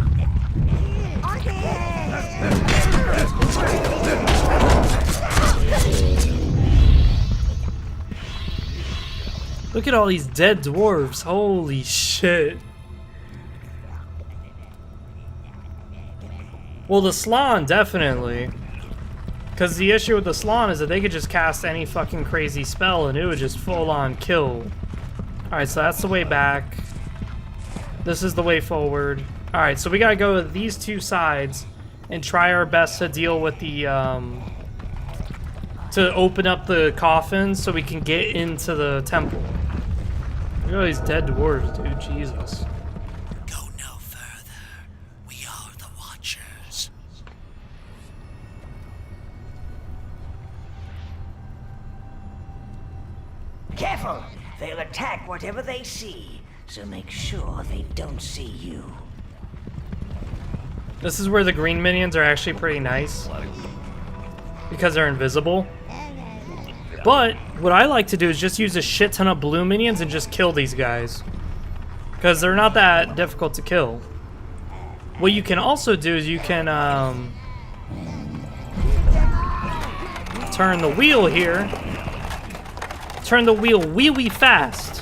Look at all these dead dwarves. Holy shit. Well, the Slan, definitely. Because the issue with the Slan is that they could just cast any fucking crazy spell and it would just full-on kill. Alright, so that's the way back. This is the way forward. Alright, so we gotta go with these two sides and try our best to deal with the, to open up the coffins so we can get into the temple. Look at all these dead dwarves, dude. Jesus. Go no further. We are the Watchers. Careful! They'll attack whatever they see, so make sure they don't see you. This is where the green minions are actually pretty nice. Because they're invisible. But what I like to do is just use a shit ton of blue minions and just kill these guys. Because they're not that difficult to kill. What you can also do is you can turn the wheel here. Turn the wheel wee fast.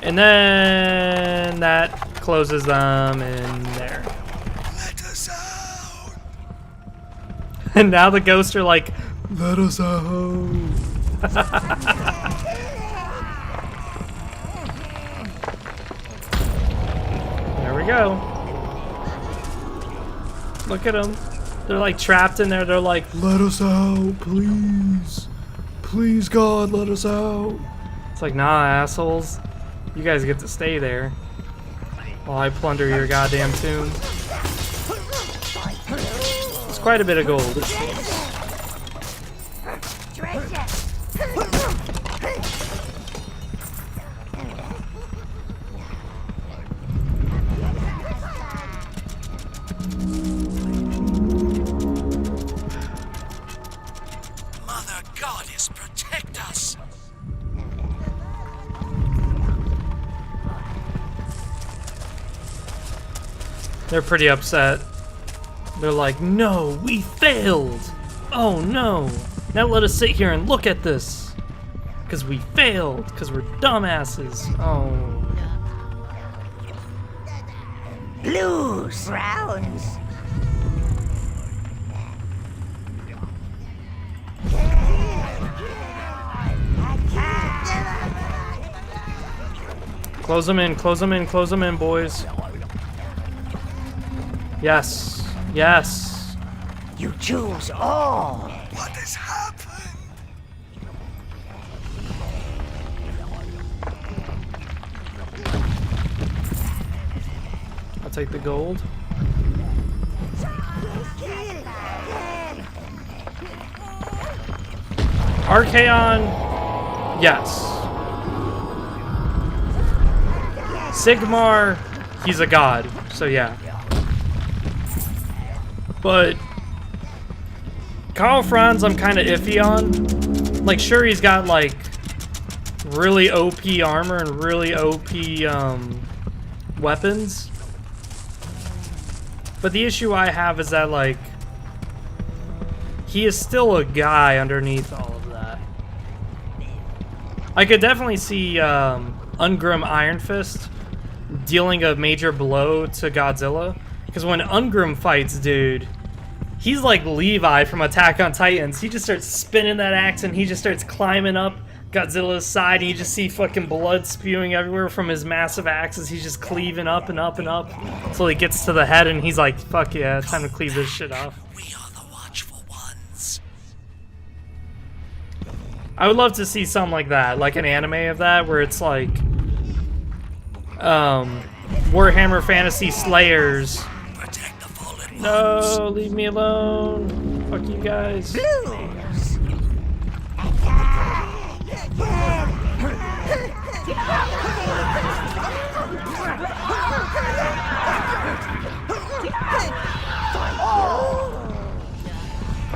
And then that closes them in there. Let us out. And now the ghosts are like, let us out. There we go. Look at them. They're like trapped in there. They're like, let us out, please. Please, God, let us out. It's like, nah, assholes. You guys get to stay there while I plunder your goddamn tomb. It's quite a bit of gold, it seems. Mother Goddess, protect us. They're pretty upset. They're like, no, we failed. Oh no. Now let us sit here and look at this. Because we failed. Because we're dumbasses. Oh. Blues, browns. Close them in, close them in, close them in, boys. Yes. Yes. You choose all. What has happened? I'll take the gold. Archaon, yes. Sigmar, he's a god, so yeah. But Karl Franz I'm kind of iffy on. Like, sure, he's got, like, really OP armor and really OP, weapons. But the issue I have is that, like, he is still a guy underneath all of that. I could definitely see, Ungrim Iron Fist dealing a major blow to Godzilla. Because when Ungrim fights, dude, he's like Levi from Attack on Titans. He just starts spinning that axe and he just starts climbing up Godzilla's side, and you just see fucking blood spewing everywhere from his massive axes. He's just cleaving up and up and up until he gets to the head, and he's like, fuck yeah, it's time to cleave this shit off. We are the watchful ones. I would love to see something like that, like an anime of that, where it's like Warhammer Fantasy Slayers. No, leave me alone. Fuck you guys. Blues.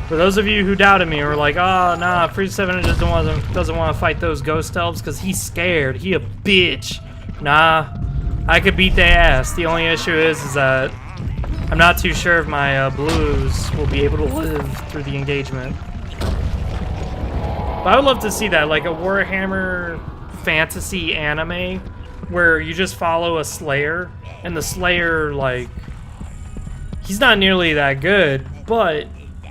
For those of you who doubted me or were like, oh, nah, Freeze 7 doesn't want to fight those ghost elves because he's scared. He a bitch. Nah, I could beat their ass. The only issue is that I'm not too sure if my blues will be able to live through the engagement. But I would love to see that, like a Warhammer fantasy anime where you just follow a Slayer, and the Slayer, like, he's not nearly that good, but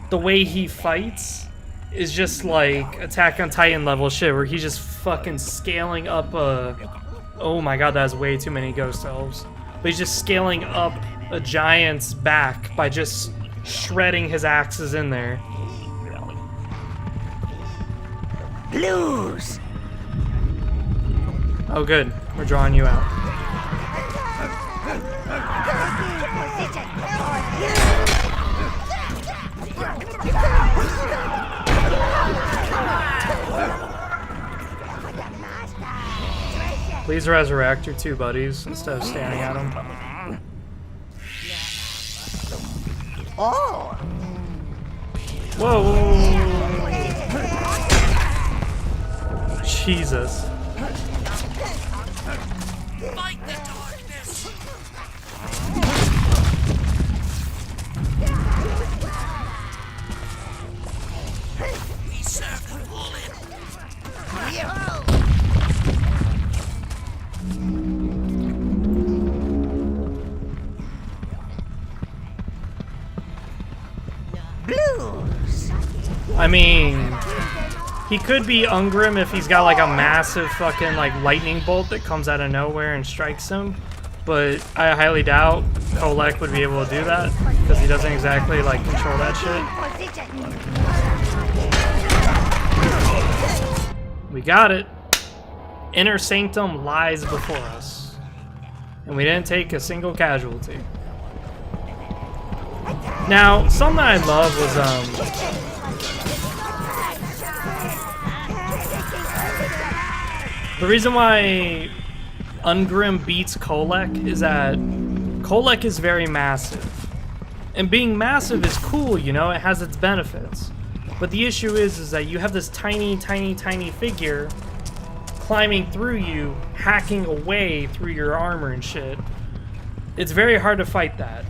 the way he fights is just like Attack on Titan level shit, where he's just fucking scaling up a... Oh my god, that's way too many ghost elves. But he's just scaling up a giant's back by just shredding his axes in there. Blues. Oh good, we're drawing you out. Please resurrect your two buddies instead of standing at them. Oh. Whoa. Jesus. Fight the darkness. We serve the fallen. Blues. I mean, he could be Ungrim if he's got like a massive fucking like lightning bolt that comes out of nowhere and strikes him, but I highly doubt Kolek would be able to do that because he doesn't exactly like control that shit. We got it. Inner Sanctum lies before us, and we didn't take a single casualty. Now, something I love was the reason why Ungrim beats Kolek is that Kolek is very massive. And being massive is cool, you know, it has its benefits. But the issue is that you have this tiny, tiny, tiny figure climbing through you, hacking away through your armor and shit. It's very hard to fight that.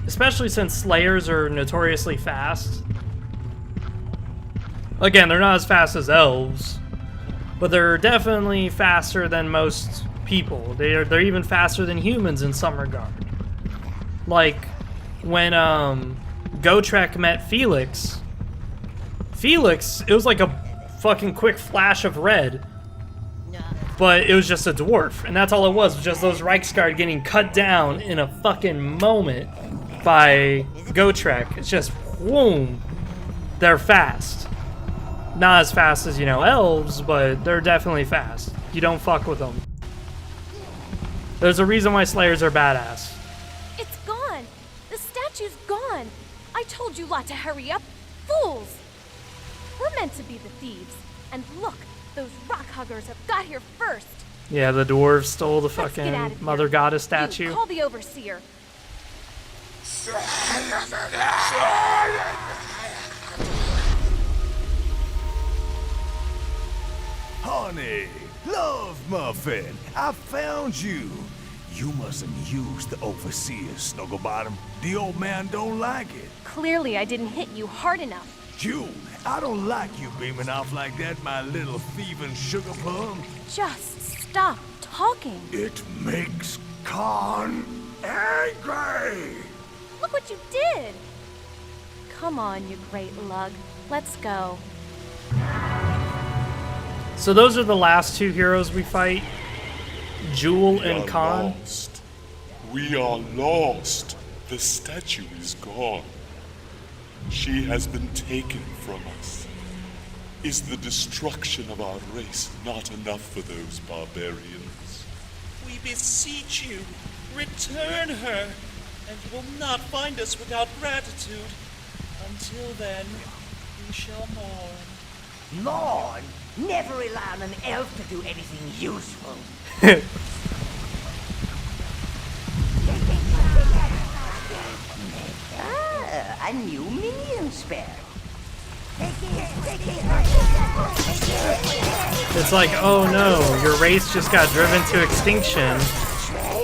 Especially since Slayers are notoriously fast. Again, they're not as fast as elves, but they're definitely faster than most people. They're even faster than humans in some regard. Like, when Gotrek met Felix, it was like a fucking quick flash of red, but it was just a dwarf, and that's all it was just those Reichsguard getting cut down in a fucking moment by Gotrek. It's just, boom, they're fast. Not as fast as, you know, elves, but they're definitely fast. You don't fuck with them. There's a reason why Slayers are badass. It's gone. The statue's gone. I told you lot to hurry up. Fools. We're meant to be the thieves. And look, those rock huggers have got here first. Yeah, the dwarves stole the fucking Mother Goddess statue. You call the overseer. Honey, love muffin, I found you. You mustn't use the overseer, Snugglebottom. The old man don't like it. Clearly, I didn't hit you hard enough. You, I don't like you beaming off like that, my little thieving sugar plum. Just stop talking. It makes Khan angry. Look what you did. Come on, you great lug. Let's go. So those are the last two heroes we fight. Jewel and Khan. Lost. We are lost. The statue is gone. She has been taken from us. Is the destruction of our race not enough for those barbarians? We beseech you, return her, and you will not find us without gratitude. Until then, we shall mourn. Mourn? Never rely on an elf to do anything useful. A new minion spell. It's like, oh no, your race just got driven to extinction,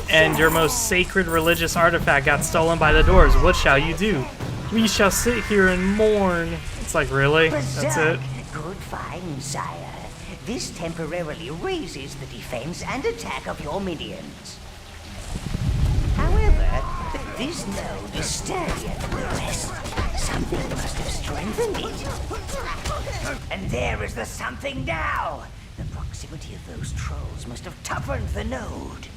and your most sacred religious artifact got stolen by the dwarves. What shall you do? We shall sit here and mourn. It's like, really? That's it? Good find, sire. This temporarily raises the defense and attack of your minions. However, this node is sturdy at best. Something must have strengthened it. And there is the something now. The proximity of those trolls must have toughened the node.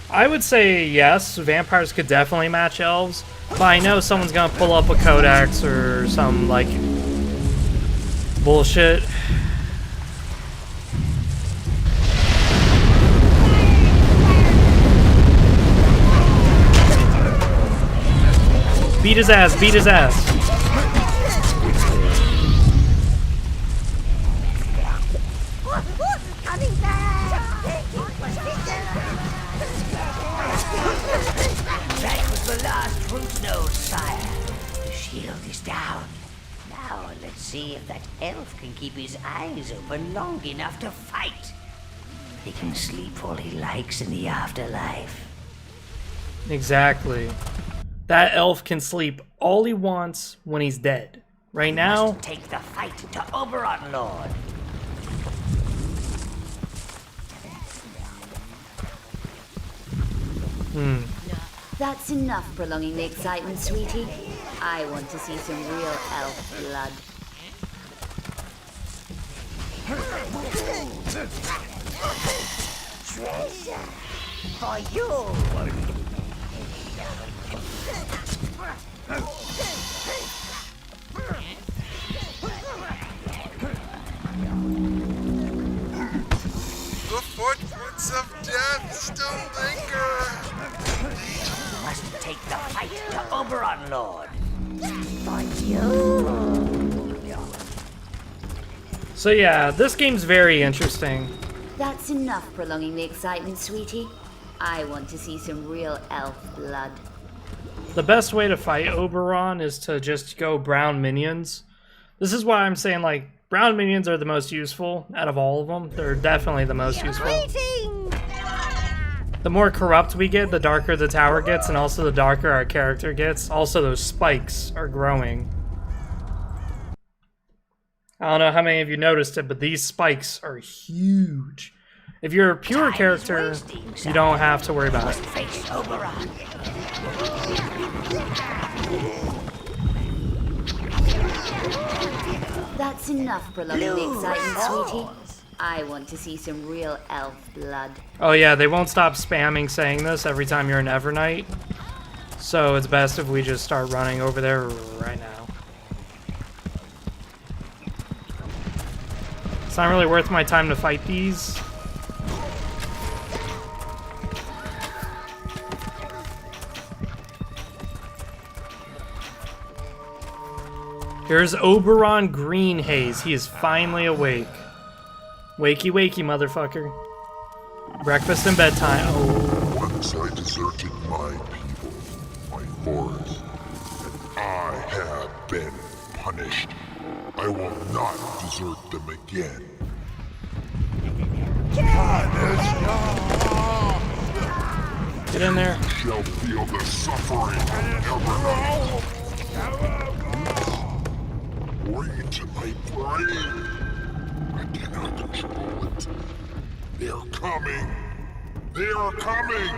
I would say yes, vampires could definitely match elves, but I know someone's gonna pull up a codex or some, like, bullshit. Beat his ass, beat his ass. That was the last root node, sire. The shield is down. Now let's see if that elf can keep his eyes open long enough to fight. He can sleep all he likes in the afterlife. Exactly. That elf can sleep all he wants when he's dead. Right now, Take the fight to Overlord. That's enough prolonging the excitement, sweetie. I want to see some real elf blood. Treasure for you. The footprints of death still linger. You must take the fight to Overlord. For you. so yeah, this game's very interesting. That's enough prolonging the excitement, sweetie. I want to see some real elf blood. The best way to fight Oberon is to just go brown minions. This is why I'm saying, like, brown minions are the most useful out of all of them. They're definitely the most useful. The more corrupt we get, the darker the tower gets, and also the darker our character gets. Also, those spikes are growing. I don't know how many of you noticed it, but these spikes are huge. If you're a pure character, you don't have to worry about it. That's enough prolonging the excitement, sweetie. I want to see some real elf blood. Oh yeah, they won't stop spamming saying this every time you're in Evernight. So it's best if we just start running over there right now. It's not really worth my time to fight these. Here's Oberon Greenhaze. He is finally awake. Wakey, wakey, motherfucker. Breakfast and bedtime. Oh. Once I deserted my people, my forest, and I have been punished. I will not desert them again. Get in there. You shall feel the suffering of never knowing. To my brain. I cannot control it. They are coming. They are coming.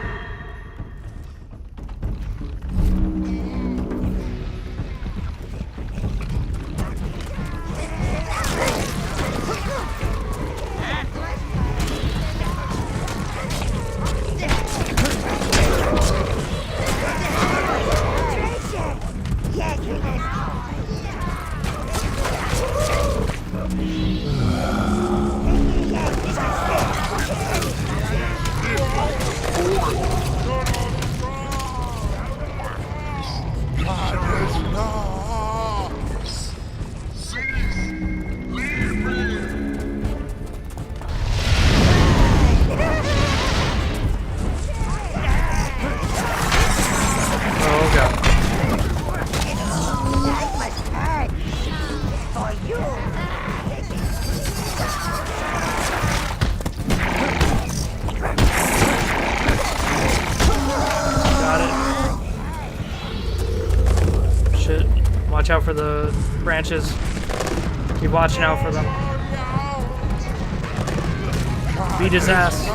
Watch out for the branches. Keep watching out for them. Beat his ass.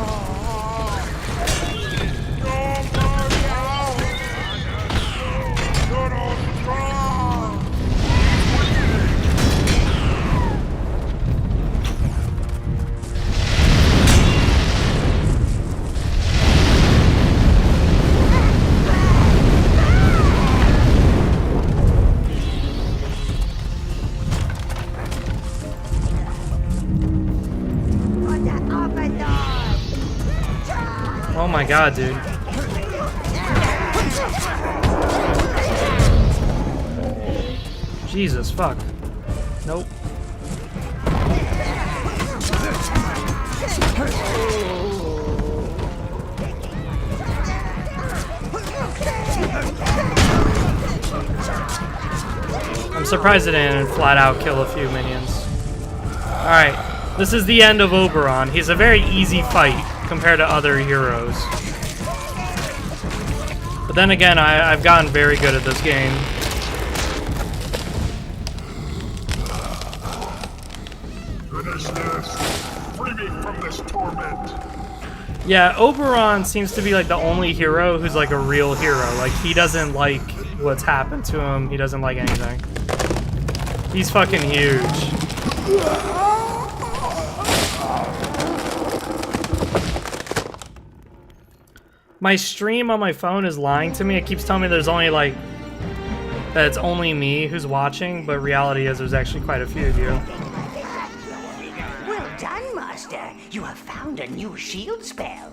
Oh my god, dude. Jesus, fuck. Nope. I'm surprised it didn't flat out kill a few minions. Alright, this is the end of Oberon. He's a very easy fight compared to other heroes. But then again, I've gotten very good at this game. Finish this. Free me from this torment. Yeah, Oberon seems to be like the only hero who's like a real hero. Like, he doesn't like what's happened to him. He doesn't like anything. He's fucking huge. My stream on my phone is lying to me. It keeps telling me there's only like, that it's only me who's watching, but reality is there's actually quite a few of you. Well done, Master. You have found a new shield spell.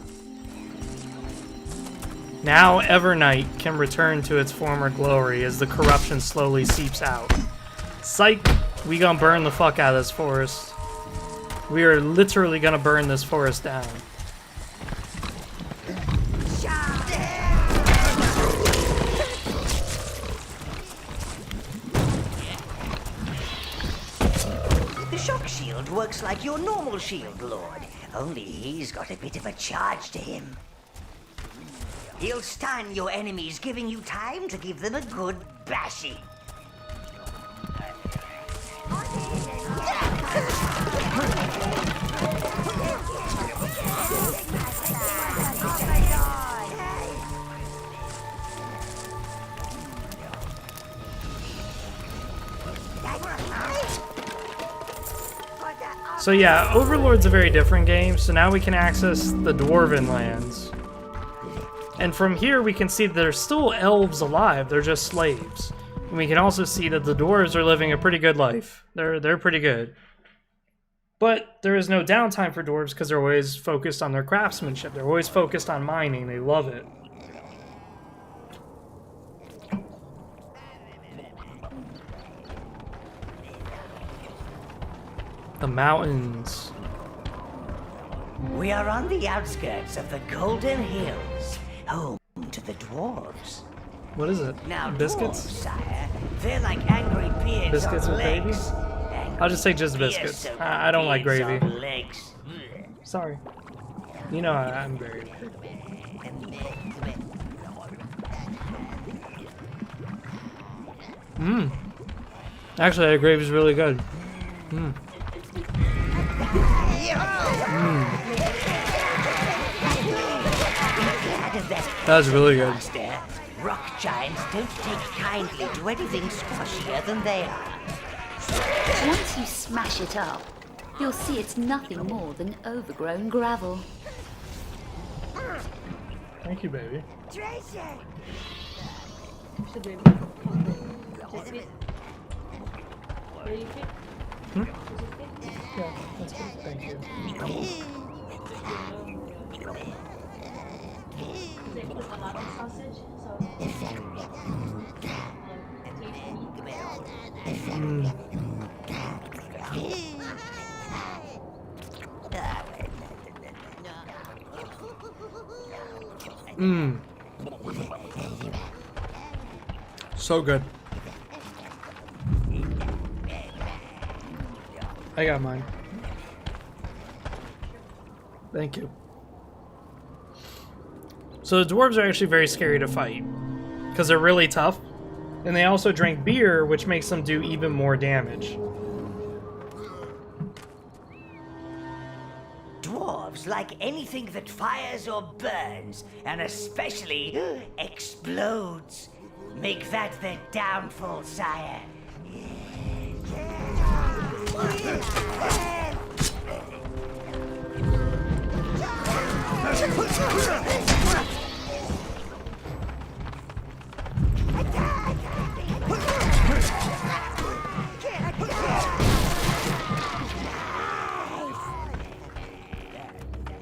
Now Evernight can return to its former glory as the corruption slowly seeps out. Psych, we gonna burn the fuck out of this forest. We are literally gonna burn this forest down. The shock shield works like your normal shield, Lord. Only he's got a bit of a charge to him. He'll stun your enemies, giving you time to give them a good bashing. So yeah, Overlord's a very different game, so now we can access the Dwarven lands. And from here we can see that there's still elves alive, they're just slaves. And we can also see that the dwarves are living a pretty good life. They're pretty good. But there is no downtime for dwarves because they're always focused on their craftsmanship. They're always focused on mining, they love it. The mountains. We are on the outskirts of the Golden Hills, home to the dwarves. What is it? Now, Biscuits? Dwarves, sire, they're like angry beards Biscuits on with legs. gravy? I'll just say just biscuits. I don't like gravy. Sorry. You know I'm very... Mmm. Actually, that gravy is really good. Mmm. That was really good. Rock giants don't take kindly to anything squashier than they are. Once you smash it up, you'll see it's nothing more than overgrown gravel. Thank you, baby. Treasure! Hmm? Yeah, that's good. Thank you. So good. I got mine. Thank you. So the dwarves are actually very scary to fight because they're really tough, and they also drink beer, which makes them do even more damage. Dwarves like anything that fires or burns, and especially explodes. Make that their downfall, sire.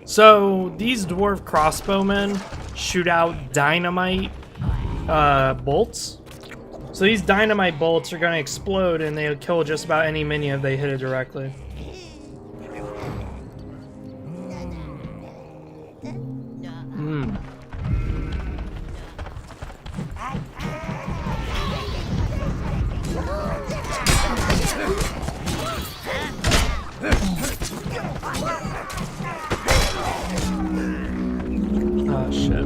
So these dwarf crossbowmen shoot out dynamite bolts. So these dynamite bolts are going to explode and they'll kill just about any minion if they hit it directly. Oh shit.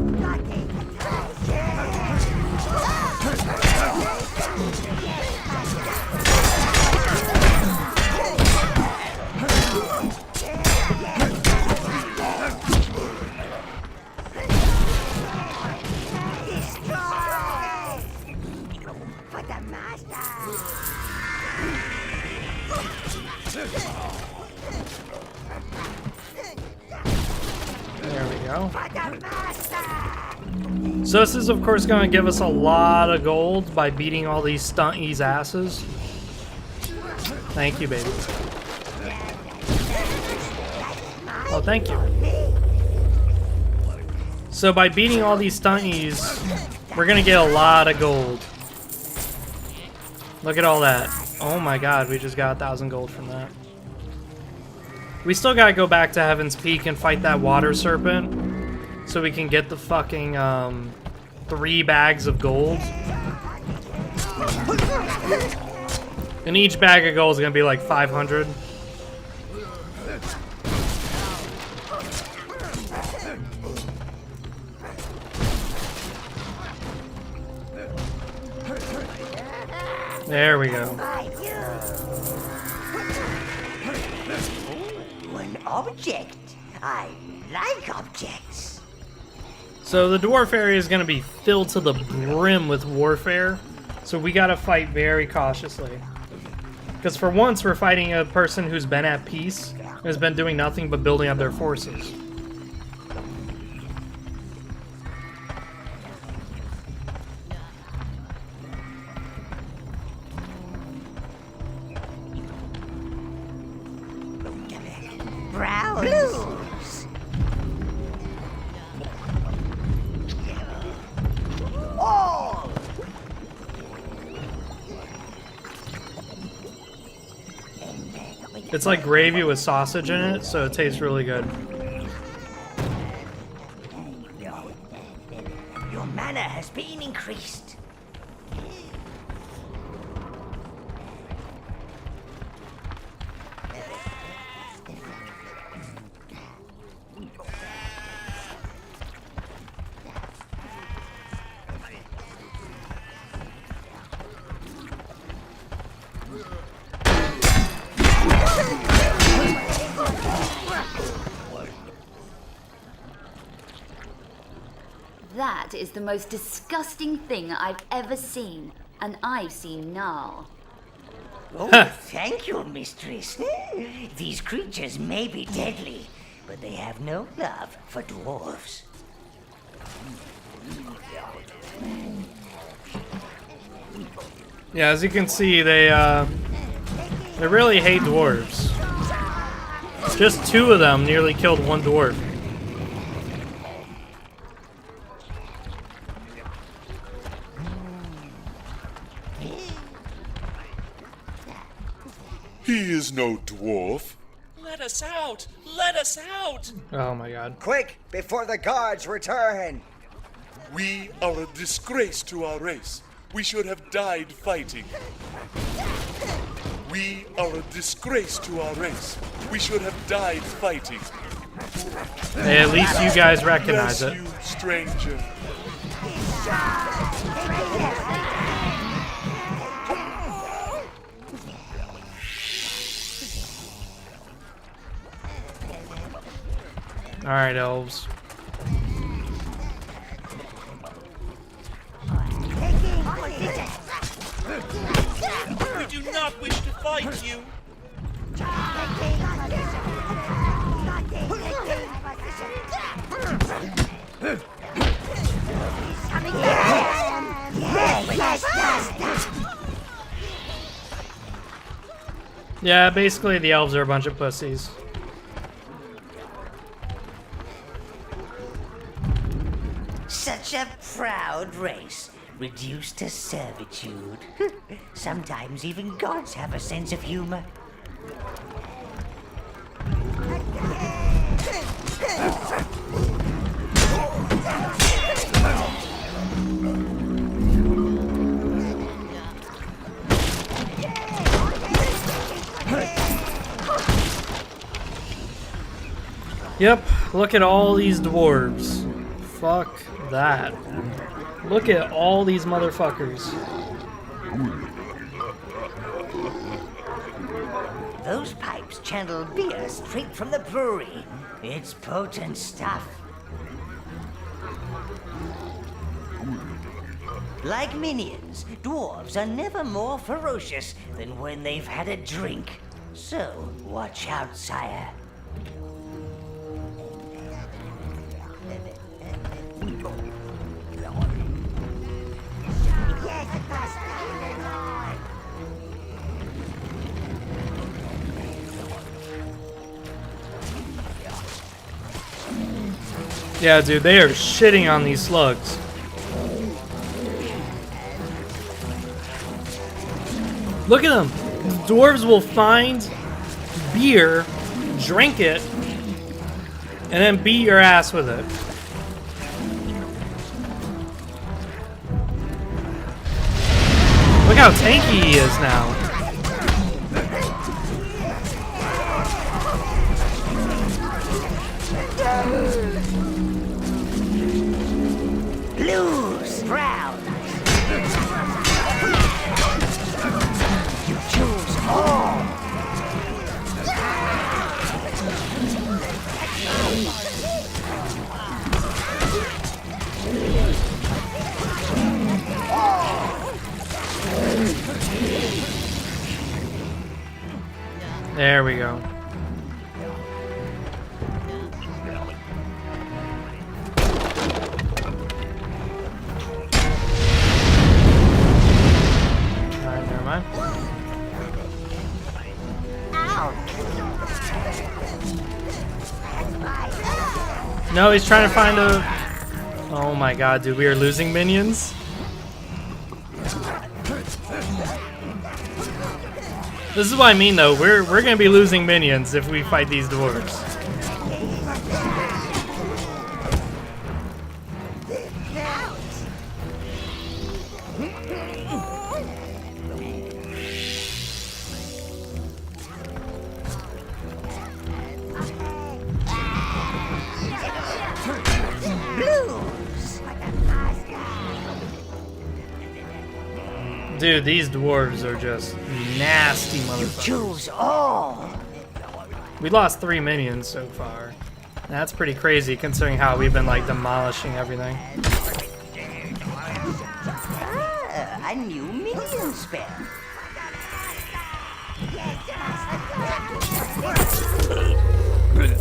There we go. So this is of course going to give us a lot of gold by beating all these stunties asses. Thank you, baby. Oh, thank you. So by beating all these stunties, we're going to get a lot of gold. Look at all that. Oh my god, we just got 1,000 gold from that. We still gotta go back to Heaven's Peak and fight that water serpent so we can get the fucking 3 bags of gold. And each bag of gold is gonna be like 500. There we go. An object. I like objects. So the dwarf area is going to be filled to the brim with warfare, so we got to fight very cautiously. Because for once we're fighting a person who's been at peace, has been doing nothing but building up their forces. Blues. All. It's like gravy with sausage in it, so it tastes really good. Your mana has been increased. That is the most disgusting thing I've ever seen, and I've seen Gnarl. Oh, thank you, mistress. These creatures may be deadly, but they have no love for dwarves. Yeah, as you can see, they really hate dwarves. Just 2 of them nearly killed 1 dwarf. He is no dwarf. Let us out! Let us out! Oh my god. Quick, before the guards return! We are a disgrace to our race. We should have died fighting. We are a disgrace to our race. We should have died fighting. Hey, at least you guys recognize Bless it. you, stranger. Alright, elves. We do not wish to fight you. Yeah, basically the elves are a bunch of pussies. Such a proud race, reduced to servitude. Sometimes even gods have a sense of humor. Yep, look at all these dwarves. Fuck that. Look at all these motherfuckers. Those pipes channel beer straight from the brewery. It's potent stuff. Like minions, dwarves are never more ferocious than when they've had a drink. So, watch out, sire. Yeah, dude, they are shitting on these slugs. Look at them. Dwarves will find beer, drink it, and then beat your ass with it. Look how tanky he is now. Blues, brown. You choose all. There we go. Alright, never mind. No, he's trying to find a... Oh my god, dude, we are losing minions? This is what I mean, though. We're gonna be losing minions if we fight these dwarves. Dude, these dwarves are just nasty motherfuckers. Choose all. We lost 3 minions so far. That's pretty crazy considering how we've been like demolishing everything. Ah, a new minion spell.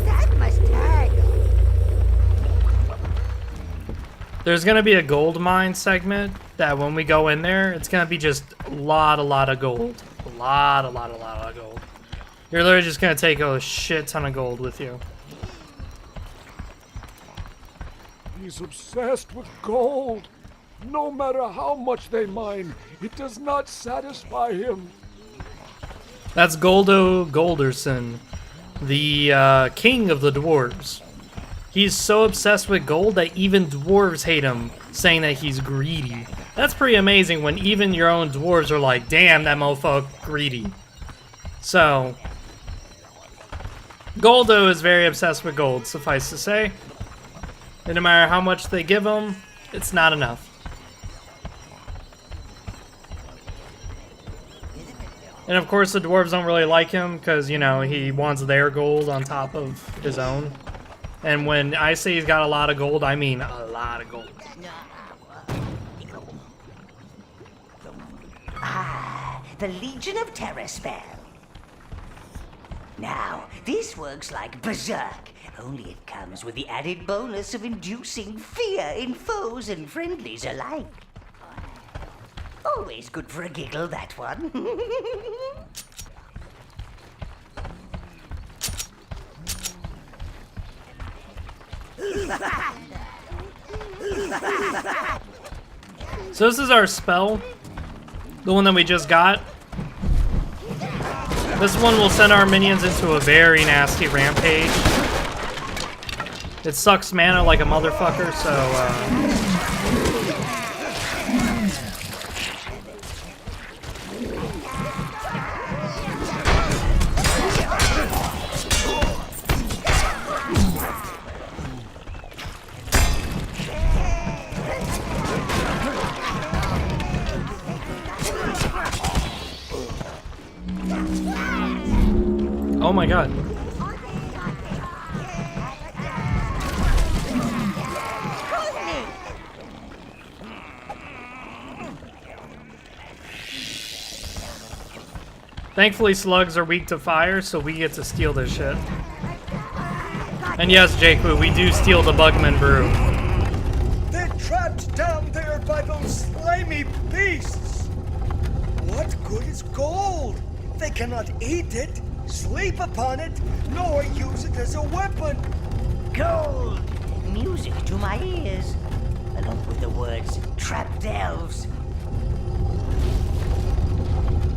That must hurt. There's gonna be a gold mine segment that when we go in there, it's gonna be just a lot of gold. A lot of gold. You're literally just gonna take a shit ton of gold with you. He's obsessed with gold. No matter how much they mine, it does not satisfy him. That's Goldo Golderson, the king of the dwarves. He's so obsessed with gold that even dwarves hate him, saying that he's greedy. That's pretty amazing when even your own dwarves are like, damn, that mofo greedy. So, Goldo is very obsessed with gold, suffice to say. And no matter how much they give him, it's not enough. And of course the dwarves don't really like him because, you know, he wants their gold on top of his own. And when I say he's got a lot of gold, I mean a lot of gold. Ah, the Legion of Terror spell. Now, this works like Berserk, only it comes with the added bonus of inducing fear in foes and friendlies alike. Always good for a giggle, that one. So this is our spell, the one that we just got. This one will send our minions into a very nasty rampage. It sucks mana like a motherfucker, so oh my god. Thankfully slugs are weak to fire, so we get to steal this shit. And yes, Jakewoo, we do steal the Bugman brew. They're trapped down there by those slimy beasts. What good is gold? They cannot eat it, sleep upon it, nor use it as a weapon. Gold! Music to my ears, along with the words trapped elves.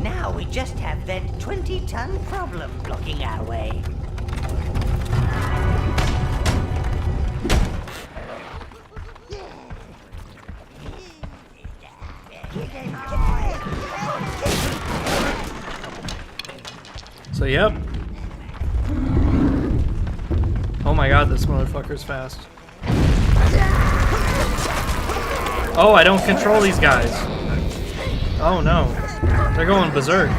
Now we just have that 20-ton problem blocking our way. So yep. Oh my god, this motherfucker's fast. Oh, I don't control these guys. Oh no. They're going berserk. Oh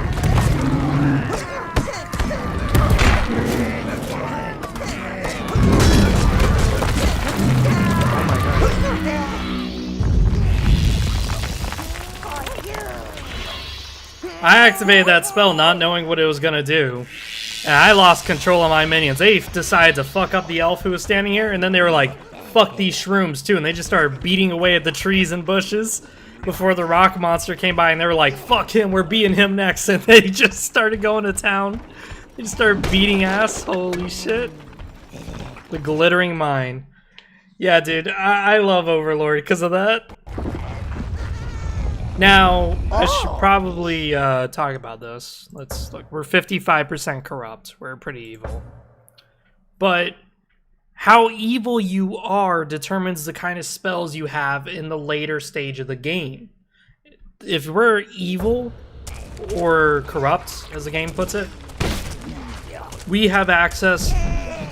my god. I activated that spell not knowing what it was gonna do. And I lost control of my minions. They decided to fuck up the elf who was standing here, and then they were like, fuck these shrooms too, and they just started beating away at the trees and bushes before the rock monster came by, and they were like, fuck him, we're beating him next, and they just started going to town. They just started beating ass. Holy shit. The glittering mine. Yeah, dude, I love Overlord because of that. Now, I should probably talk about this. Let's look. We're 55% corrupt. We're pretty evil. But how evil you are determines the kind of spells you have in the later stage of the game. If we're evil or corrupt, as the game puts it, we have access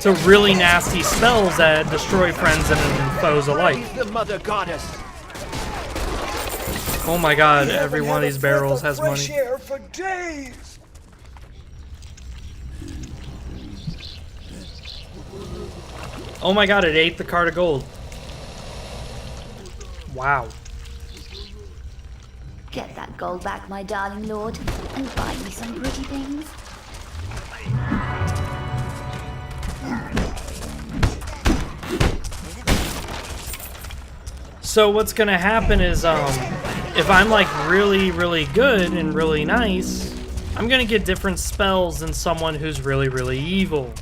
to really nasty spells that destroy friends and foes alike. The mother goddess. Oh my god, every one of these barrels has money. Fresh air for days. Oh my god, it ate the cart of gold. Wow. Get that gold back, my darling lord, and buy me some pretty things. So what's gonna happen is, if I'm like really, really good and really nice, I'm gonna get different spells than someone who's really, really evil.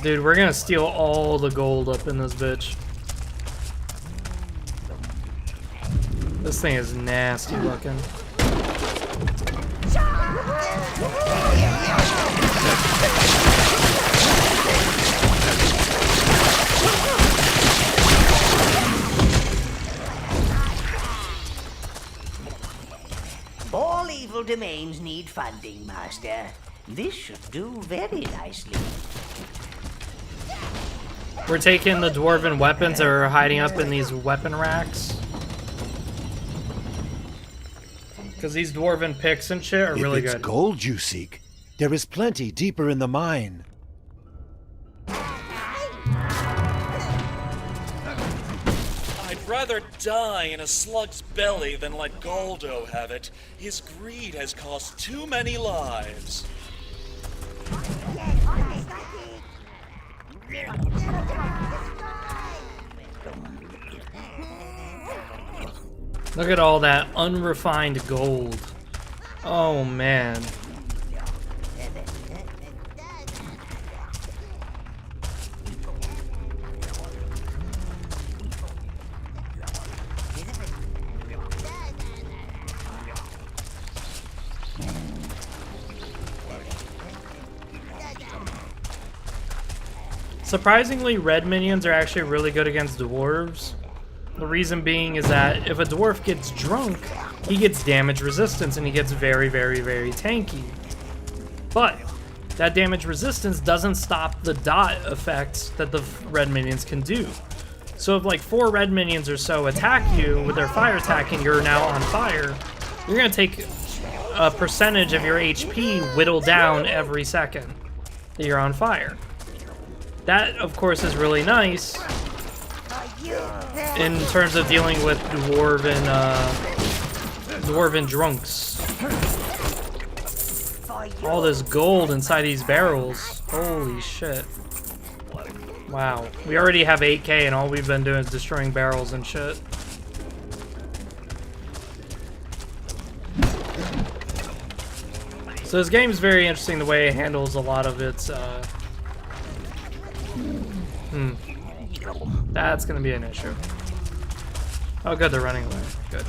Dude, we're gonna steal all the gold up in this bitch. This thing is nasty looking. All evil domains need funding, Master. This should do very nicely. We're taking the dwarven weapons that are hiding up in these weapon racks. Because these dwarven picks and shit are really If it's good. gold you seek, there is plenty deeper in the mine. I'd rather die in a slug's belly than let Goldo have it. His greed has cost too many lives. Look at all that unrefined gold. Oh man. Surprisingly, red minions are actually really good against dwarves. The reason being is that if a dwarf gets drunk, he gets damage resistance and he gets very, very, very tanky. But that damage resistance doesn't stop the dot effects that the red minions can do. So if like 4 red minions or so attack you with their fire attack and you're now on fire, you're going to take a percentage of your HP whittled down every second that you're on fire. That, of course, is really nice in terms of dealing with dwarven drunks. All this gold inside these barrels. Holy shit. Wow. We already have 8K and all we've been doing is destroying barrels and shit. So this game's very interesting the way it handles a lot of its That's gonna be an issue. Oh good, they're running away. Good.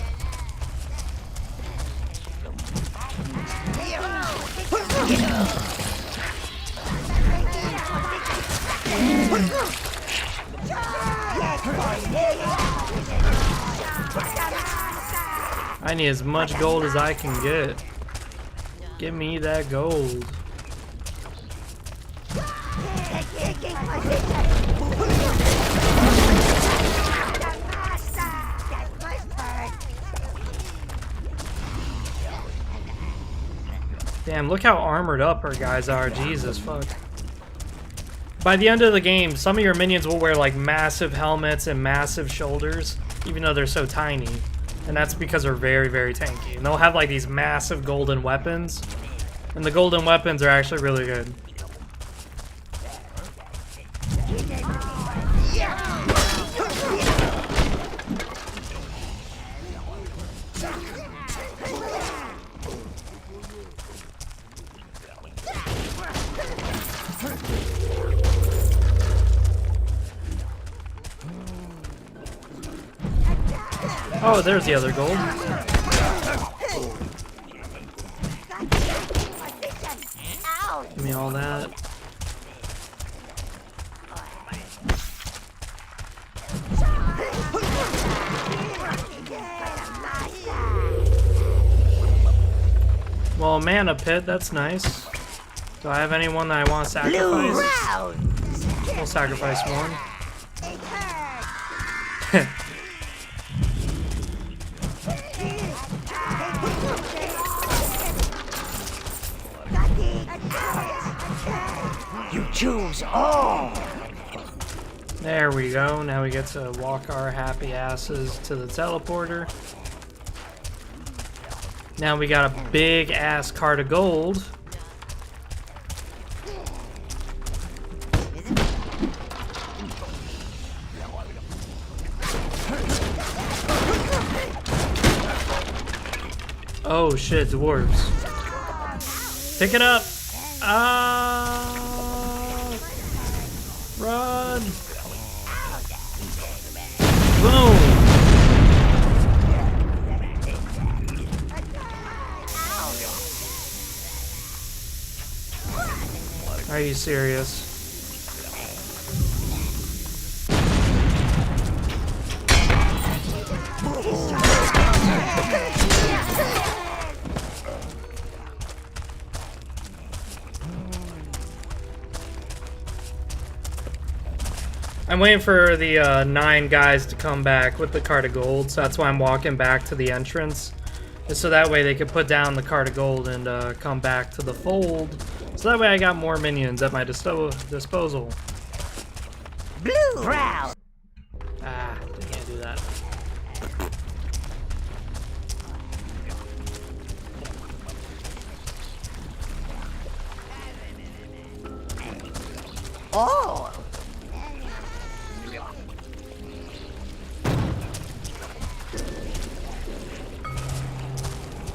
I need as much gold as I can get. Give me that gold. Damn, look how armored up our guys are. Jesus, fuck. By the end of the game, some of your minions will wear like massive helmets and massive shoulders, even though they're so tiny. And that's because they're very, very tanky. And they'll have like these massive golden weapons. And the golden weapons are actually really good. Oh, there's the other gold. Give me all that. Well, a mana pit, that's nice. Do I have anyone that I want to sacrifice? We'll sacrifice one. choose all. There we go. Now we get to walk our happy asses to the teleporter. Now we got a big ass cart of gold. Oh shit, dwarves. Pick it up! Run! Boom! Are you serious? I'm waiting for the 9 guys to come back with the cart of gold, so that's why I'm walking back to the entrance. Just so that way they can put down the cart of gold and come back to the fold. So that way I got more minions at my disposal. Blue round. Ah, can't do that. Oh.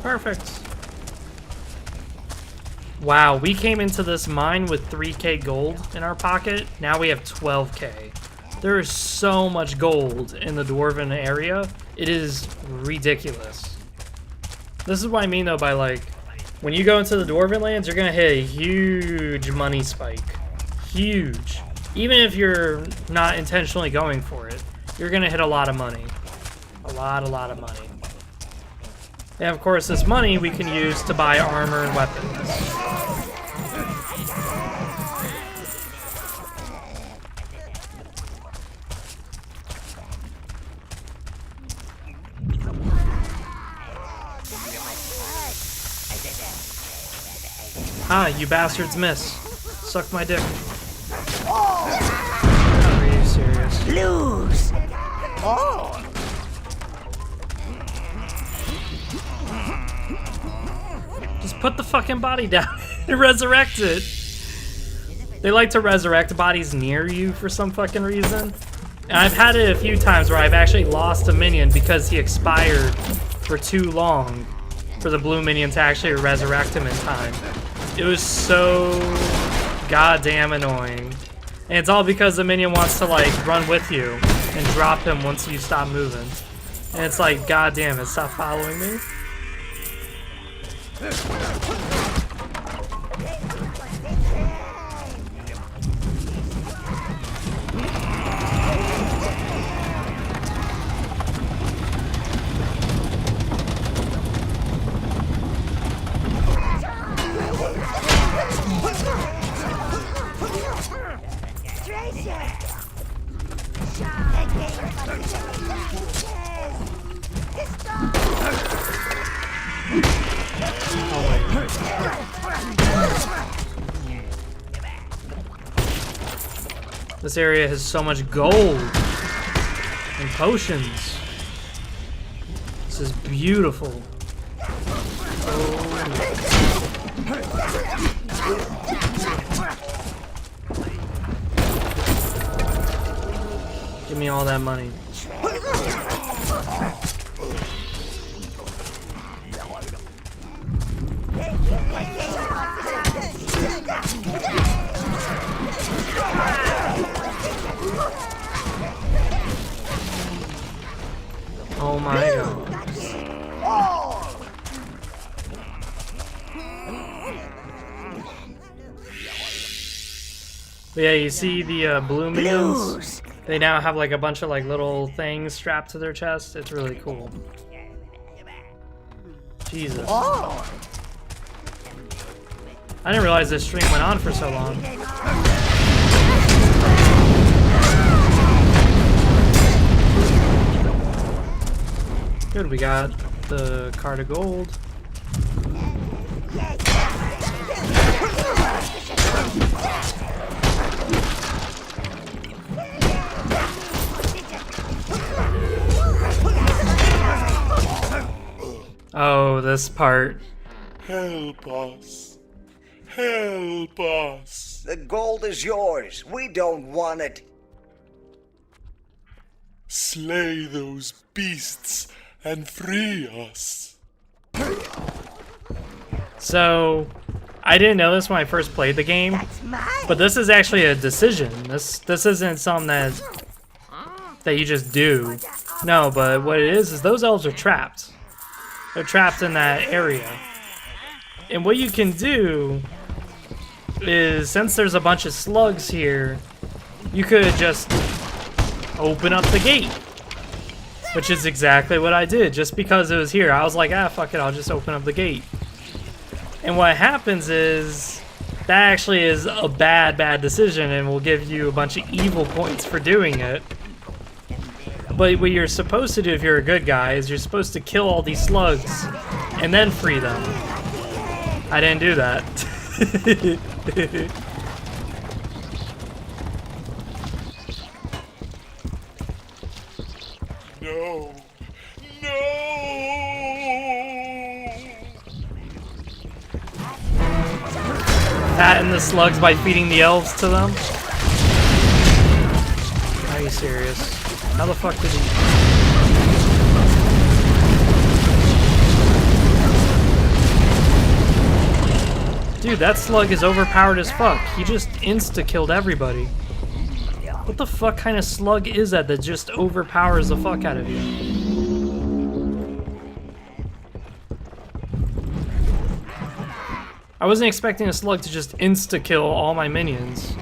Perfect. Wow, we came into this mine with 3k gold in our pocket. Now we have 12k. There is so much gold in the Dwarven area. It is ridiculous. This is what I mean though by like, when you go into the Dwarven lands, you're gonna hit a huge money spike. Huge. Even if you're not intentionally going for it, you're gonna hit a lot of money. A lot of money. And of course, this money we can use to buy armor and weapons. Ah, you bastards miss. Suck my dick. Are you serious? Lose. Oh. Just put the fucking body down and resurrect it. They like to resurrect bodies near you for some fucking reason. And I've had it a few times where I've actually lost a minion because he expired for too long for the blue minion to actually resurrect him in time. It was so goddamn annoying. And it's all because the minion wants to like run with you and drop him once you stop moving. And it's like, goddamn it, stop following me. This area has so much gold and potions. This is beautiful. Give me all that money. Oh my god. But yeah, you see the blue minions? They now have like a bunch of like little things strapped to their chest. It's really cool. Jesus. I didn't realize this stream went on for so long. Good, we got the cart of gold. Oh, this part. Help us. Help us. The gold is yours. We don't want it. Slay those beasts and free us. So, I didn't know this when I first played the game, but this is actually a decision. This isn't something that you just do. No, but what it is those elves are trapped. They're trapped in that area. And what you can do is, since there's a bunch of slugs here, you could just open up the gate. Which is exactly what I did. Just because it was here, I was like, ah, fuck it, I'll just open up the gate. And what happens is, that actually is a bad decision and will give you a bunch of evil points for doing it. But what you're supposed to do if you're a good guy is you're supposed to kill all these slugs and then free them. I didn't do that. No. No. That and the slugs by feeding the elves to them? Are you serious? How the fuck did he... Dude, that slug is overpowered as fuck. He just insta-killed everybody. What the fuck kind of slug is that just overpowers the fuck out of you? I wasn't expecting a slug to just insta-kill all my minions.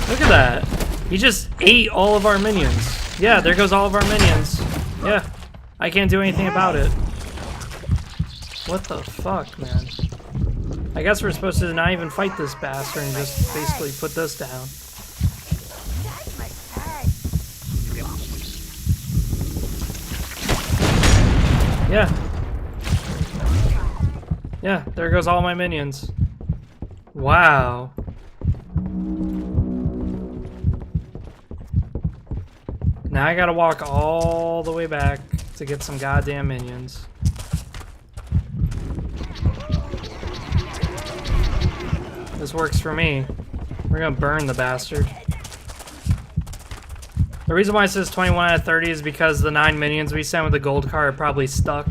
Look at that. He just ate all of our minions. Yeah, there goes all of our minions. Yeah, I can't do anything about it. What the fuck, man? I guess we're supposed to not even fight this bastard and just basically put this down. Yeah. Yeah, there goes all my minions. Wow. Now I gotta walk all the way back to get some goddamn minions. This works for me. We're gonna burn the bastard. The reason why it says 21 out of 30 is because the 9 minions we sent with the gold car are probably stuck.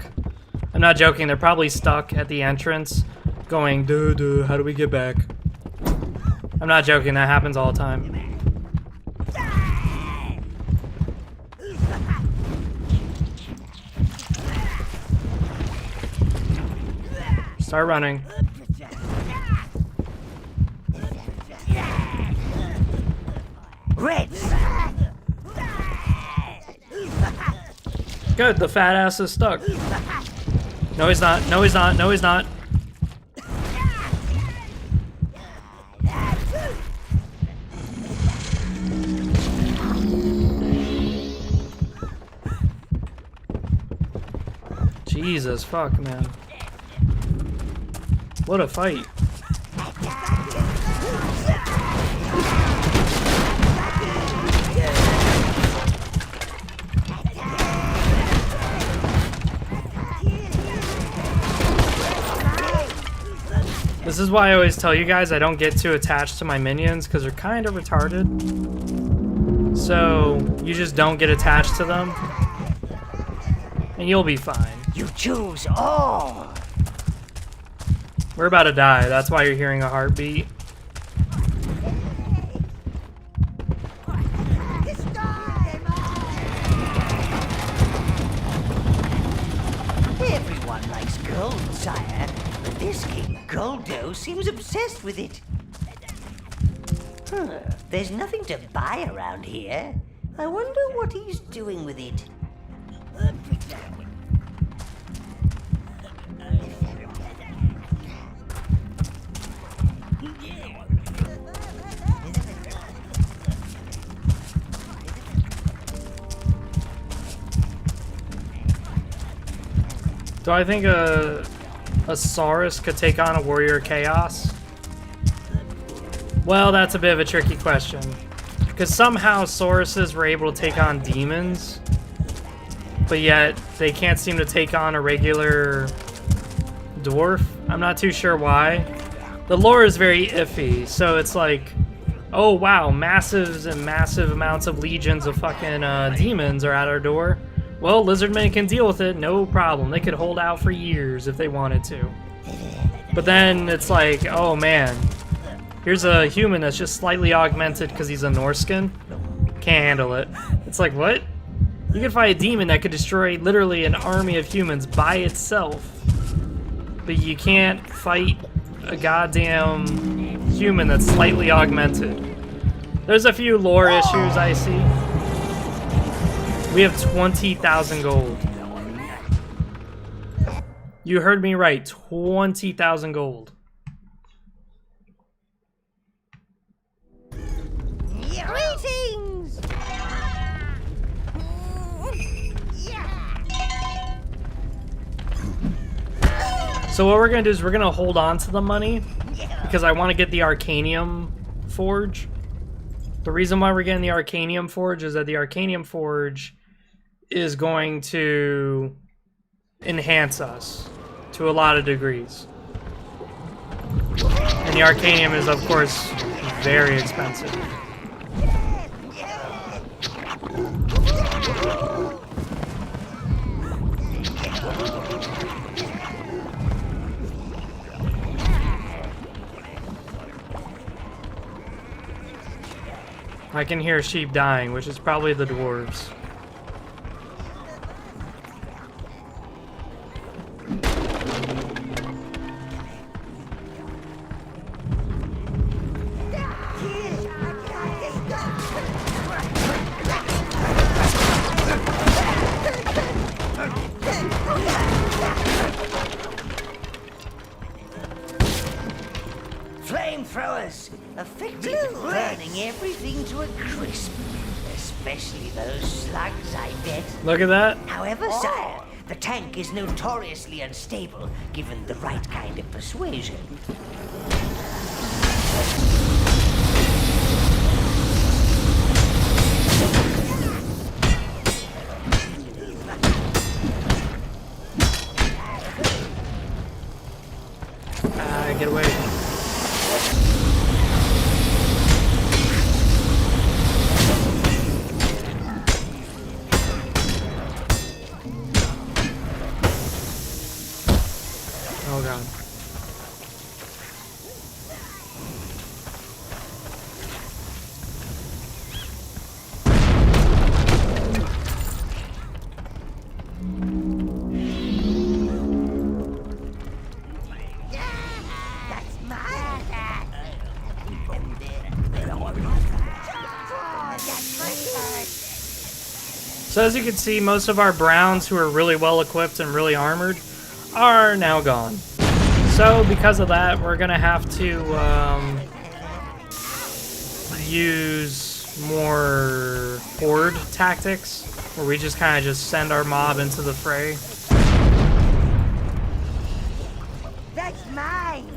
I'm not joking, they're probably stuck at the entrance going, duh, how do we get back? I'm not joking, that happens all the time. Start running. Reds. Good, the fat ass is stuck. No, he's not. No, he's not. No, he's not. Jesus fuck, man. What a fight. This is why I always tell you guys I don't get too attached to my minions because they're kind of retarded. So you just don't get attached to them and you'll be fine. You choose all. We're about to die. That's why you're hearing a heartbeat. Everyone likes gold, sire, but this King Goldo seems obsessed with it. Huh, there's nothing to buy around here. I wonder what he's doing with it. Do I think a Saurus could take on a Warrior of Chaos? Well, that's a bit of a tricky question. Because somehow Sauruses were able to take on demons, but yet they can't seem to take on a regular dwarf. I'm not too sure why. The lore is very iffy, so it's like, oh wow, massive and massive amounts of legions of fucking demons are at our door. Well, Lizardmen can deal with it, no problem. They could hold out for years if they wanted to. But then it's like, oh man, here's a human that's just slightly augmented because he's a Norskin. Can't handle it. It's like, what? You can fight a demon that could destroy literally an army of humans by itself. But you can't fight a goddamn human that's slightly augmented. There's a few lore issues I see. We have 20,000 gold. You heard me right, 20,000 gold. Greetings! So what we're gonna do is we're gonna hold on to the money because I want to get the Arcanium Forge. The reason why we're getting the Arcanium Forge is that the Arcanium Forge is going to enhance us to a lot of degrees. And the Arcanium is, of course, very expensive. I can hear sheep dying, which is probably the dwarves. Flamethrowers, effective at burning everything to a crisp. Especially those slugs, I bet. Look at that. However, sire, the tank is notoriously unstable given the right kind of persuasion. Get away. Oh god. So as you can see, most of our browns who are really well equipped and really armored are now gone. So because of that, we're gonna have to use more horde tactics, where we just kind of just send our mob into the fray. That's mine!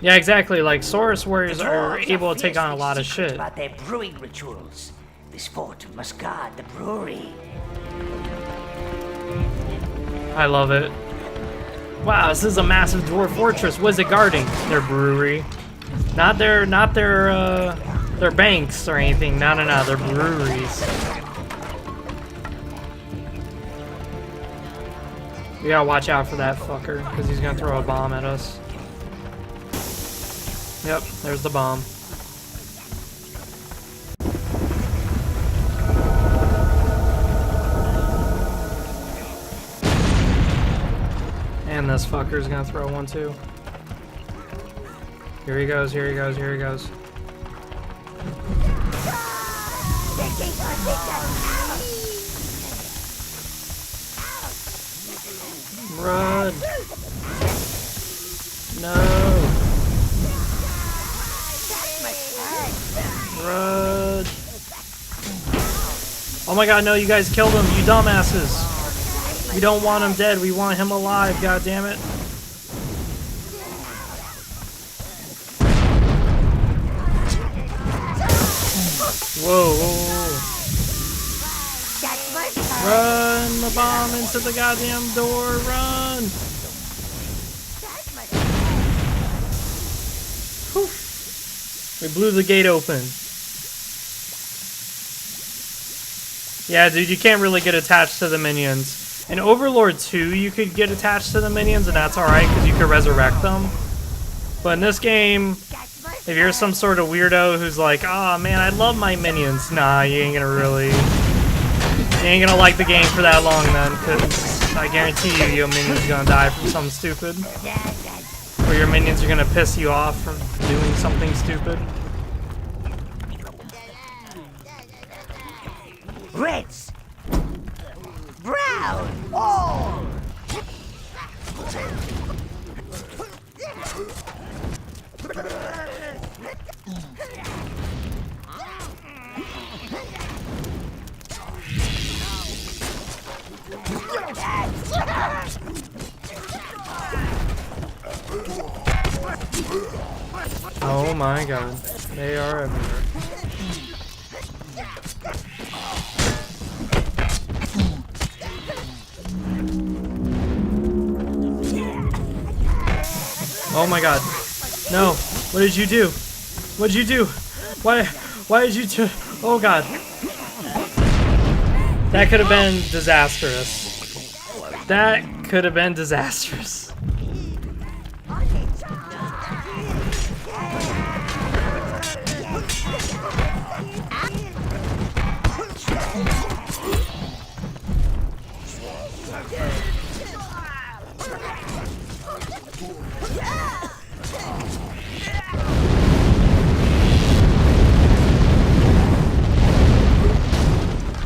Yeah, exactly. Like, Saurus warriors are able to take on a lot of shit. About their brewing rituals. This fort must guard the brewery. I love it. Wow, this is a massive dwarf fortress. What is it guarding? Their brewery. Not their banks or anything. No, their breweries. We gotta watch out for that fucker, because he's gonna throw a bomb at us. Yep, there's the bomb. And this fucker's gonna throw one too. Here he goes, here he goes, here he goes. Run! No! Run! Oh my god, no, you guys killed him, you dumbasses. We don't want him dead, we want him alive, god damn it. Whoa, whoa, whoa. Run the bomb into the goddamn door, run! Whew. We blew the gate open. Yeah, dude, you can't really get attached to the minions. In Overlord 2, you could get attached to the minions, and that's alright, because you could resurrect them. But in this game, if you're some sort of weirdo who's like, oh man, I love my minions, nah, you ain't gonna really... You ain't gonna like the game for that long then, because I guarantee you, your minion's gonna die from something stupid. Or your minions are gonna piss you off from doing something stupid. Reds, brown, orange. Oh my god, they are everywhere. Oh my god. No. What did you do? What did you do? Why did you do? Oh god. That could have been disastrous. That could have been disastrous.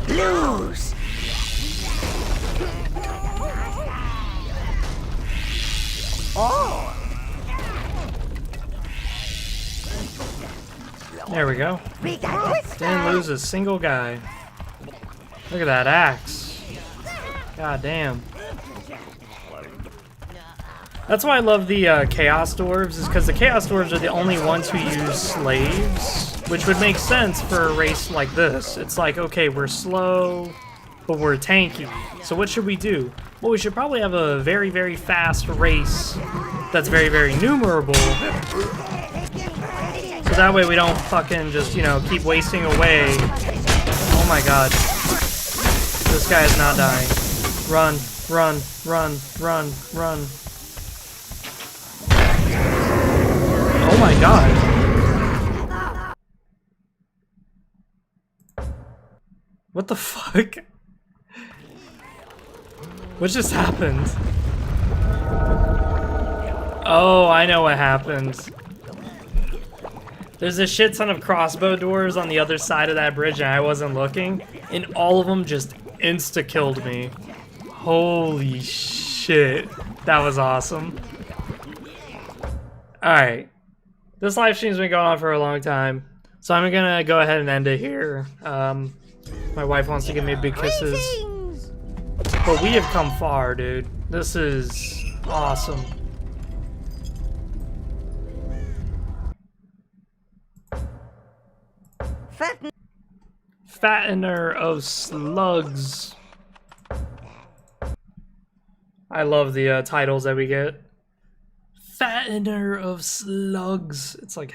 Lose. Oh. There we go. Didn't lose a single guy. Look at that axe. God damn. That's why I love the Chaos Dwarves, is because the Chaos Dwarves are the only ones who use slaves, which would make sense for a race like this. It's like, okay, we're slow, but we're tanky. So what should we do? Well, we should probably have a very, very fast race that's very, very numerable. So that way we don't fucking just, you know, keep wasting away. Oh my god. This guy is not dying. Run, run, run, run, run. Oh my god. What the fuck? What just happened? Oh, I know what happened. There's a shit ton of crossbow doors on the other side of that bridge and I wasn't looking, and all of them just insta-killed me. Holy shit. That was awesome. Alright. This live stream's been going on for a long time, so I'm gonna go ahead and end it here. My wife wants to give me big kisses. But we have come far, dude. This is awesome. Fattener of slugs. I love the titles that we get. Fattener of slugs. It's like